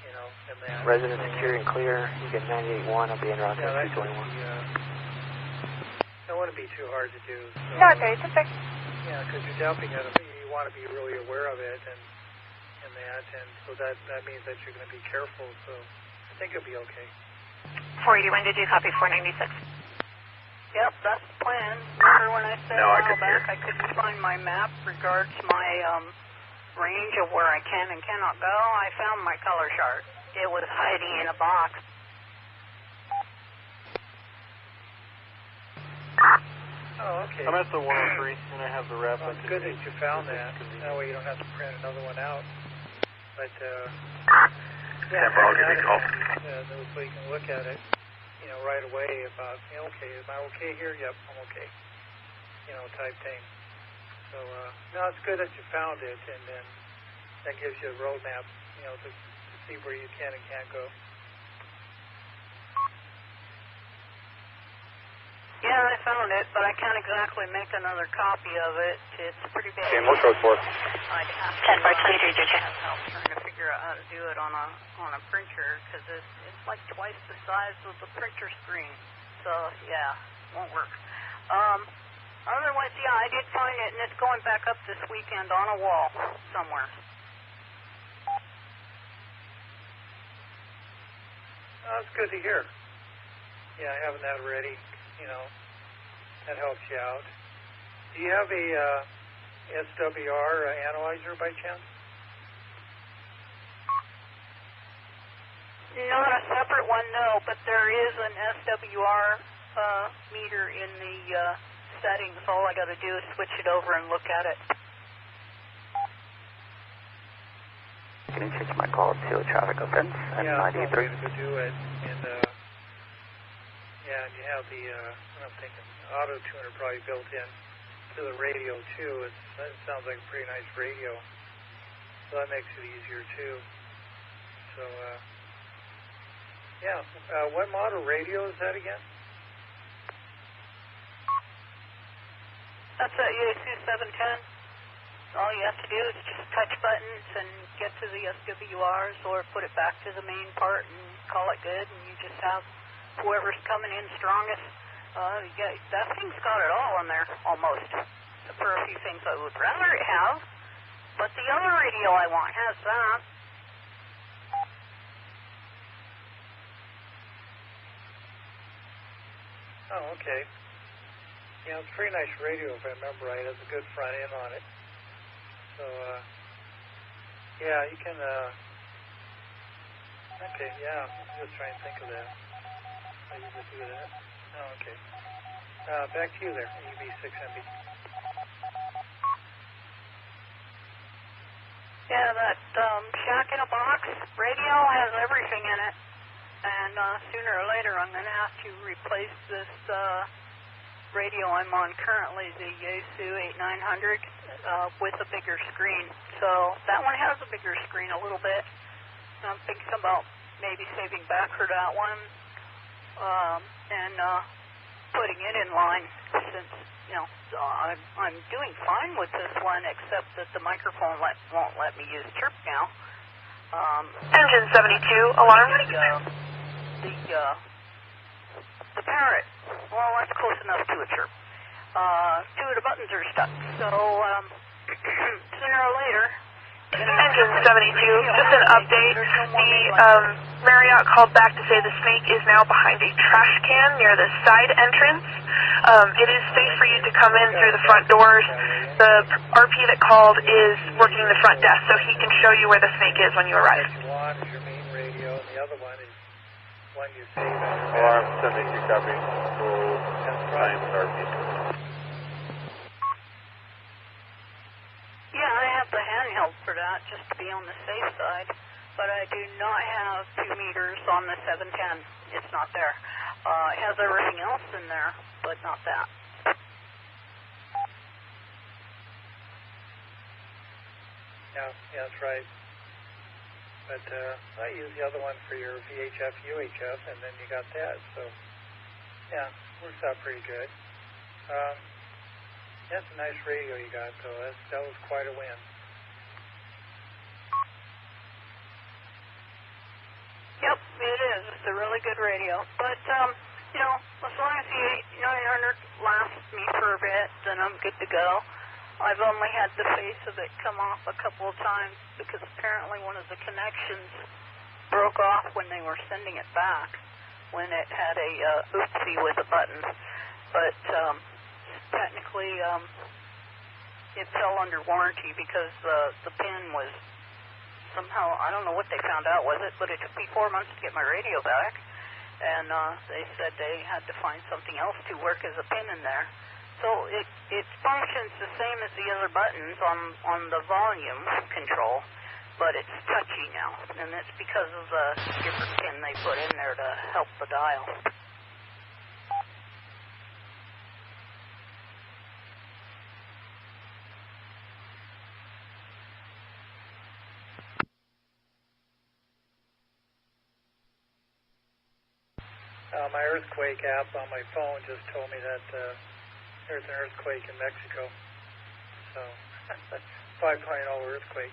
and that. Resident secure and clear. You get 98.1. I'll be in route 221. Don't want to be too hard to do. So, No, okay, it's perfect. Yeah, because you're dumping it, you want to be really aware of it, and so that means that you're going to be careful. So I think it'll be okay. 481, did you copy 496? Yep, that's the plan. Remember when I said a while back I couldn't find my map regards my range of where I can and cannot go? I found my color chart. It was hiding in a box. Oh, okay. I'm at the 103, and I have the rep. Well, it's good that you found that. That way you don't have to print another one out. But, yeah, so you can look at it, you know, right away about, you know, okay, am I okay here? Yep, I'm okay. You know, type thing. So, no, it's good that you found it, and then that gives you a roadmap, you know, to see where you can and can't go. Yeah, I found it, but I can't exactly make another copy of it. It's pretty big. Okay, what code for? I'd have to have help trying to figure out how to do it on a printer, because it's like twice the size of the printer screen. So, yeah, won't work. Otherwise, yeah, I did find it, and it's going back up this weekend on a wall somewhere. Oh, that's good to hear. Yeah, having that ready, you know, that helps you out. Do you have a SWR analyzer by chance? Not a separate one, no, but there is an SWR meter in the settings. All I got to do is switch it over and look at it. Can you change my call to traffic offense and 93? Yeah, to do it. And, yeah, and you have the, I'm thinking, auto tuner probably built in to the radio, too. It sounds like a pretty nice radio. So that makes it easier, too. So, yeah. What model radio is that again? That's a EAC 710. All you have to do is just touch buttons and get to the SWRs or put it back to the main part and call it good, and you just have whoever's coming in strongest. That thing's got it all in there, almost, for a few things I would rather it have. But the other radio I want has that. Oh, okay. Yeah, it's a pretty nice radio, if I remember right. It has a good front end on it. So, yeah, you can, okay, yeah, I'm just trying to think of that. How you would do that. Oh, okay. Back to you there, UB6MB. Yeah, that shack in a box radio has everything in it. And sooner or later I'm going to have to replace this radio I'm on currently, the Yaesu 8900, with a bigger screen. So that one has a bigger screen a little bit. I'm thinking about maybe saving back for that one and putting it in line, since, you know, I'm doing fine with this one, except that the microphone won't let me use chirp now. Engine 72, alarm. The parrot, well, that's close enough to a chirp. Two of the buttons are stuck, so sooner or later. Engine 72, just an update. The Marriott called back to say the snake is now behind a trash can near the side entrance. It is safe for you to come in through the front doors. The RP that called is working the front desk, so he can show you where the snake is when you arrive. One is your main radio, and the other one is one you save. Alarm 72 copy. We'll sign with RP. Yeah, I have the handheld for that, just to be on the safe side. But I do not have 2 meters on the 710. It's not there. It has everything else in there, but not that. Yeah, that's right. But I use the other one for your VHF, UHF, and then you got that. So, yeah, works out pretty good. That's a nice radio you got, though. That was quite a win. Yep, it is. It's a really good radio. But, you know, as long as the 8900 lasts me for a bit, then I'm good to go. I've only had the face of it come off a couple of times because apparently one of the connections broke off when they were sending it back. when it had a oopsie with a button. But technically, it fell under warranty because the pin was somehow, I don't know what they found out with it, but it took me 4 months to get my radio back, and they said they had to find something else to work as a pin in there. So it functions the same as the other buttons on the volume control, but it's touchy now, and it's because of the different pin they put in there to help the dial. My earthquake app on my phone just told me that there's an earthquake in Mexico. So, 5.0 earthquake.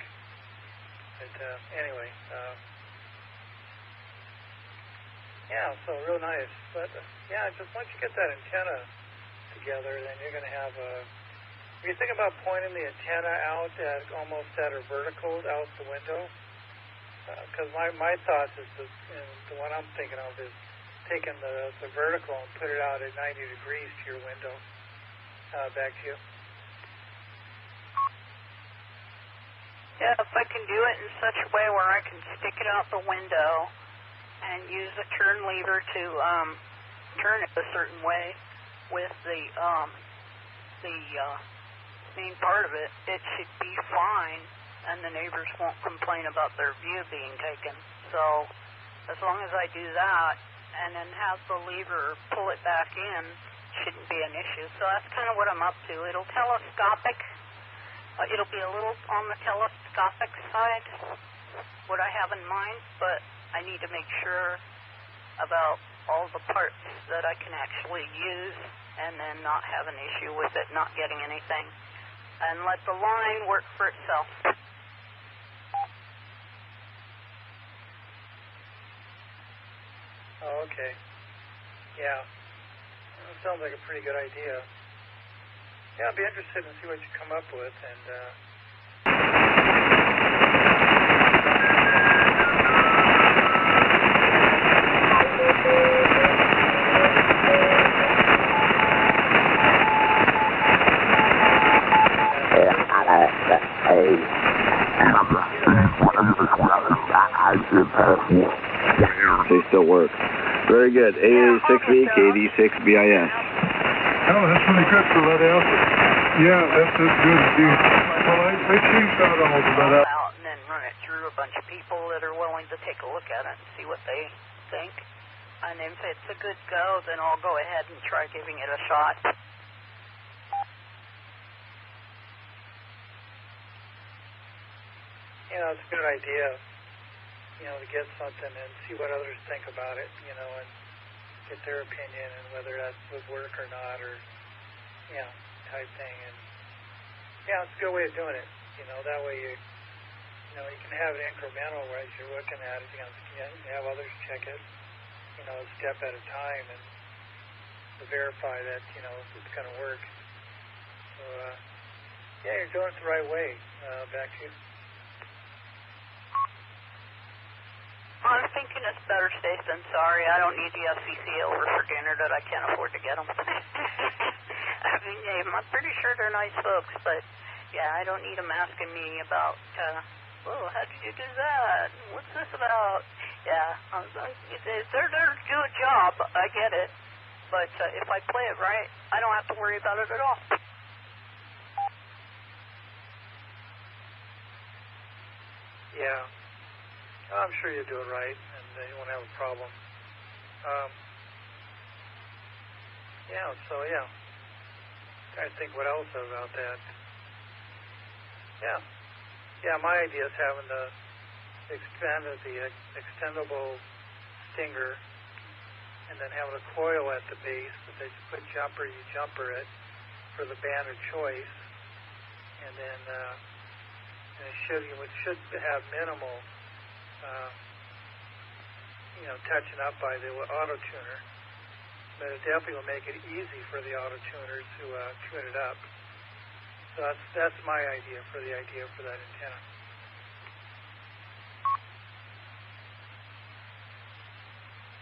But anyway, yeah, so real nice. But yeah, just once you get that antenna together, then you're going to have a. When you think about pointing the antenna out at almost at or vertical out the window, because my thoughts is the one I'm thinking of is taking the vertical and put it out at 90 degrees to your window. Back to you. Yeah, if I can do it in such a way where I can stick it out the window and use a turn lever to turn it a certain way with the main part of it, it should be fine, and the neighbors won't complain about their view being taken. So as long as I do that, and then have the lever pull it back in, shouldn't be an issue. So that's kind of what I'm up to. It'll telescopic. It'll be a little on the telescopic side, what I have in mind, but I need to make sure about all the parts that I can actually use and then not have an issue with it not getting anything. And let the line work for itself. Oh, okay. Yeah. That sounds like a pretty good idea. Yeah, I'd be interested in see what you come up with, and they still work. Very good. AA6V, KD6BIS. Oh, that's really good for lead acid. Yeah, that's good. Well, I changed out all the lead acid. Out and then run it through a bunch of people that are willing to take a look at it and see what they think. And if it's a good go, then I'll go ahead and try giving it a shot. You know, it's a good idea, you know, to get something and see what others think about it, you know, and get their opinion and whether that would work or not, or, you know, type thing. And, yeah, it's a good way of doing it, you know, that way you know, you can have it incremental as you're looking at it, you know, you can have others check it, you know, a step at a time and to verify that, you know, it's going to work. So, yeah, you're doing it the right way. Back to you. I'm thinking it's better safe than sorry. I don't need the FCC over for dinner that I can't afford to get them. I mean, I'm pretty sure they're nice folks, but, yeah, I don't need them asking me about, oh, how did you do that? What's this about? Yeah, they're there to do a job. I get it. But if I play it right, I don't have to worry about it at all. Yeah. I'm sure you do it right, and you won't have a problem. Yeah, so, yeah. Trying to think what else about that. Yeah. Yeah, my idea is having the extendable stinger, and then having a coil at the base that you put you jumper it for the band of choice, and then it should have minimal you know, touching up by the auto tuner, but it definitely will make it easy for the auto tuner to tune it up. So that's my idea for that antenna.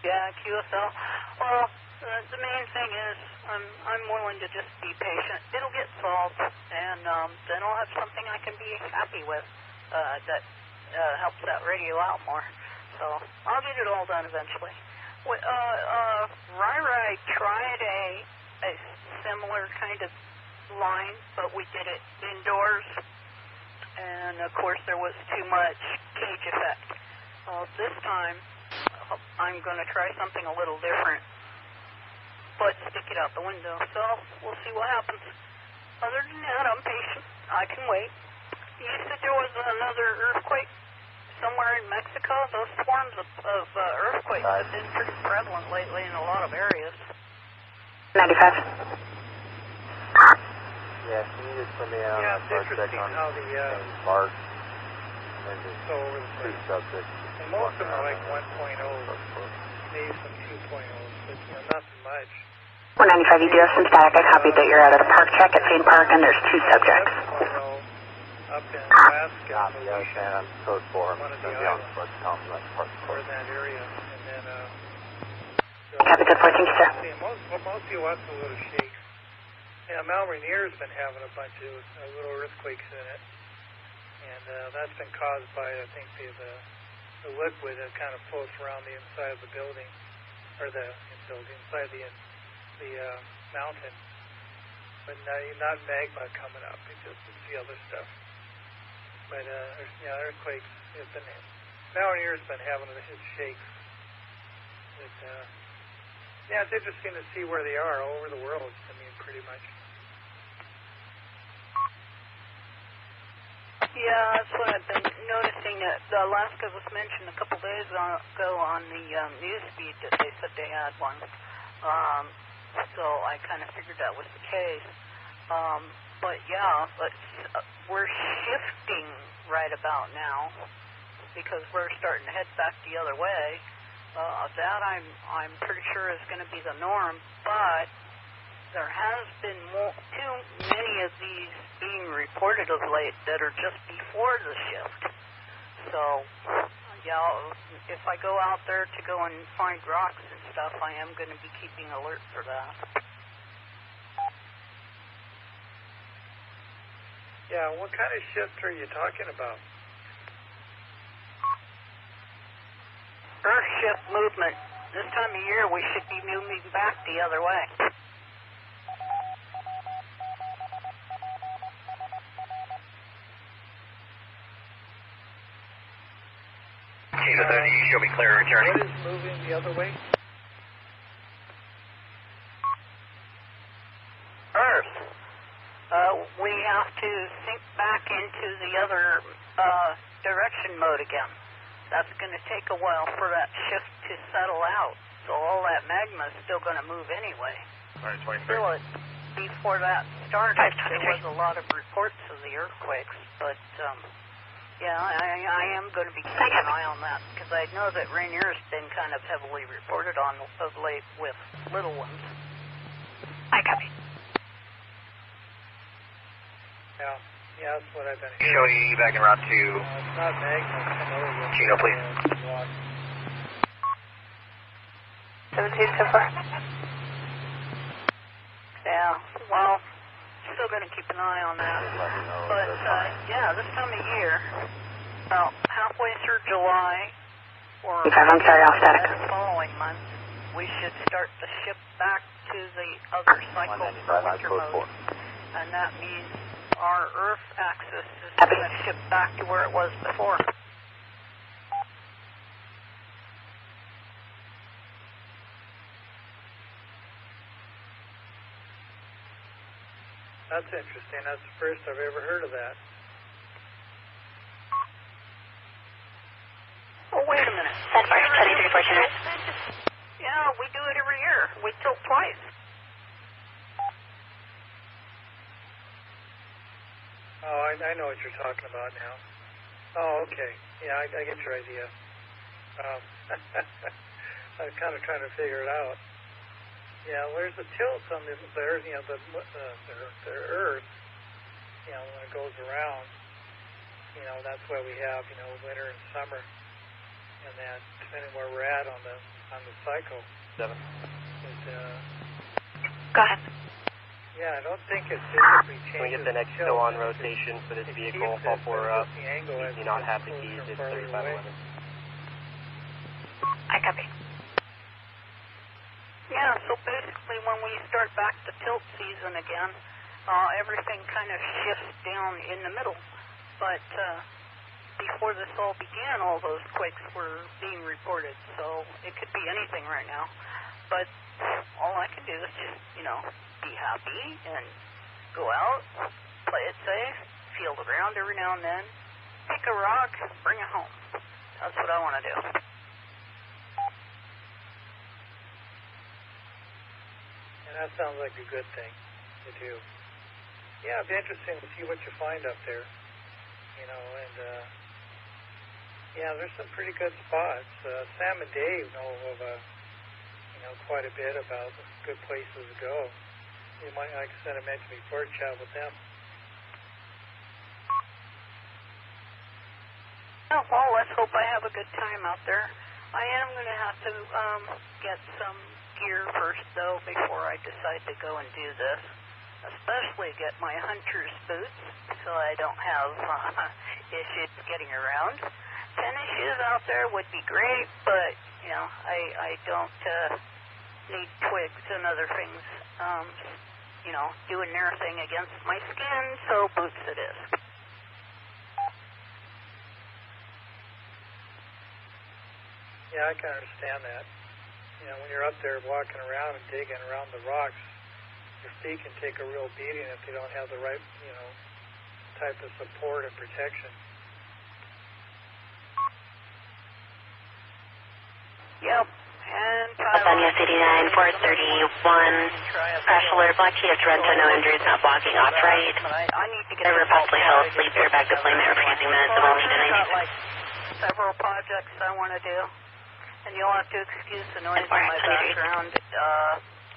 Yeah, QSL. Well, the main thing is I'm willing to just be patient. It'll get solved, and then I'll have something I can be happy with that helps that radio out more. So I'll get it all done eventually. Rai tried a similar kind of line, but we did it indoors, and of course there was too much cage effect. This time I'm going to try something a little different, but stick it out the window. So we'll see what happens. Other than that, I'm patient. I can wait. You said there was another earthquake somewhere in Mexico. Those swarms of earthquakes have been pretty prevalent lately in a lot of areas. 95. Yeah, can you just put me on a subject on how the Mark and just so over the two subjects? And most of them are like 1.0, maybe some 2.0s, but nothing much. 195, you do have some static. I copied that you're out at a park check at Fane Park, and there's 2 subjects. Up in Alaska, I'm code 4. I'm one of going the to be on islands, Sports Complex Park. or in that area, and then Copy that, 14, sir. most of you watch the little shakes. Yeah, Mount Rainier's been having a bunch of little earthquakes in it, and that's been caused by, I think, the liquid that kind of floats around the inside of the building, or inside the mountain, but not magma coming up. It's the other stuff. But earthquakes. Mount Rainier's been having his shakes. It's interesting to see where they are all over the world. I mean, pretty much. Yeah, that's what I've been noticing. Alaska was mentioned a couple days ago on the news feed that they said they had one. So I kind of figured that was the case. But we're shifting right about now because we're starting to head back the other way. That I'm pretty sure is going to be the norm, but there has been too many of these being reported of late that are just before the shift. So, if I go out there to go and find rocks and stuff, I am going to be keeping alert for that. Yeah, what kind of shift are you talking about? Earth shift movement. This time of year, we should be moving back the other way. Chino 30, you show me clear return. What is moving the other way? Earth. We have to sink back into the other direction mode again. That's going to take a while for that shift to settle out. So all that magma is still going to move anyway. All right, 23. Still, before that started, there was a lot of reports of the earthquakes. But, I am going to be keeping an eye on that because I know that Rainier's been kind of heavily reported on of late with little ones. I copy. Yeah, that's what I've been hearing. Show you back in route 2. It's not magma. Chino, please. 17 so far. Yeah, well, still going to keep an eye on that. But, this time of year, about halfway through July, or I'm sorry, all static. the following month, we should start to shift back to the other cycle for winter mode. And that means our Earth axis is going to shift back to where it was before. That's interesting. That's the first I've ever heard of that. Oh, wait a minute. That's fine. 23, 14. Yeah, we do it every year. We tilt twice. Oh, I know what you're talking about now. Oh, okay. Yeah, I get your idea. I was kind of trying to figure it out. Yeah, there's a tilt on the Earth, the Earth, when it goes around, that's why we have, winter and summer. and that, depending where we're at on the cycle. 7. Go ahead. Yeah, I don't think it physically changes. Can we get the next still on rotation for this vehicle? Fall 4 up. You do not have the keys. It's 3511. I copy. Yeah, so basically when we start back to tilt season again, everything kind of shifts down in the middle. But before this all began, all those quakes were being reported, so it could be anything right now. But all I can do is just, be happy and go out, play it safe, feel the ground every now and then, pick a rock, bring it home. That's what I want to do. And that sounds like a good thing to do. Yeah, it'd be interesting to see what you find up there, and yeah, there's some pretty good spots. Sam and Dave know of quite a bit about good places to go. You might, like I said, I mentioned before, chat with them. Oh, well, let's hope I have a good time out there. I am going to have to get some gear first, though, before I decide to go and do this. Especially get my hunter's boots, so I don't have issues getting around. Tennis shoes out there would be great, but, I don't need twigs and other things, doing their thing against my skin, so boots it is. Yeah, I can understand that. When you're up there walking around and digging around the rocks, your feet can take a real beating if they don't have the right, type of support and protection. Yep. And Lasagna City 9, 431, crash alert, Black Key of Toronto, no injuries, not blocking, off right. I need to get Driver possibly fell asleep, airbag deployment, refusing minutes, and we'll need an I've got several projects I want to do, and you'll have to excuse the noise in my background.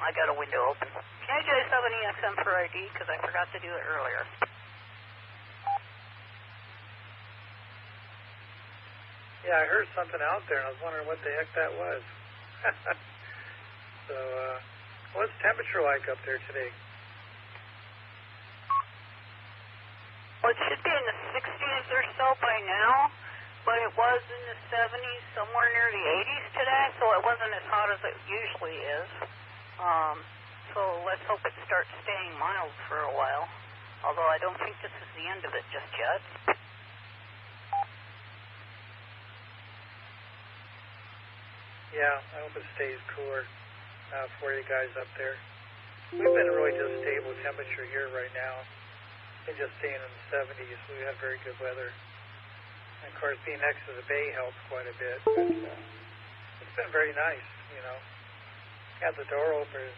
I got a window open. Can you guys have an EXM for ID? Because I forgot to do it earlier. Yeah, I heard something out there, and I was wondering what the heck that was. So, what's the temperature like up there today? Well, it should be in the 60s or so by now, but it was in the 70s, somewhere near the 80s today, so it wasn't as hot as it usually is. So let's hope it starts staying mild for a while, although I don't think this is the end of it just yet. Yeah, I hope it stays cooler for you guys up there. We've been really just stable temperature here right now. We're just staying in the 70s. We had very good weather. And of course, being next to the bay helps quite a bit. But it's been very nice, Had the door open,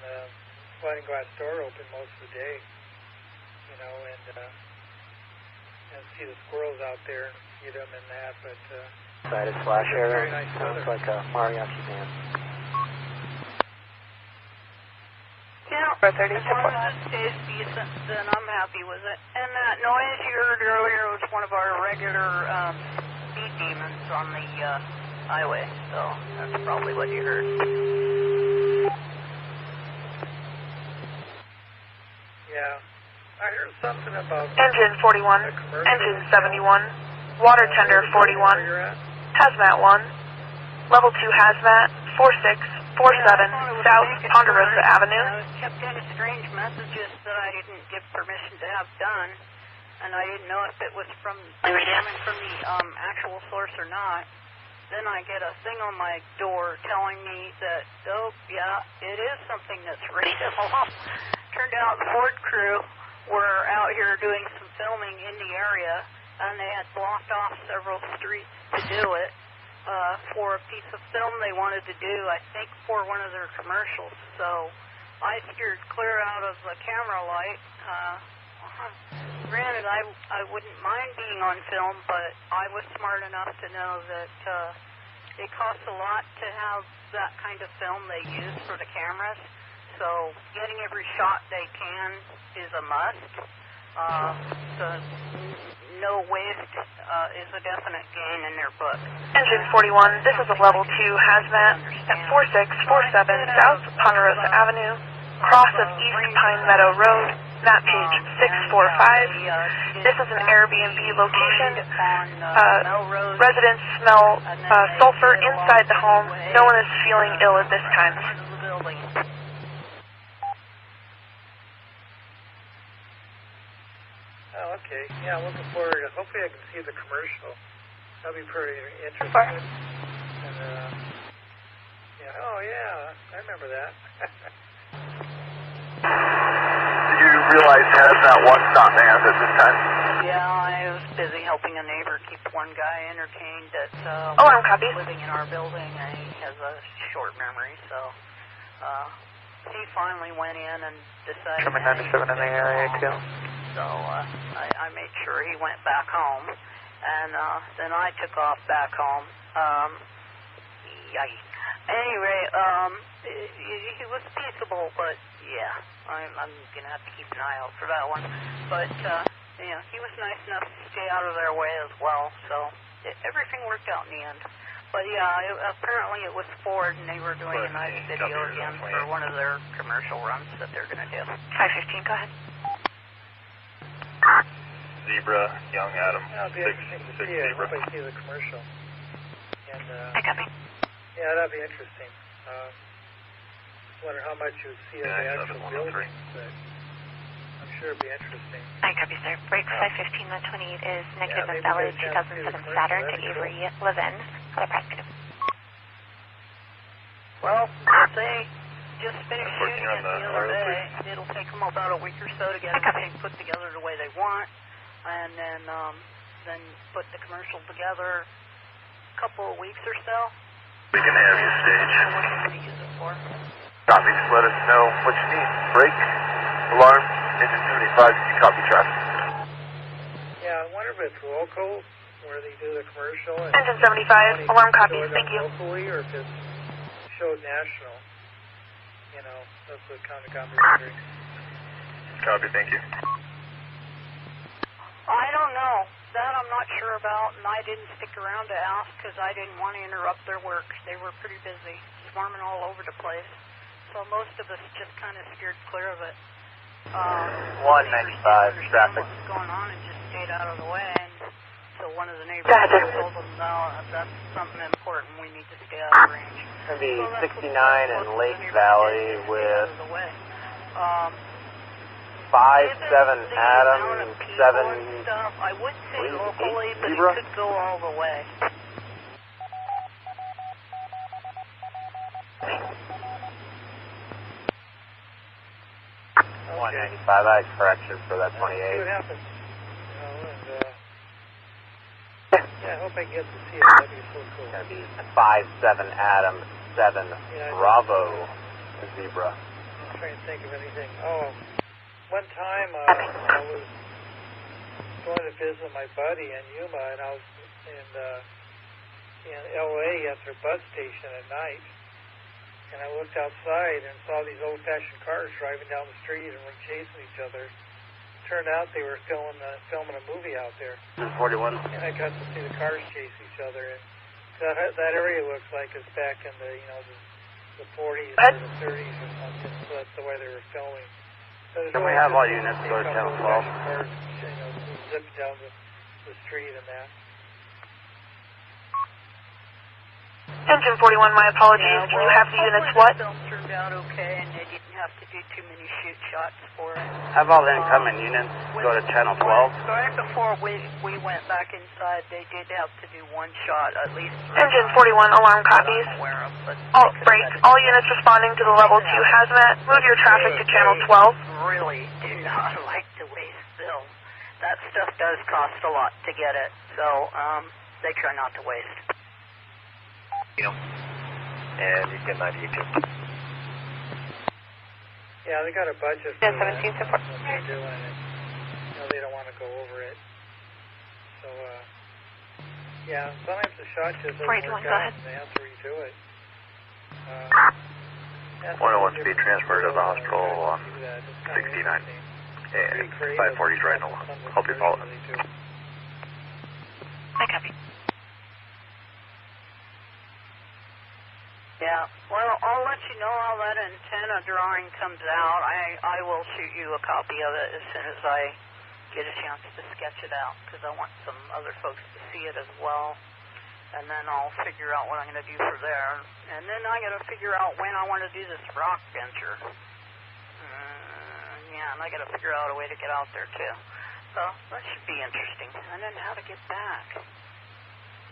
sliding glass door open most of the day, and see the squirrels out there and feed them and that, but Excited flash area. Sounds like a mariachi band. Yeah, as long as it stays decent, then I'm happy with it. And that noise you heard earlier was one of our regular speed demons on the highway, so that's probably what you heard. Yeah, I heard something about... Engine 41, engine 71, water tender 41, hazmat 1, level 2 hazmat, 4647, South Ponderosa Avenue. I kept getting strange messages that I didn't give permission to have done, and I didn't know if it was coming from the actual source or not. Then I get a thing on my door telling me that, oh, yeah, it is something that's radio. Turned out the Ford crew were out here doing some filming in the area, and they had blocked off several streets to do it for a piece of film they wanted to do, I think, for one of their commercials. So I steered clear out of the camera light. Granted, I wouldn't mind being on film, but I was smart enough to know that it costs a lot to have that kind of film they use for the cameras. So getting every shot they can is a must. the no waste is a definite gain in their book. Engine 41, this is a level 2 hazmat at 4647 South Ponderosa Avenue, cross of East Pine Meadow Road, map page 645. This is an Airbnb location. Residents smell sulfur inside the home. No one is feeling ill at this time. Oh, okay. Yeah, I'm looking forward to. Hopefully I can see the commercial. That'll be pretty interesting. And, yeah, oh, yeah, I remember that. Did you realize Hazmat was not manned at this time? Yeah, I was busy helping a neighbor keep one guy entertained that's living in our building. He has a short memory, so he finally went in and decided... Coming 97 in the area, too. So I made sure he went back home, and then I took off back home. Anyway, he was peaceable, but yeah, I'm going to have to keep an eye out for that one. But, yeah, he was nice enough to stay out of their way as well, so everything worked out in the end. But yeah, apparently it was Ford, and they were doing a nice video again for one of their commercial runs that they're going to do. 515, go ahead. Zebra, Young Adam, That'll be interesting to see. I hope I see the commercial. And, I copy. Yeah, that'd be interesting. Just wonder how much you would see of the actual building, but I'm sure it'd be interesting. I copy, sir. Break 515-128 is negative invalid 2007 Saturn to Avery Levin. Other positive. Well, they just finished shooting it the other day. It'll take them about a week or so to get everything put together the way they want, and then put the commercial together a couple of weeks or so. We can have you stage. What they're going to use it for. Copy, just let us know what you need. Break, alarm, engine 75, you copy traffic. Yeah, I wonder if it's local, where they do the commercial. And engine 75, alarm copies, thank you. Locally, or if it's showed national. You know, that's what kind of got me wondering. Copy, thank you. I don't know. That I'm not sure about, and I didn't stick around to ask because I didn't want to interrupt their work. They were pretty busy, swarming all over the place. So most of us just kind of steered clear of it. 195 traffic. What was going on and just stayed out of the way. And so one of the neighbors told them, no, that's something important. We need to stay out of range. It's going to be 69 in Lake Valley with 5-7 Adam, 7... Stuff. I would say locally, but it could go all the way. Okay. 195, I had correction for that 28. See what happens. You know, and, yeah, I hope I get to see it. That'd be so cool. It's going to be 5-7 Adam, 7 Bravo Zebra. I'm trying to think of anything. Oh, one time I was going to visit my buddy in Yuma, and I was in L.A. at their bus station at night, and I looked outside and saw these old-fashioned cars driving down the street and were chasing each other. Turned out they were filming a movie out there. 41. And I got to see the cars chase each other, and that area looks like it's back in the the 40s or the 30s or something. So that's the way they were filming. Can we have all units go to channel 12? Cars, zip down the street and that. Engine 41, my apologies. Can you have the units what? The film turned out okay, and they didn't have to do too many shoot shots for it. Have all the incoming units go to channel 12? Right before we went back inside, they did have to do one shot, at least. Engine 41, alarm copies. Break. All units responding to the level 2 hazmat. Move your traffic to channel 12. Really do not like to waste film. That stuff does cost a lot to get it, so they try not to waste. And you can 98 too. Yeah, they got a budget for 17 support. What they're doing, and they don't want to go over it. So, yeah, sometimes the shot just doesn't work out, and they have to redo it. 101 speed transfer to the hospital on 69. And 540's riding along. Hope you're following. I copy. Yeah, well, I'll let you know how that antenna drawing comes out. I will shoot you a copy of it as soon as I get a chance to sketch it out, because I want some other folks to see it as well. And then I'll figure out what I'm going to do for there. And then I got to figure out when I want to do this rock venture. Yeah, and I got to figure out a way to get out there too. So that should be interesting. And then how to get back.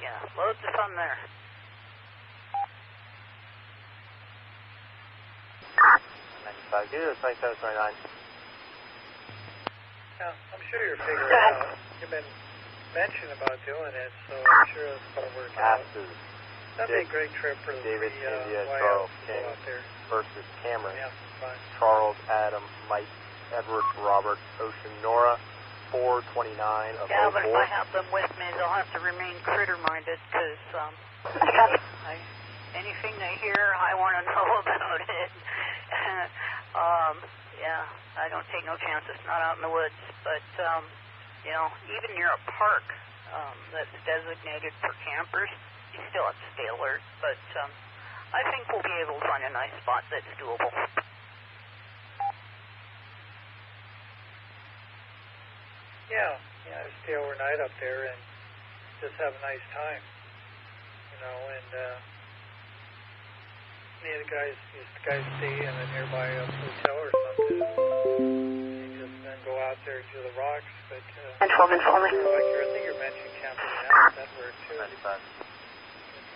Yeah, loads of fun there. 95, do 2729. Yeah, I'm sure you're figuring it out. You've been mentioning about doing it, so I'm sure it's going to work out. That'd be a great trip for the David, India, YL Charles, King out there. versus Cameron. Yeah, fine. Charles, Adam, Mike, Edward, Robert, Ocean, Nora, 429 of Yeah, 04. but if I have them with me, they'll have to remain critter-minded, because anything they hear, I want to know about it. Yeah, I don't take no chances, not out in the woods. But, you know, even near a park that's designated for campers, you still have to stay alert. But I think we'll be able to find a nice spot that's doable. Yeah, stay overnight up there and just have a nice time, you know, and the guys stay in a nearby hotel or something, and just then go out there to the rocks, but and 12 inch only. I think you're mentioning camping out, that work too.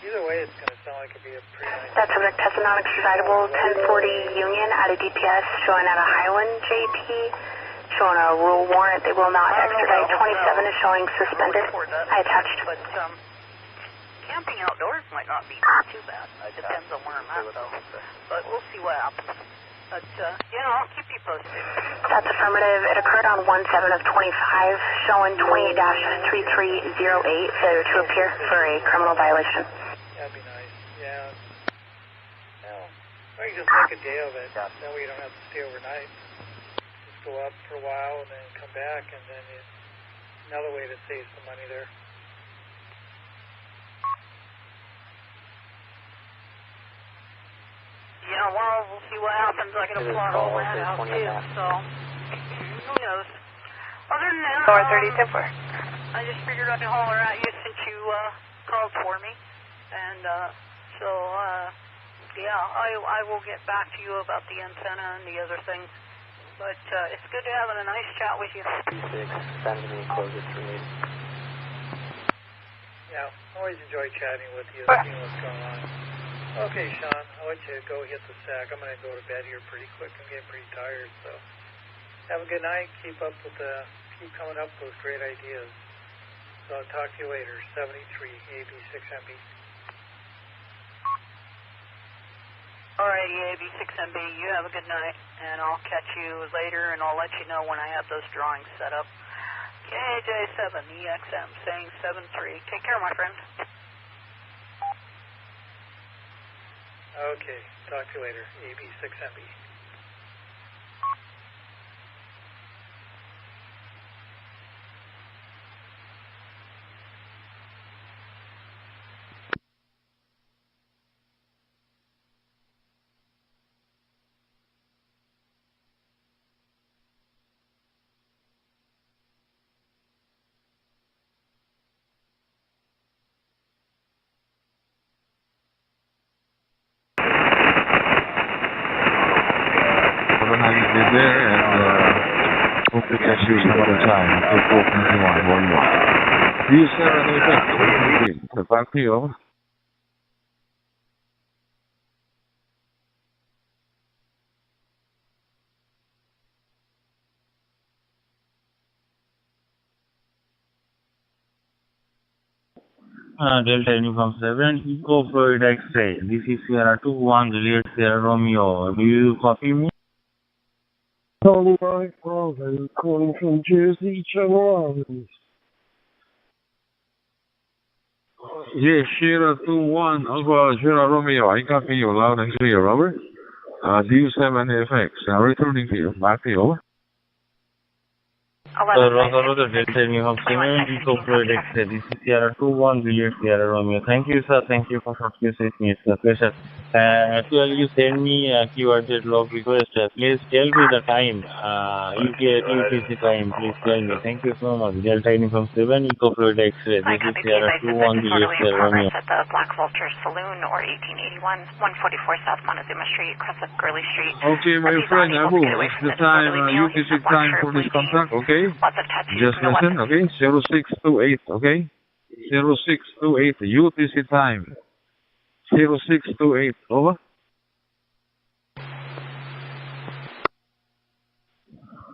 Either way, it's going to sound like it'd be a pretty nice... That subject has a non-extraditable 1040 Union at a DPS showing at a Highland JP. Showing a rule warrant. They will not extradite. 27 is showing suspended. I attached. But camping outdoors might not be too bad. It depends on where I'm at, though. But we'll see what happens. But, yeah, I'll keep you posted. That's affirmative. It occurred on 17 of 25, showing 28-3308, failure to appear for a criminal violation. That'd be nice. Yeah. Well, or you just make a day of it. That way you don't have to stay overnight. Go up for a while and then come back, and then it's another way to save some money there. Yeah, well, we'll see what happens. I got to plot all that out too, so who knows. Other than that, 430 I just figured I'd holler at you since you called for me, and so yeah, I will get back to you about the antenna and the other things. But it's good to having a nice chat with you. 6, send me close at 380. Yeah, always enjoy chatting with you, seeing what's going on. Okay, Sean, I'll let you go hit the sack. I'm going to go to bed here pretty quick. I'm getting pretty tired, so have a good night. Keep coming up with those great ideas. So I'll talk to you later. 73 AB6MB. Alrighty, AB6MB, you have a good night, and I'll catch you later, and I'll let you know when I have those drawings set up. KJ7EXM, saying 73. Take care, my friend. Okay, talk to you later. AB6MB. Get there, and hope to catch you some other time until 4:21. Do you send an effect? The back to you. Delta Uniform 7, Eco Fluid X-ray. This is Sierra 2-1, Juliet Sierra Romeo. Do you copy me? Calling my father, calling from Jersey, Channel Islands. Yes, Sierra 2-1, Alpha Sierra Romeo. I copy you loud and clear, Robert. Do you have any effects? Returning to you. Back to you, over. Roger, Delta Uniform 7, Eco Fluid X-ray. This is Sierra 21, Juliet Sierra Romeo. Thank you, sir. Thank you for shortcase with me. It's a pleasure. Actually, you send me a keyworded log request. Please tell me the time. UTC time. Please tell me. Thank you so much. Delta Uniform 7, Eco Fluid X-ray. This is Sierra 21, Juliet Sierra Romeo. At the Black Vulture Saloon or 1881, 144 South Montezuma Street, across up Gurley Street. Okay, my friend Abu, it's the time, UTC time for this contract, okay? Just listen, okay? 0628, okay? 0628, UTC time. 0628, over?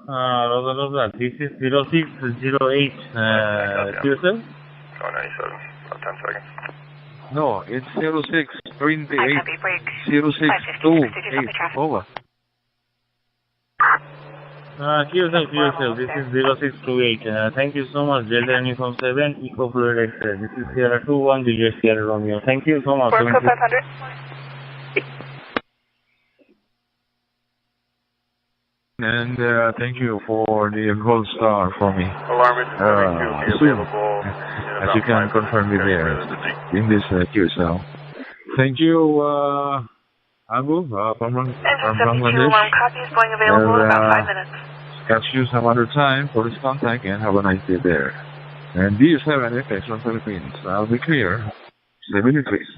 Roger, this is 0608, QSL? 97, about 10 seconds. No, it's 0628, 0628, over. QSL, this is 0628. Thank you so much, Delta Uniform 7, Eco Fluid X-ray. This is Sierra 21, Juliet Sierra Romeo. Thank you so much. 500. And thank you for the gold star for me. Soon, as you can confirm me there in this QSL. Thank you, Abu, from Bangladesh. Copies going available in about 5 minutes. Catch you some other time for this contact and have a nice day there. And D7 FX from Philippines. I'll be clear. Stability, please.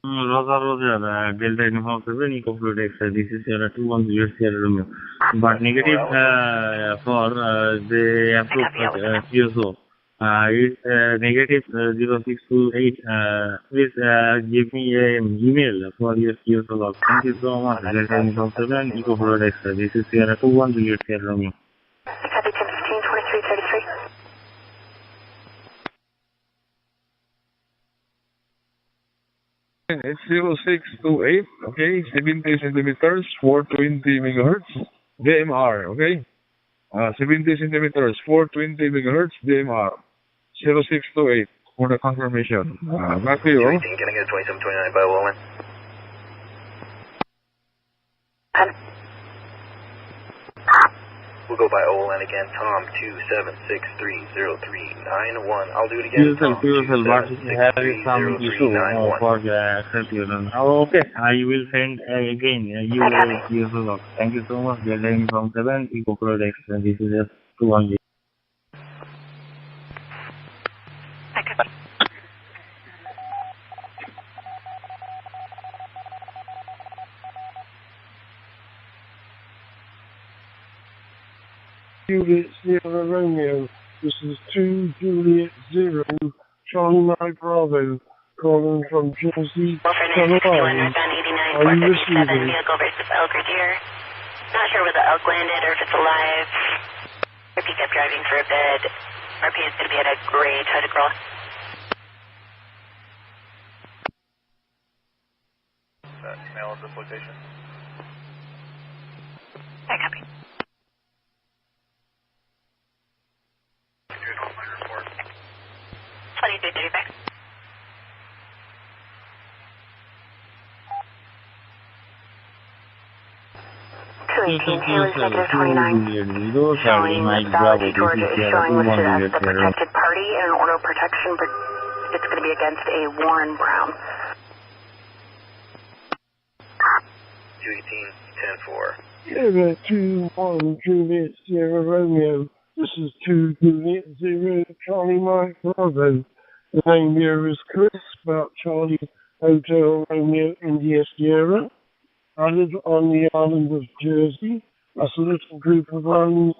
Roger, Delta Uniform 7, Eco Fluid X-ray. This is Sierra 21, Juliet Sierra Romeo. But negative for the approved QSO. It's negative 0628. Please give me an email for your QSO log. Thank you so much. Delta Uniform 7, Eco Fluid X-ray. This is Sierra 21, Juliet Sierra Romeo. Copy 1015, 2333. It's 0628, okay, 70 centimeters, 420 megahertz, DMR, okay? 70 centimeters, 420 megahertz, DMR, 0628 for the confirmation. Back to you. Can I get a 2729 by Wolin? We'll go by Olin again, Tom 276303991. I'll do it again. QSL, but have some issue for the acceptance. Okay, I will send again. You will QSL log. Thank you so much. Delta Uniform 7, Eco Fluid X-ray. This is just 210. Juliet Sierra Romeo. This is 2 Juliet 0, Charlie Mike Bravo, calling from Jersey, Carolina. Are you receiving? Vehicle versus elk or deer. Not sure where the elk landed or if it's alive. RP kept driving for a bit. RP is going to be at a gray try to cross. Mail at this location. I copy. 2335. Haley's negative 29. Showing Valley, Georgia is showing listed as the protected party in an order of protection, but it's going to be against a Warren Brown. 218, 10-4. Sierra 21, Juliet Sierra Romeo. This is 2 Juliet 0, Charlie Mike Bravo. The name here is Chris, about Charlie Hotel Romeo India Sierra. I live on the island of Jersey. That's a little group of islands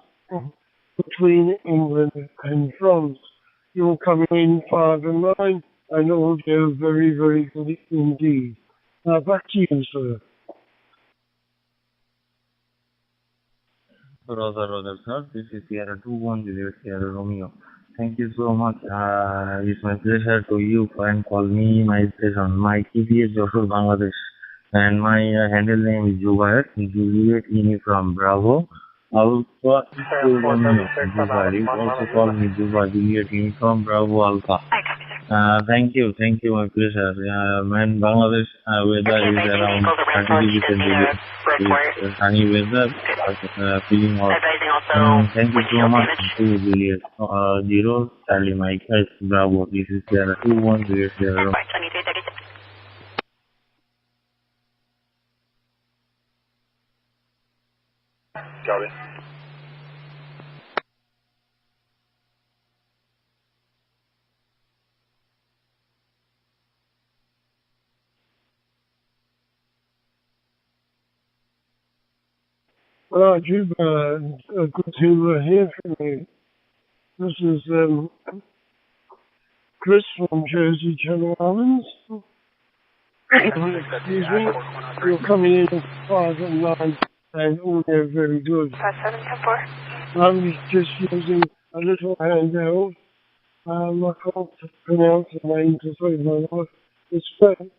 between England and France. You're coming in 5 and 9, and all go very, very good indeed. Now back to you, sir. Roger, sir. This is Sierra 21, Juliet Sierra Romeo. Thank you so much. It's my pleasure to you and call me my station. My TV is Joshua Bangladesh. And my handle name is Jubair, Juliet Uniform Bravo. Alpha Jubair. You also call me Jubair, Juliet Uniform Bravo Alpha. Thank you, my pleasure. Man, Bangladesh weather is around 30 degrees Celsius. is sunny weather, feeling hot. Thank you so much to Juliet 0 Charlie Mike Bravo. This is Sierra 21 Juliet Sierra. Copy. Well, Juba, good to hear from you. This is Chris from Jersey Channel Islands. Excuse me, you're coming in at 5 and 9 and all they're very good. 5710-4. I'm just using a little handheld. I can't pronounce the name to save my life. It's spelled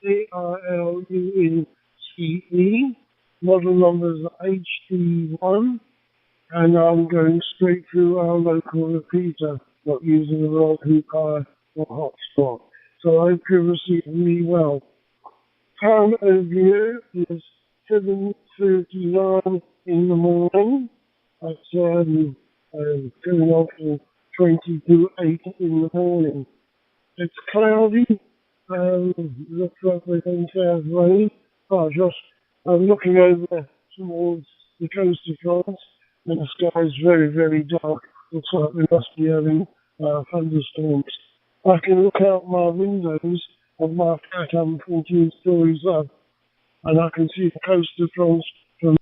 CRLUECE. Model number is HD1, and I'm going straight through our local repeater, not using the Roku car or hotspot. So I hope you receive me well. Time of year is 7:39 in the morning. That's going on to 20 to 8 in the morning. It's cloudy. Looks like we're going to have rain. I'm looking over towards the coast of France, and the sky is very, very dark. Looks like we must be having thunderstorms. I can look out my windows of my flat. I'm 14 stories up, and I can see the coast of France from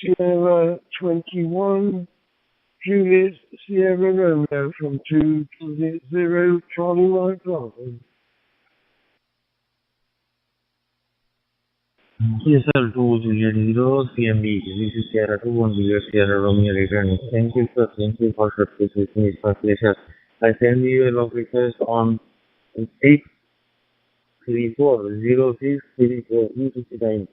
Sierra 21, Juliet Sierra Romeo from 2 Juliet 0, Charlie Mike Bravo. CSL 2 Juliet 0 CMB. This is Sierra 21 Juliet Sierra Romeo returning. Thank you, sir. Thank you for shortlisting. It's my pleasure. I send you a log request on 6340634 U69.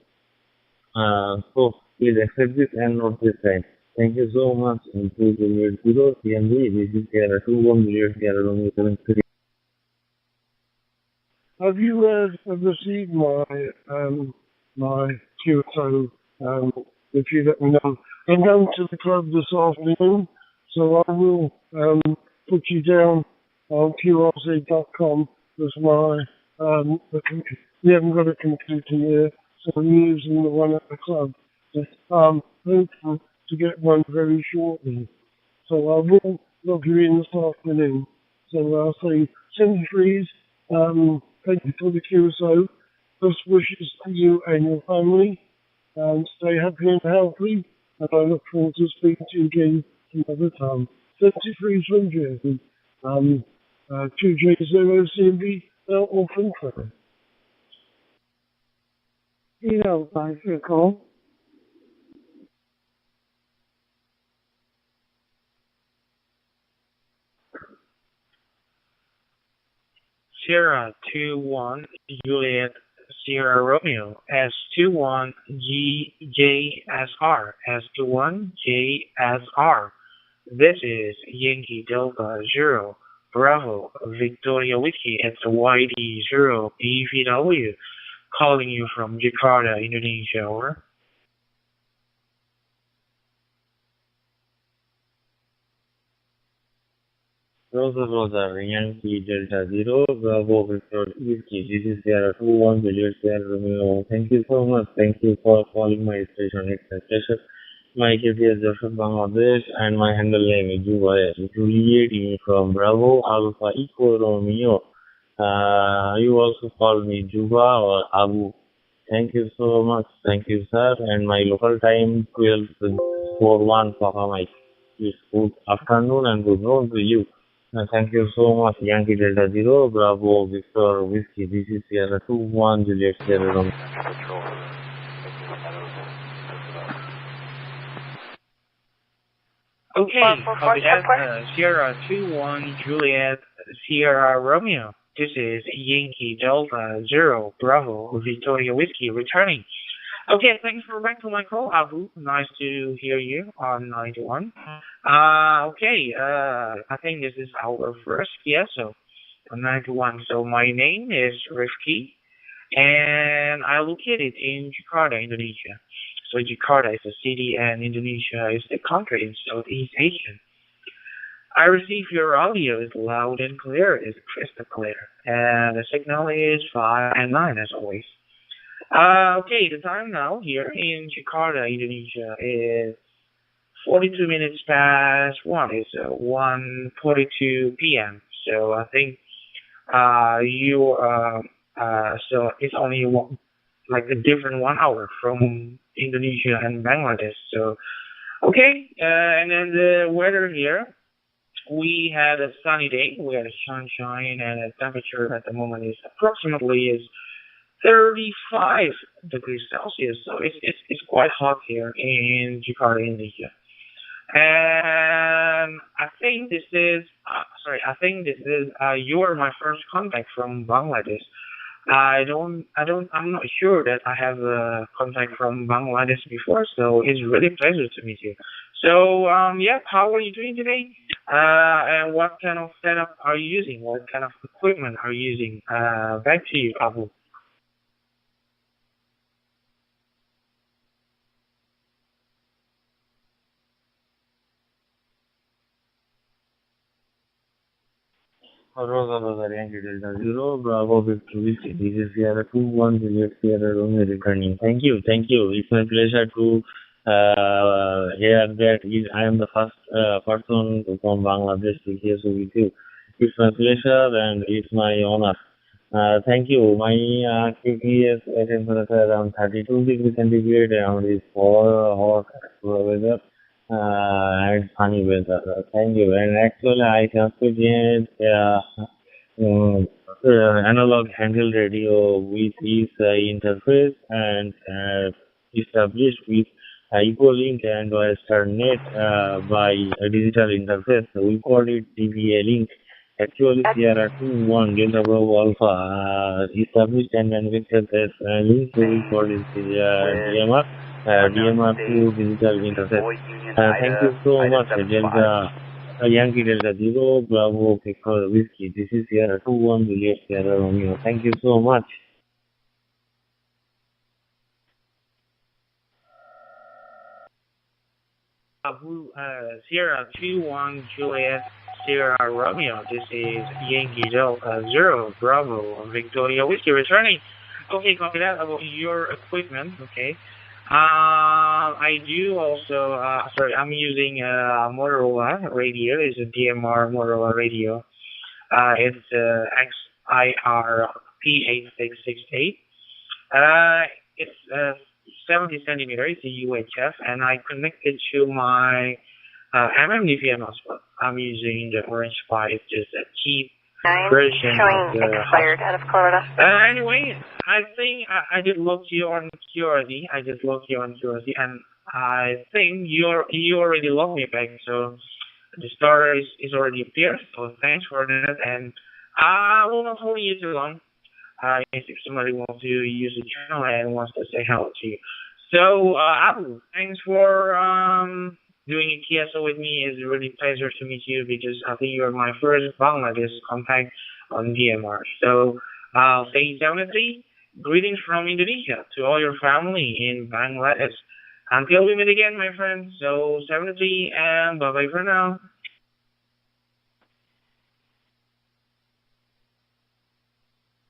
So please accept this and note this time. Thank you so much. And 2 Juliet 0 CMB. This is Sierra 21 Juliet Sierra Romeo 73. Have you received my QSO? If you let me know, I'm going to the club this afternoon, so I will put you down on QRC.com as my we haven't got a computer here, so I'm using the one at the club. But I'm hopeful to get one very shortly. So I will log you in this afternoon. So I'll say, send please. Thank you for the QSO. Best wishes to you and your family. Stay happy and healthy. And I look forward to speaking to you again another time. 73 from Jersey. 2J0 CMB, Orphan Clever. Thanks for your call. Sierra 21 Juliet Sierra Romeo S21 JSR S21 JSR. This is Yankee Delta 0 Bravo Victoria Whiskey at YD 0 BVW, calling you from Jakarta, Indonesia. Over. Rosa, Yankee Delta 0, Bravo Victor Whiskey. This is Sierra 21 Juliet Sierra Romeo. Thank you so much. Thank you for calling my station. It's my pleasure. My KPS Joseph Bangladesh and my handle name is Juliet from Bravo Alpha Eco Romeo. You also call me Juba or Abu. Thank you so much. Thank you, sir. And my local time 12:41 Papa Mike. Good afternoon and good noon to you. Thank you so much, Yankee Delta 0, Bravo, Victor, Whiskey. This is Sierra 21, Juliet Sierra Romeo. Okay, Sierra 21, Juliet Sierra Romeo. This is Yankee Delta Zero Bravo Victoria Whiskey returning. Okay, thanks for back to my call, Abu. Nice to hear you on 91. I think this is our first PSO on 91. So my name is Rifki, and I located in Jakarta, Indonesia. So Jakarta is a city, and Indonesia is the country in Southeast Asia. I receive your audio is loud and clear, it's crystal clear, and the signal is 5 and 9 as always. The time now here in Jakarta, Indonesia is 42 minutes past 1. It's 1:42 p.m. So I think so it's only a different 1 hour from Indonesia and Bangladesh. So and then the weather here. We had a sunny day. We had a sunshine, and the temperature at the moment is approximately 35 degrees Celsius. So it's quite hot here in Jakarta, Indonesia. And I think this is you are my first contact from Bangladesh. I'm not sure that I have a contact from Bangladesh before, so it's really a pleasure to meet you. So, how are you doing today? And what kind of setup are you using? What kind of equipment are you using? Back to you, Abu. Rosa Yankee Delta Zero Bravo Victory. This is Sierra 21 Juliet Sierra Romeo returning. Thank you. It's my pleasure to hear that I am the first person from Bangladesh to hear so with you. It's my pleasure and it's my honor. Thank you. My QPS temperature around 32 degrees centigrade and it's hot weather. And funny weather. Thank you. And actually, I constructed analog handheld radio with its interface and established with Equalink and Ethernet by a digital interface. We call it DVA link. Actually, Sierra 21 Delta Bravo Alpha established and manufactured as a link. So we call it DMR2 digital interface. Thank you so much, Delta Yankee Delta Zero Bravo Victor Whiskey. This is Sierra 21 Juliet Sierra Romeo. Thank you so much. Sierra 21 Juliet Sierra Romeo. This is Yankee Delta Zero Bravo Victoria Whiskey returning. Okay, copy that about your equipment. Okay. I do also, I'm using a Motorola radio. It's a DMR Motorola radio. It's XIR P8668. It's 70 centimeters, it's a UHF, and I connect it to my MMDVM hotspot. I'm using the Orange 5, just a cheap version of the expired out of Florida. Anyway, I think I did look you on QRZ. And I think you already logged me back. So the star is already appeared. So thanks for that. And I will not hold you too long. If somebody wants to use the channel and wants to say hello to you. So Abu, thanks for doing a TSO with me. It's a really pleasure to meet you because I think you're my first Bangladesh contact on DMR. So say 73, greetings from Indonesia to all your family in Bangladesh. Until we meet again, my friends. So 73 and bye-bye for now.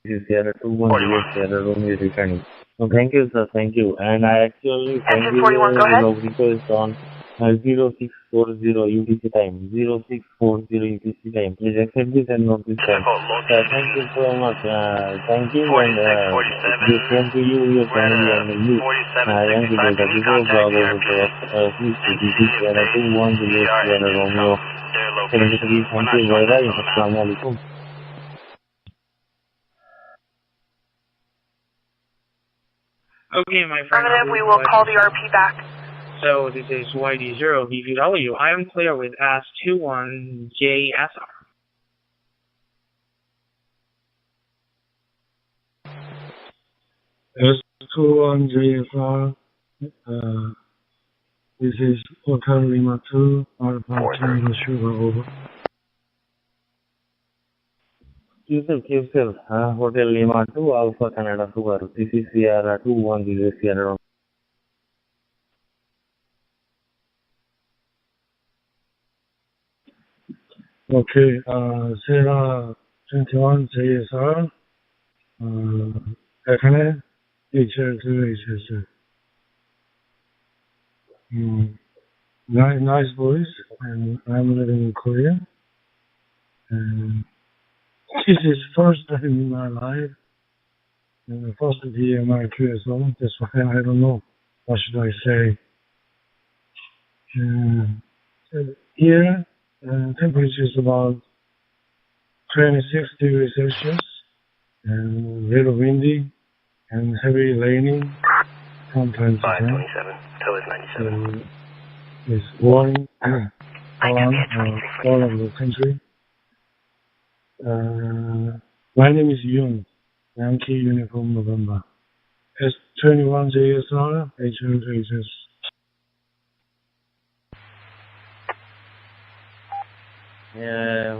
This is Sierra 21 Sierra Romeo returning. So thank you, sir. Thank you. And I actually thank you request on 0640 UTC time. 0640 UTC time. Please accept this and not this time. Thank you so much. Thank you and this same to you, your family and you. Yankee Delta Zero Bravo please this is Sierra 21 Juliet Sierra Romeo 73. Thank you. Bye-bye. Assalamu alaikum. Okay, my friend. We will call the RP back. So this is YD0 BVW. I am clear with S21JSR. S21JSR, this is Hotel Lima 2, Alpha Tango Sugar, over. QCell, Hotel Lima 2, Alpha Canada Sugar, this is Sierra 210 Sierra. Okay, Sierra 21 JSR, FNA, HL2 HSL. Nice voice, and I'm living in Korea. And this is first time in my life, and the first year my QSO, that's why I don't know what should I say. Here, temperature is about 26 degrees Celsius, and little windy, and heavy raining from time to time. 527, total is 97. It's warm all over the country. My name is Yoon, Yankee Uniform November. S21 JSR, H1HS.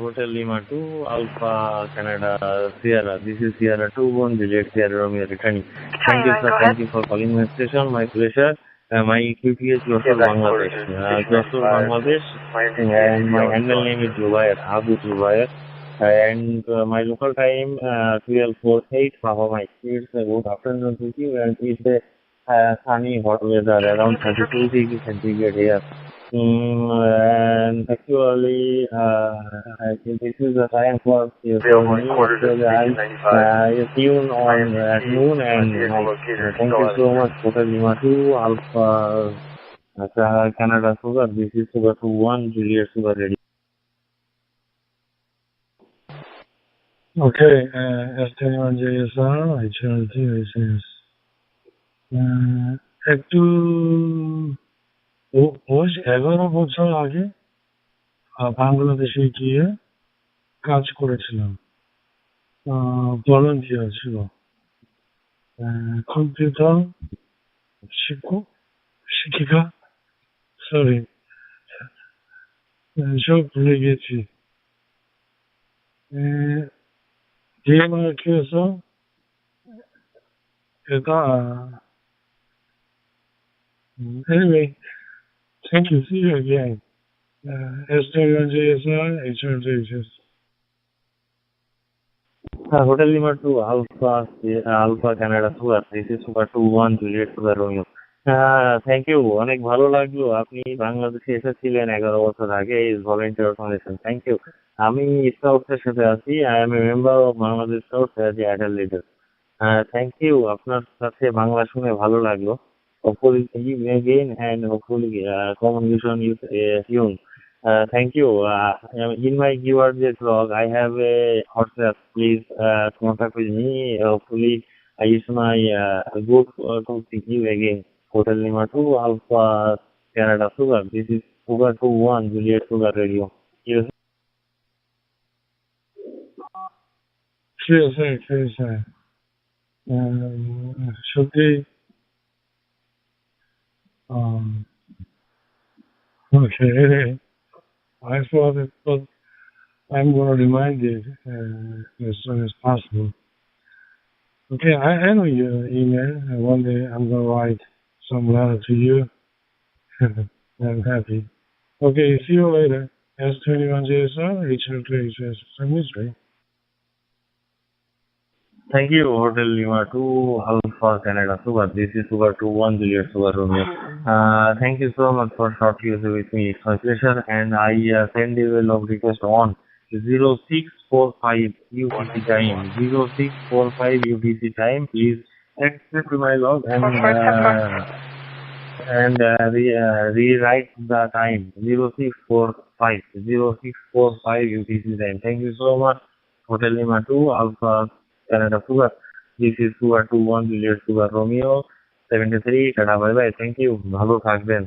Hotel Lima 2, Alpha Canada Sierra. This is Sierra 21 Juliet Sierra Romeo returning. Thank you, sir. Thank you for calling my station. My pleasure. My QT is Joseph Bangladesh. Joseph Bangladesh. And my handle name is Zubair, Abu Zubair. And my local time 12:48. Papa Mike. It's a good afternoon to you, and it's a sunny hot weather around 32 degrees centigrade here. And actually, I think this is the time for you to tune on at noon and night. Thank you so much, Hotel Lima 2, Alpha Canada Sugar. This is Sugar 21, Juliet Sugar ready. Okay, S21 JSR, HLT, HSS. বয়স 11 বছর আগে বাংলাদেশে গিয়ে কাজ করেছিলাম, volunteer ছিল, computer শিক্ষিকা, sorry সব ভুলে গেছি। DMR-QSO, এটা anyway, thank you. See you again. S21JSR, HRJS. Hotel Lima 2, Alpha Canada Sugar. This is Sugar 21 Juliet Sugar Romeo. Thank you. অনেক ভালো লাগলো আপনি বাংলাদেশে এসেছিলেন 11 বছর আগে is volunteer foundation. Thank you. আমি স্কাউটসের সাথে আছি। I am a member of Bangladesh scouts as a adult leader. Thank you. আপনার সাথে বাংলা শুনে ভালো লাগলো। Hopefully see you again, and hopefully communication is soon. Thank you. In my giveaway blog, I have a WhatsApp. Please contact with me. Hopefully, it's my good to see you again. Hotel Lima 2, Alpha Canada Sugar. This is Sugar 21 Juliet Sugar Radio. Yes. Cheers, sir. Should they? Okay. I thought it, but I'm going to remind you as soon as possible. Okay, I know your email, and one day I'm going to write some letter to you. I'm happy. Okay, see you later. S21JSR, HL2HS, some mystery. Thank you, Hotel Lima 2, Alpha Canada Sugar. This is Sugar 21 Juliet Sugar Romeo. Thank you so much for short use with me. It's my pleasure, and I send you a log request on 0645 UTC time. 0645 UTC time. Please accept my log and rewrite the time 0645 UTC time. Thank you so much, Hotel Lima 2, Alpha Canada Sugar. This is Sugar 21 Juliet Sugar Romeo 73. Tata bye bye. Thank you. ভালো থাকবেন।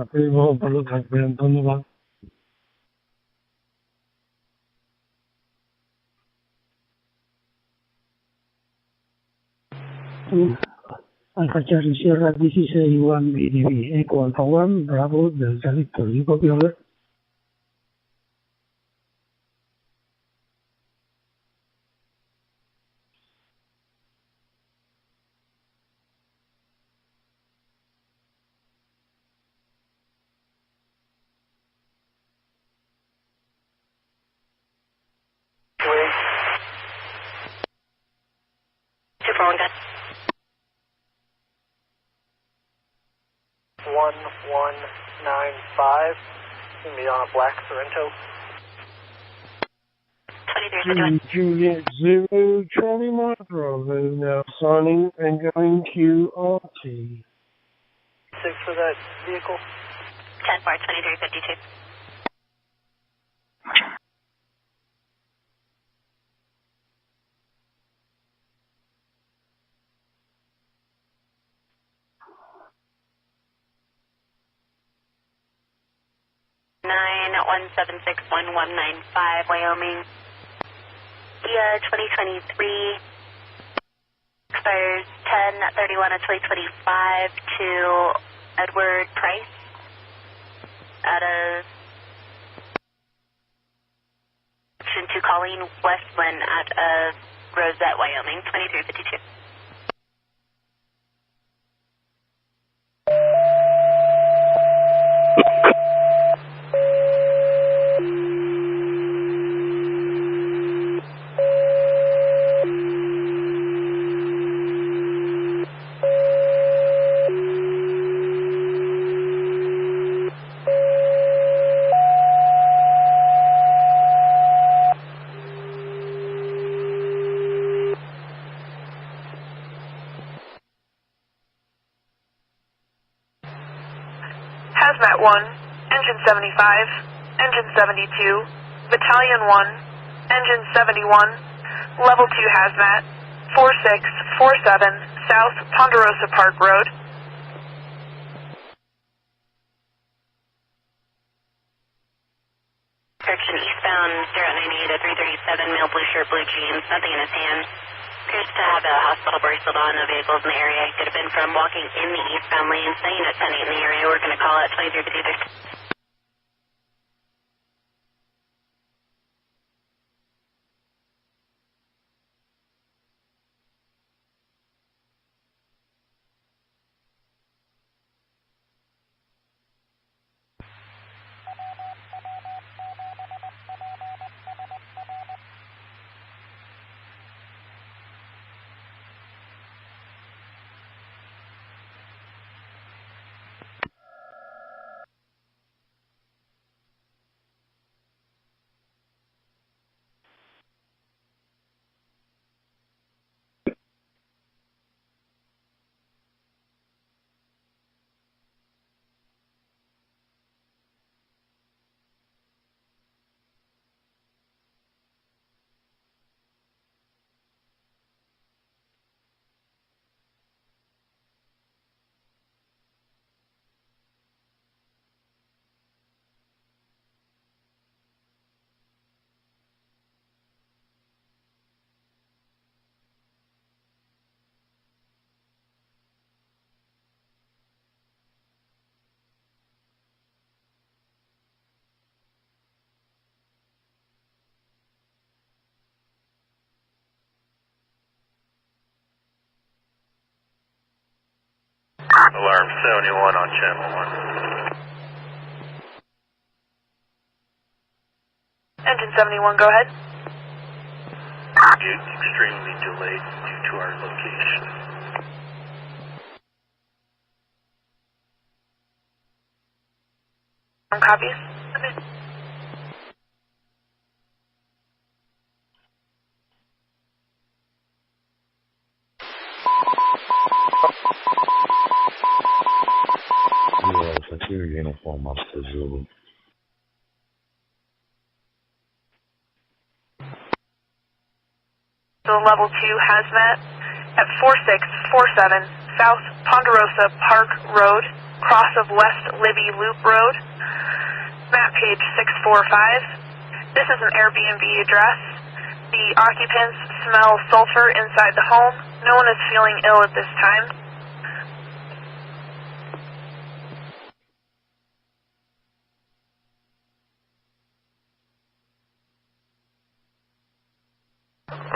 আপনি ভালো থাকবেন, ধন্যবাদ। Alpha Charlie Sierra, this is A1 BDB, Echo Alpha 1, Bravo, Delta Victor. You copy over? Going to be on a black Sorrento. Juliet 0, Charlie Mike Bravo, now signing and going QRT. 6 for that vehicle. 10-4, 2352. Nine 1761195 Wyoming. Kia 2023 expires 10/31 of 2025 to Edward Price out of Section 2 Colleen Westland out of Rosette, Wyoming, 2352. Hazmat 1, Engine 75, Engine 72, Battalion 1, Engine 71, Level 2 Hazmat, 4647 South Ponderosa Park Road. Correction eastbound 098 at 337, male blue shirt, blue jeans, nothing in his hand. Appears to have a hospital bracelet on, no vehicles in the area. Could have been from walking in the eastbound lane, staying at 10-8 in the area. We're going to call it 2353. Alarm 71 on channel 1. Engine 71, go ahead. Extremely delayed due to our location. Copies. Security uniform, Master Zulu. The Level 2 Hazmat at 4647 South Ponderosa Park Road, cross of West Libby Loop Road, map page 645. This is an Airbnb address. The occupants smell sulfur inside the home. No one is feeling ill at this time.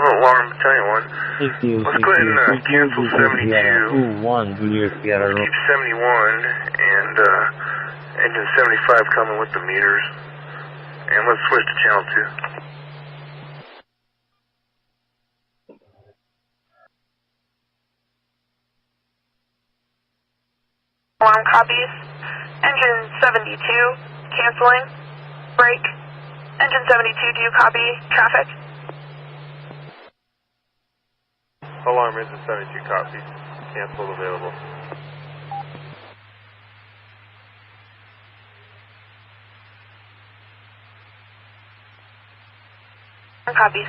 Alarm, Battalion 1. Let's put in cancel 72. Keep 71 and engine 75 coming with the meters. And let's switch to channel 2. Alarm copies. Engine 72, canceling. Break. Engine 72, do you copy? Traffic? Alarm, engine 72 copies. Cancel available. Copies.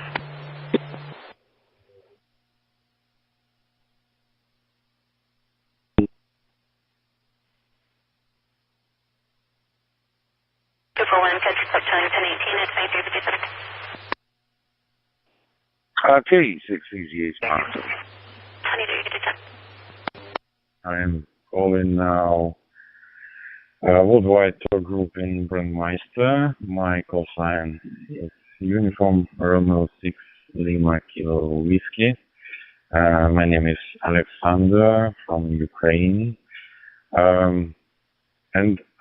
K668 Sponsor. I am calling now worldwide tour group in Brandmeister. My call sign is Uniform Romeo 6 Lima Kilo Whiskey. My name is Alexander from Ukraine. And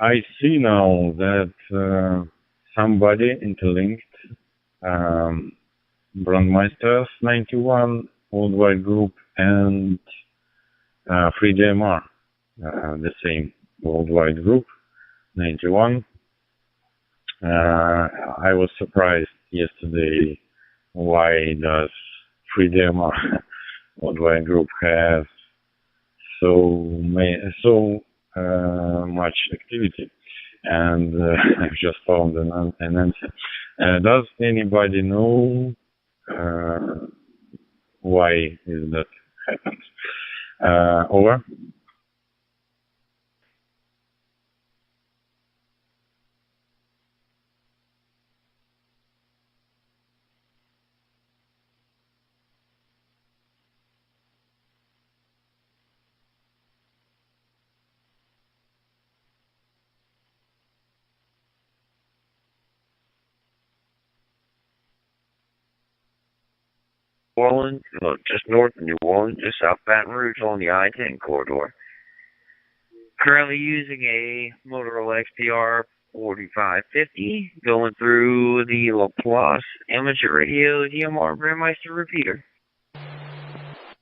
I see now that somebody interlinked Brandmeisters 91 worldwide group and Free DMR, the same worldwide group 91. I was surprised yesterday why does Free DMR worldwide group have so much activity, and I've just found an answer. Does anybody know why is that happened? Over. Orleans, look, just north of New Orleans, just South Baton Rouge on the I-10 corridor. Currently using a Motorola XDR 4550, going through the Laplace amateur radio DMR Brandmeister repeater.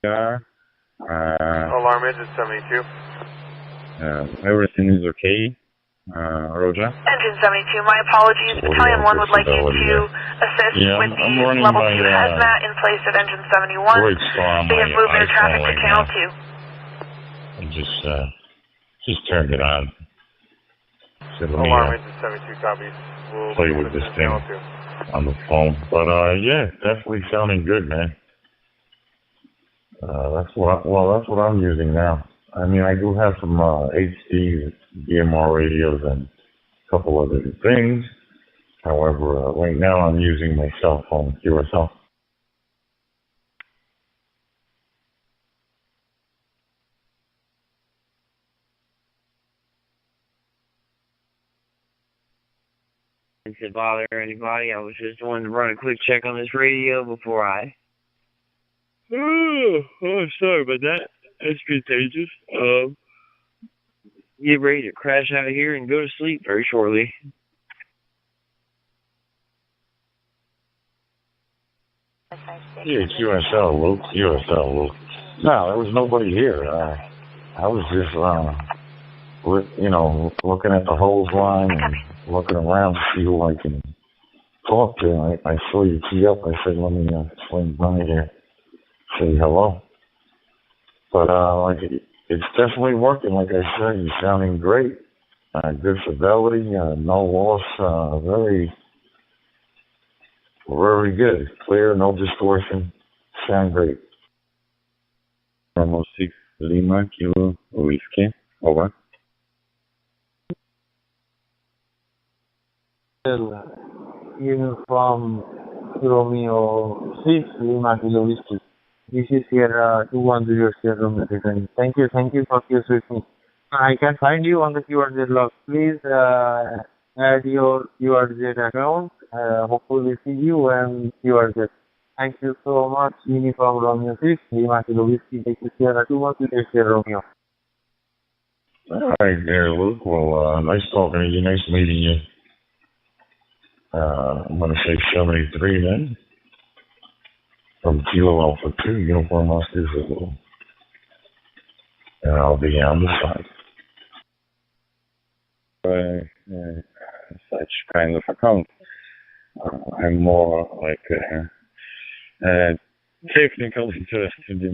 Alarm engine 72. Everything is okay. Roger. Engine 72, my apologies. Battalion 1 would like you to assist with the level 2 hazmat in place of engine 71. They have moved their traffic to channel 2. I just turned it on. So let me Alarm engine 72 copies. We'll play with this thing on the phone. But yeah, definitely sounding good, man. That's what I'm using now. I mean, I do have some HD DMR radios and a couple other things. However, right now I'm using my cell phone, QSL. Didn't bother anybody. I was just wanting to run a quick check on this radio before I... Oh, sorry about that. That's contagious. Get ready to crash out of here and go to sleep very shortly. Yeah, it's USL, Luke. USL, Luke. No, there was nobody here. I was just, looking at the hose line and looking around to see who I can talk to. I saw you key up. I said, let me swing by here, say hello. But it's definitely working. Like I said, you're sounding great. Good fidelity, no loss. Very, very good. Clear, no distortion. Sound great. Almost 6 Lima Kilo Whiskey. Over. Uniform Romeo 6, Lima Kilo Whiskey. This is Sierra 210 Sierra Romeo. Thank you for your with me. I can find you on the QRZ log. Please add your QRZ account. Hopefully see you and QRZ. Thank you so much. Uniform Romeo 6, Lima Kilo Whiskey. This is Sierra 210 Sierra Romeo. All right, there, Luke. Well, nice talking to you. Nice meeting you. I'm going to say 73 then. From Kilo Alpha 2, Uniform Oscar Zulu. And I'll be on the side. Such kind of account. I'm more like technical interest in the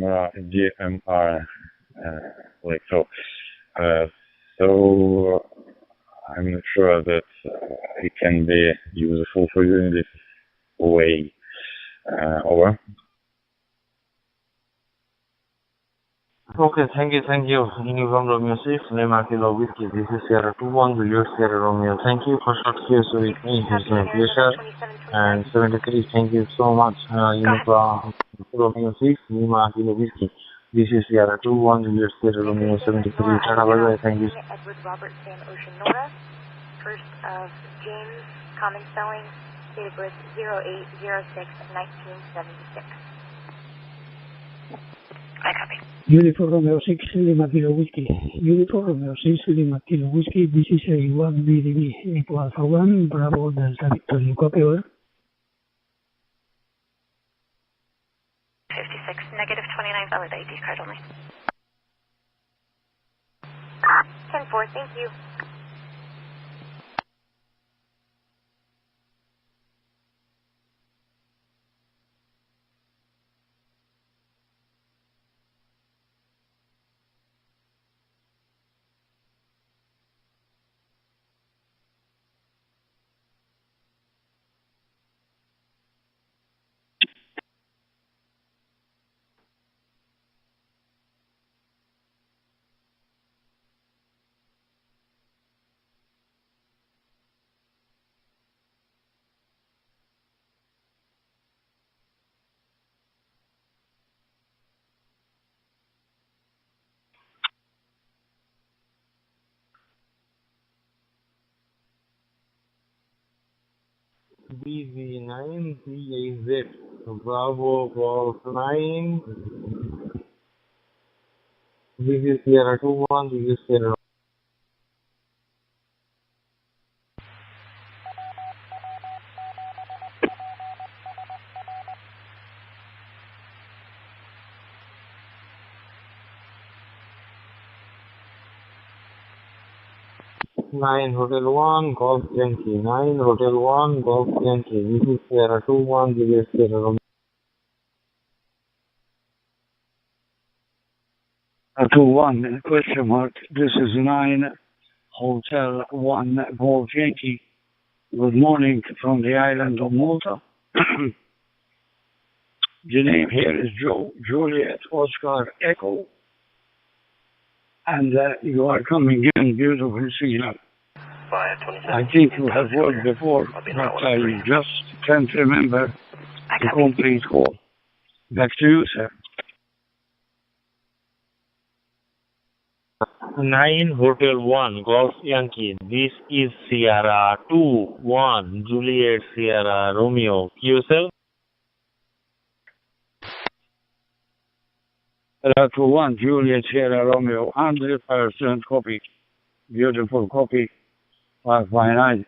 DMR, like so. So I'm not sure that it can be useful for you in this way. Over. Okay, thank you. Uniform Romeo 6, Lima Kilo Whiskey. This is Sierra 21, your Sierra Romeo. Thank you for short here with me. It's my pleasure. And 73, thank you so much. Uniform Romeo 6, Lima Kilo Whiskey. This is Sierra 21, your Sierra Romeo 73. Thank you. Edward Robert Sam Ocean Nora. First of James, common spelling, date of birth 08/06/1976. I copy. Uniform Romeo 6, Lima Kilo Whiskey. Uniform Romeo 6, Lima Kilo Whiskey. This is a 1 BDB equal Alpha 1, Bravo Delta Victoria. Copy, over. 56, -29, valid ID card only. 10-4, thank you. BV9 CAZ, Bravo Golf 9. This is Sierra 21, this is Sierra. Nine Hotel 1, Golf Yankee. 9 Hotel 1, Golf Yankee. This is Sierra 21, this is Sierra. 21, question mark. This is 9 Hotel 1, Golf Yankee. Good morning from the island of Malta. The name here is Juliet Oscar Echo. And you are coming in beautiful signal. I think you have worked before, but I just can't remember the complete call. Back to you, sir. 9 Hotel 1, Golf Yankee. This is Sierra 2-1, Juliet Sierra Romeo. QSL? Sierra 2-1, Juliet Sierra Romeo. 100% copy. Beautiful copy. 559.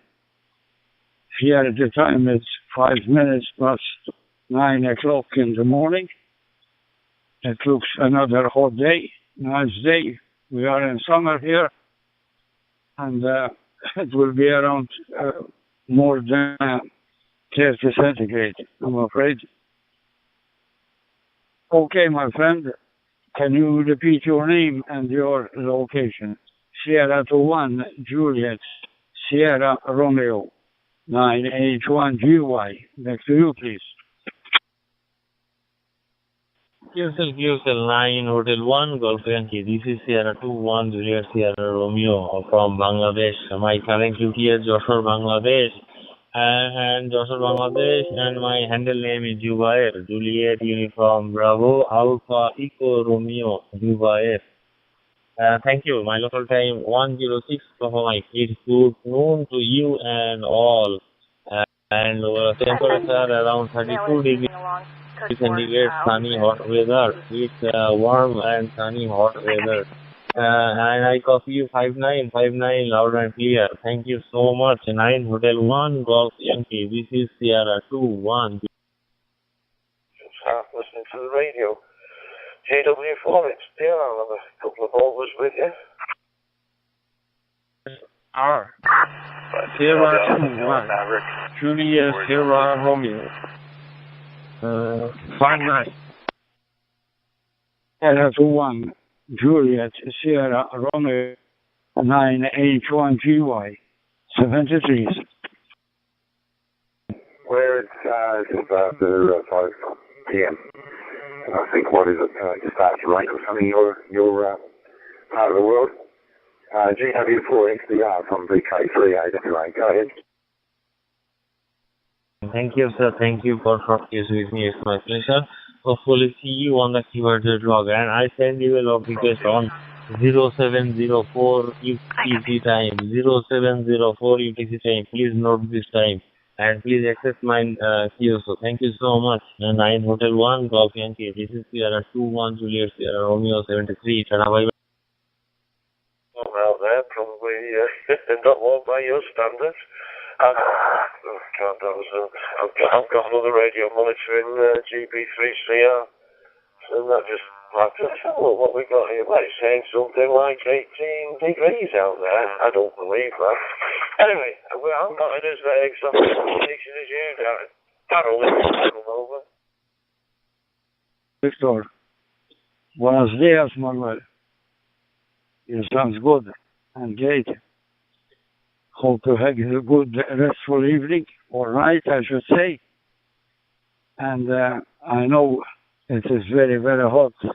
Here at the time it's 5 minutes past 9 o'clock in the morning. It looks another hot day, nice day. We are in summer here, and it will be around more than 30 centigrade, I'm afraid. Okay, my friend, can you repeat your name and your location? Sierra 21, Juliet, Sierra Romeo, 9H1GY. Back to you, please. QSL 9 Hotel 1, Golf Yankee. This is Sierra 2-1, Juliet Sierra Romeo from Bangladesh. My current duty is Joshua, Bangladesh. and Joshua Bangladesh, and my handle name is Jubair, Juliet Uniform Bravo, Alpha Eco Romeo, Jubair. Thank you. My local time 106 Mike. It's good noon to you and all. And temperature around 32 degrees centigrade, sunny hot weather. It's warm and sunny hot weather. And I copy you 5959 loud and clear. Thank you so much. 9 Hotel 1 Golf Yankee. This is Sierra 21. Start listening to the radio. JW4, it's there. I'll have a couple of overs with you. R. Sierra 21. Juliet Sierra Romeo. 59. Sierra 21. Juliet Sierra Romeo 9H1GY 73. Where it's just after 5 p.m. I think what is it? Just after right or something. Your part of the world. GW4XDR from VK3 AWA. Go ahead. Thank you, sir. Thank you for talking with me. It's my pleasure. Hopefully see you on the keyworded log, and I send you a log request on 0704 UTC time. 0704 UTC time. Please note this time, and please accept my queue. So thank you so much. 9 Hotel 1 Golf Yankee. This is Sierra 21 Juliet Sierra Romeo 73. Bye. Out there, probably not one by your standards. I've got another radio monitoring GB3CR, and that just what we got here. Well, it's saying something like 18 degrees out there. I don't believe that. Anyway, I'm not in as exotic station as you, Darren. Carol, come over. Victor, buenos días, Manuel. It sounds good and great. Hope to have a good restful evening, or night, I should say. And I know it is very, very hot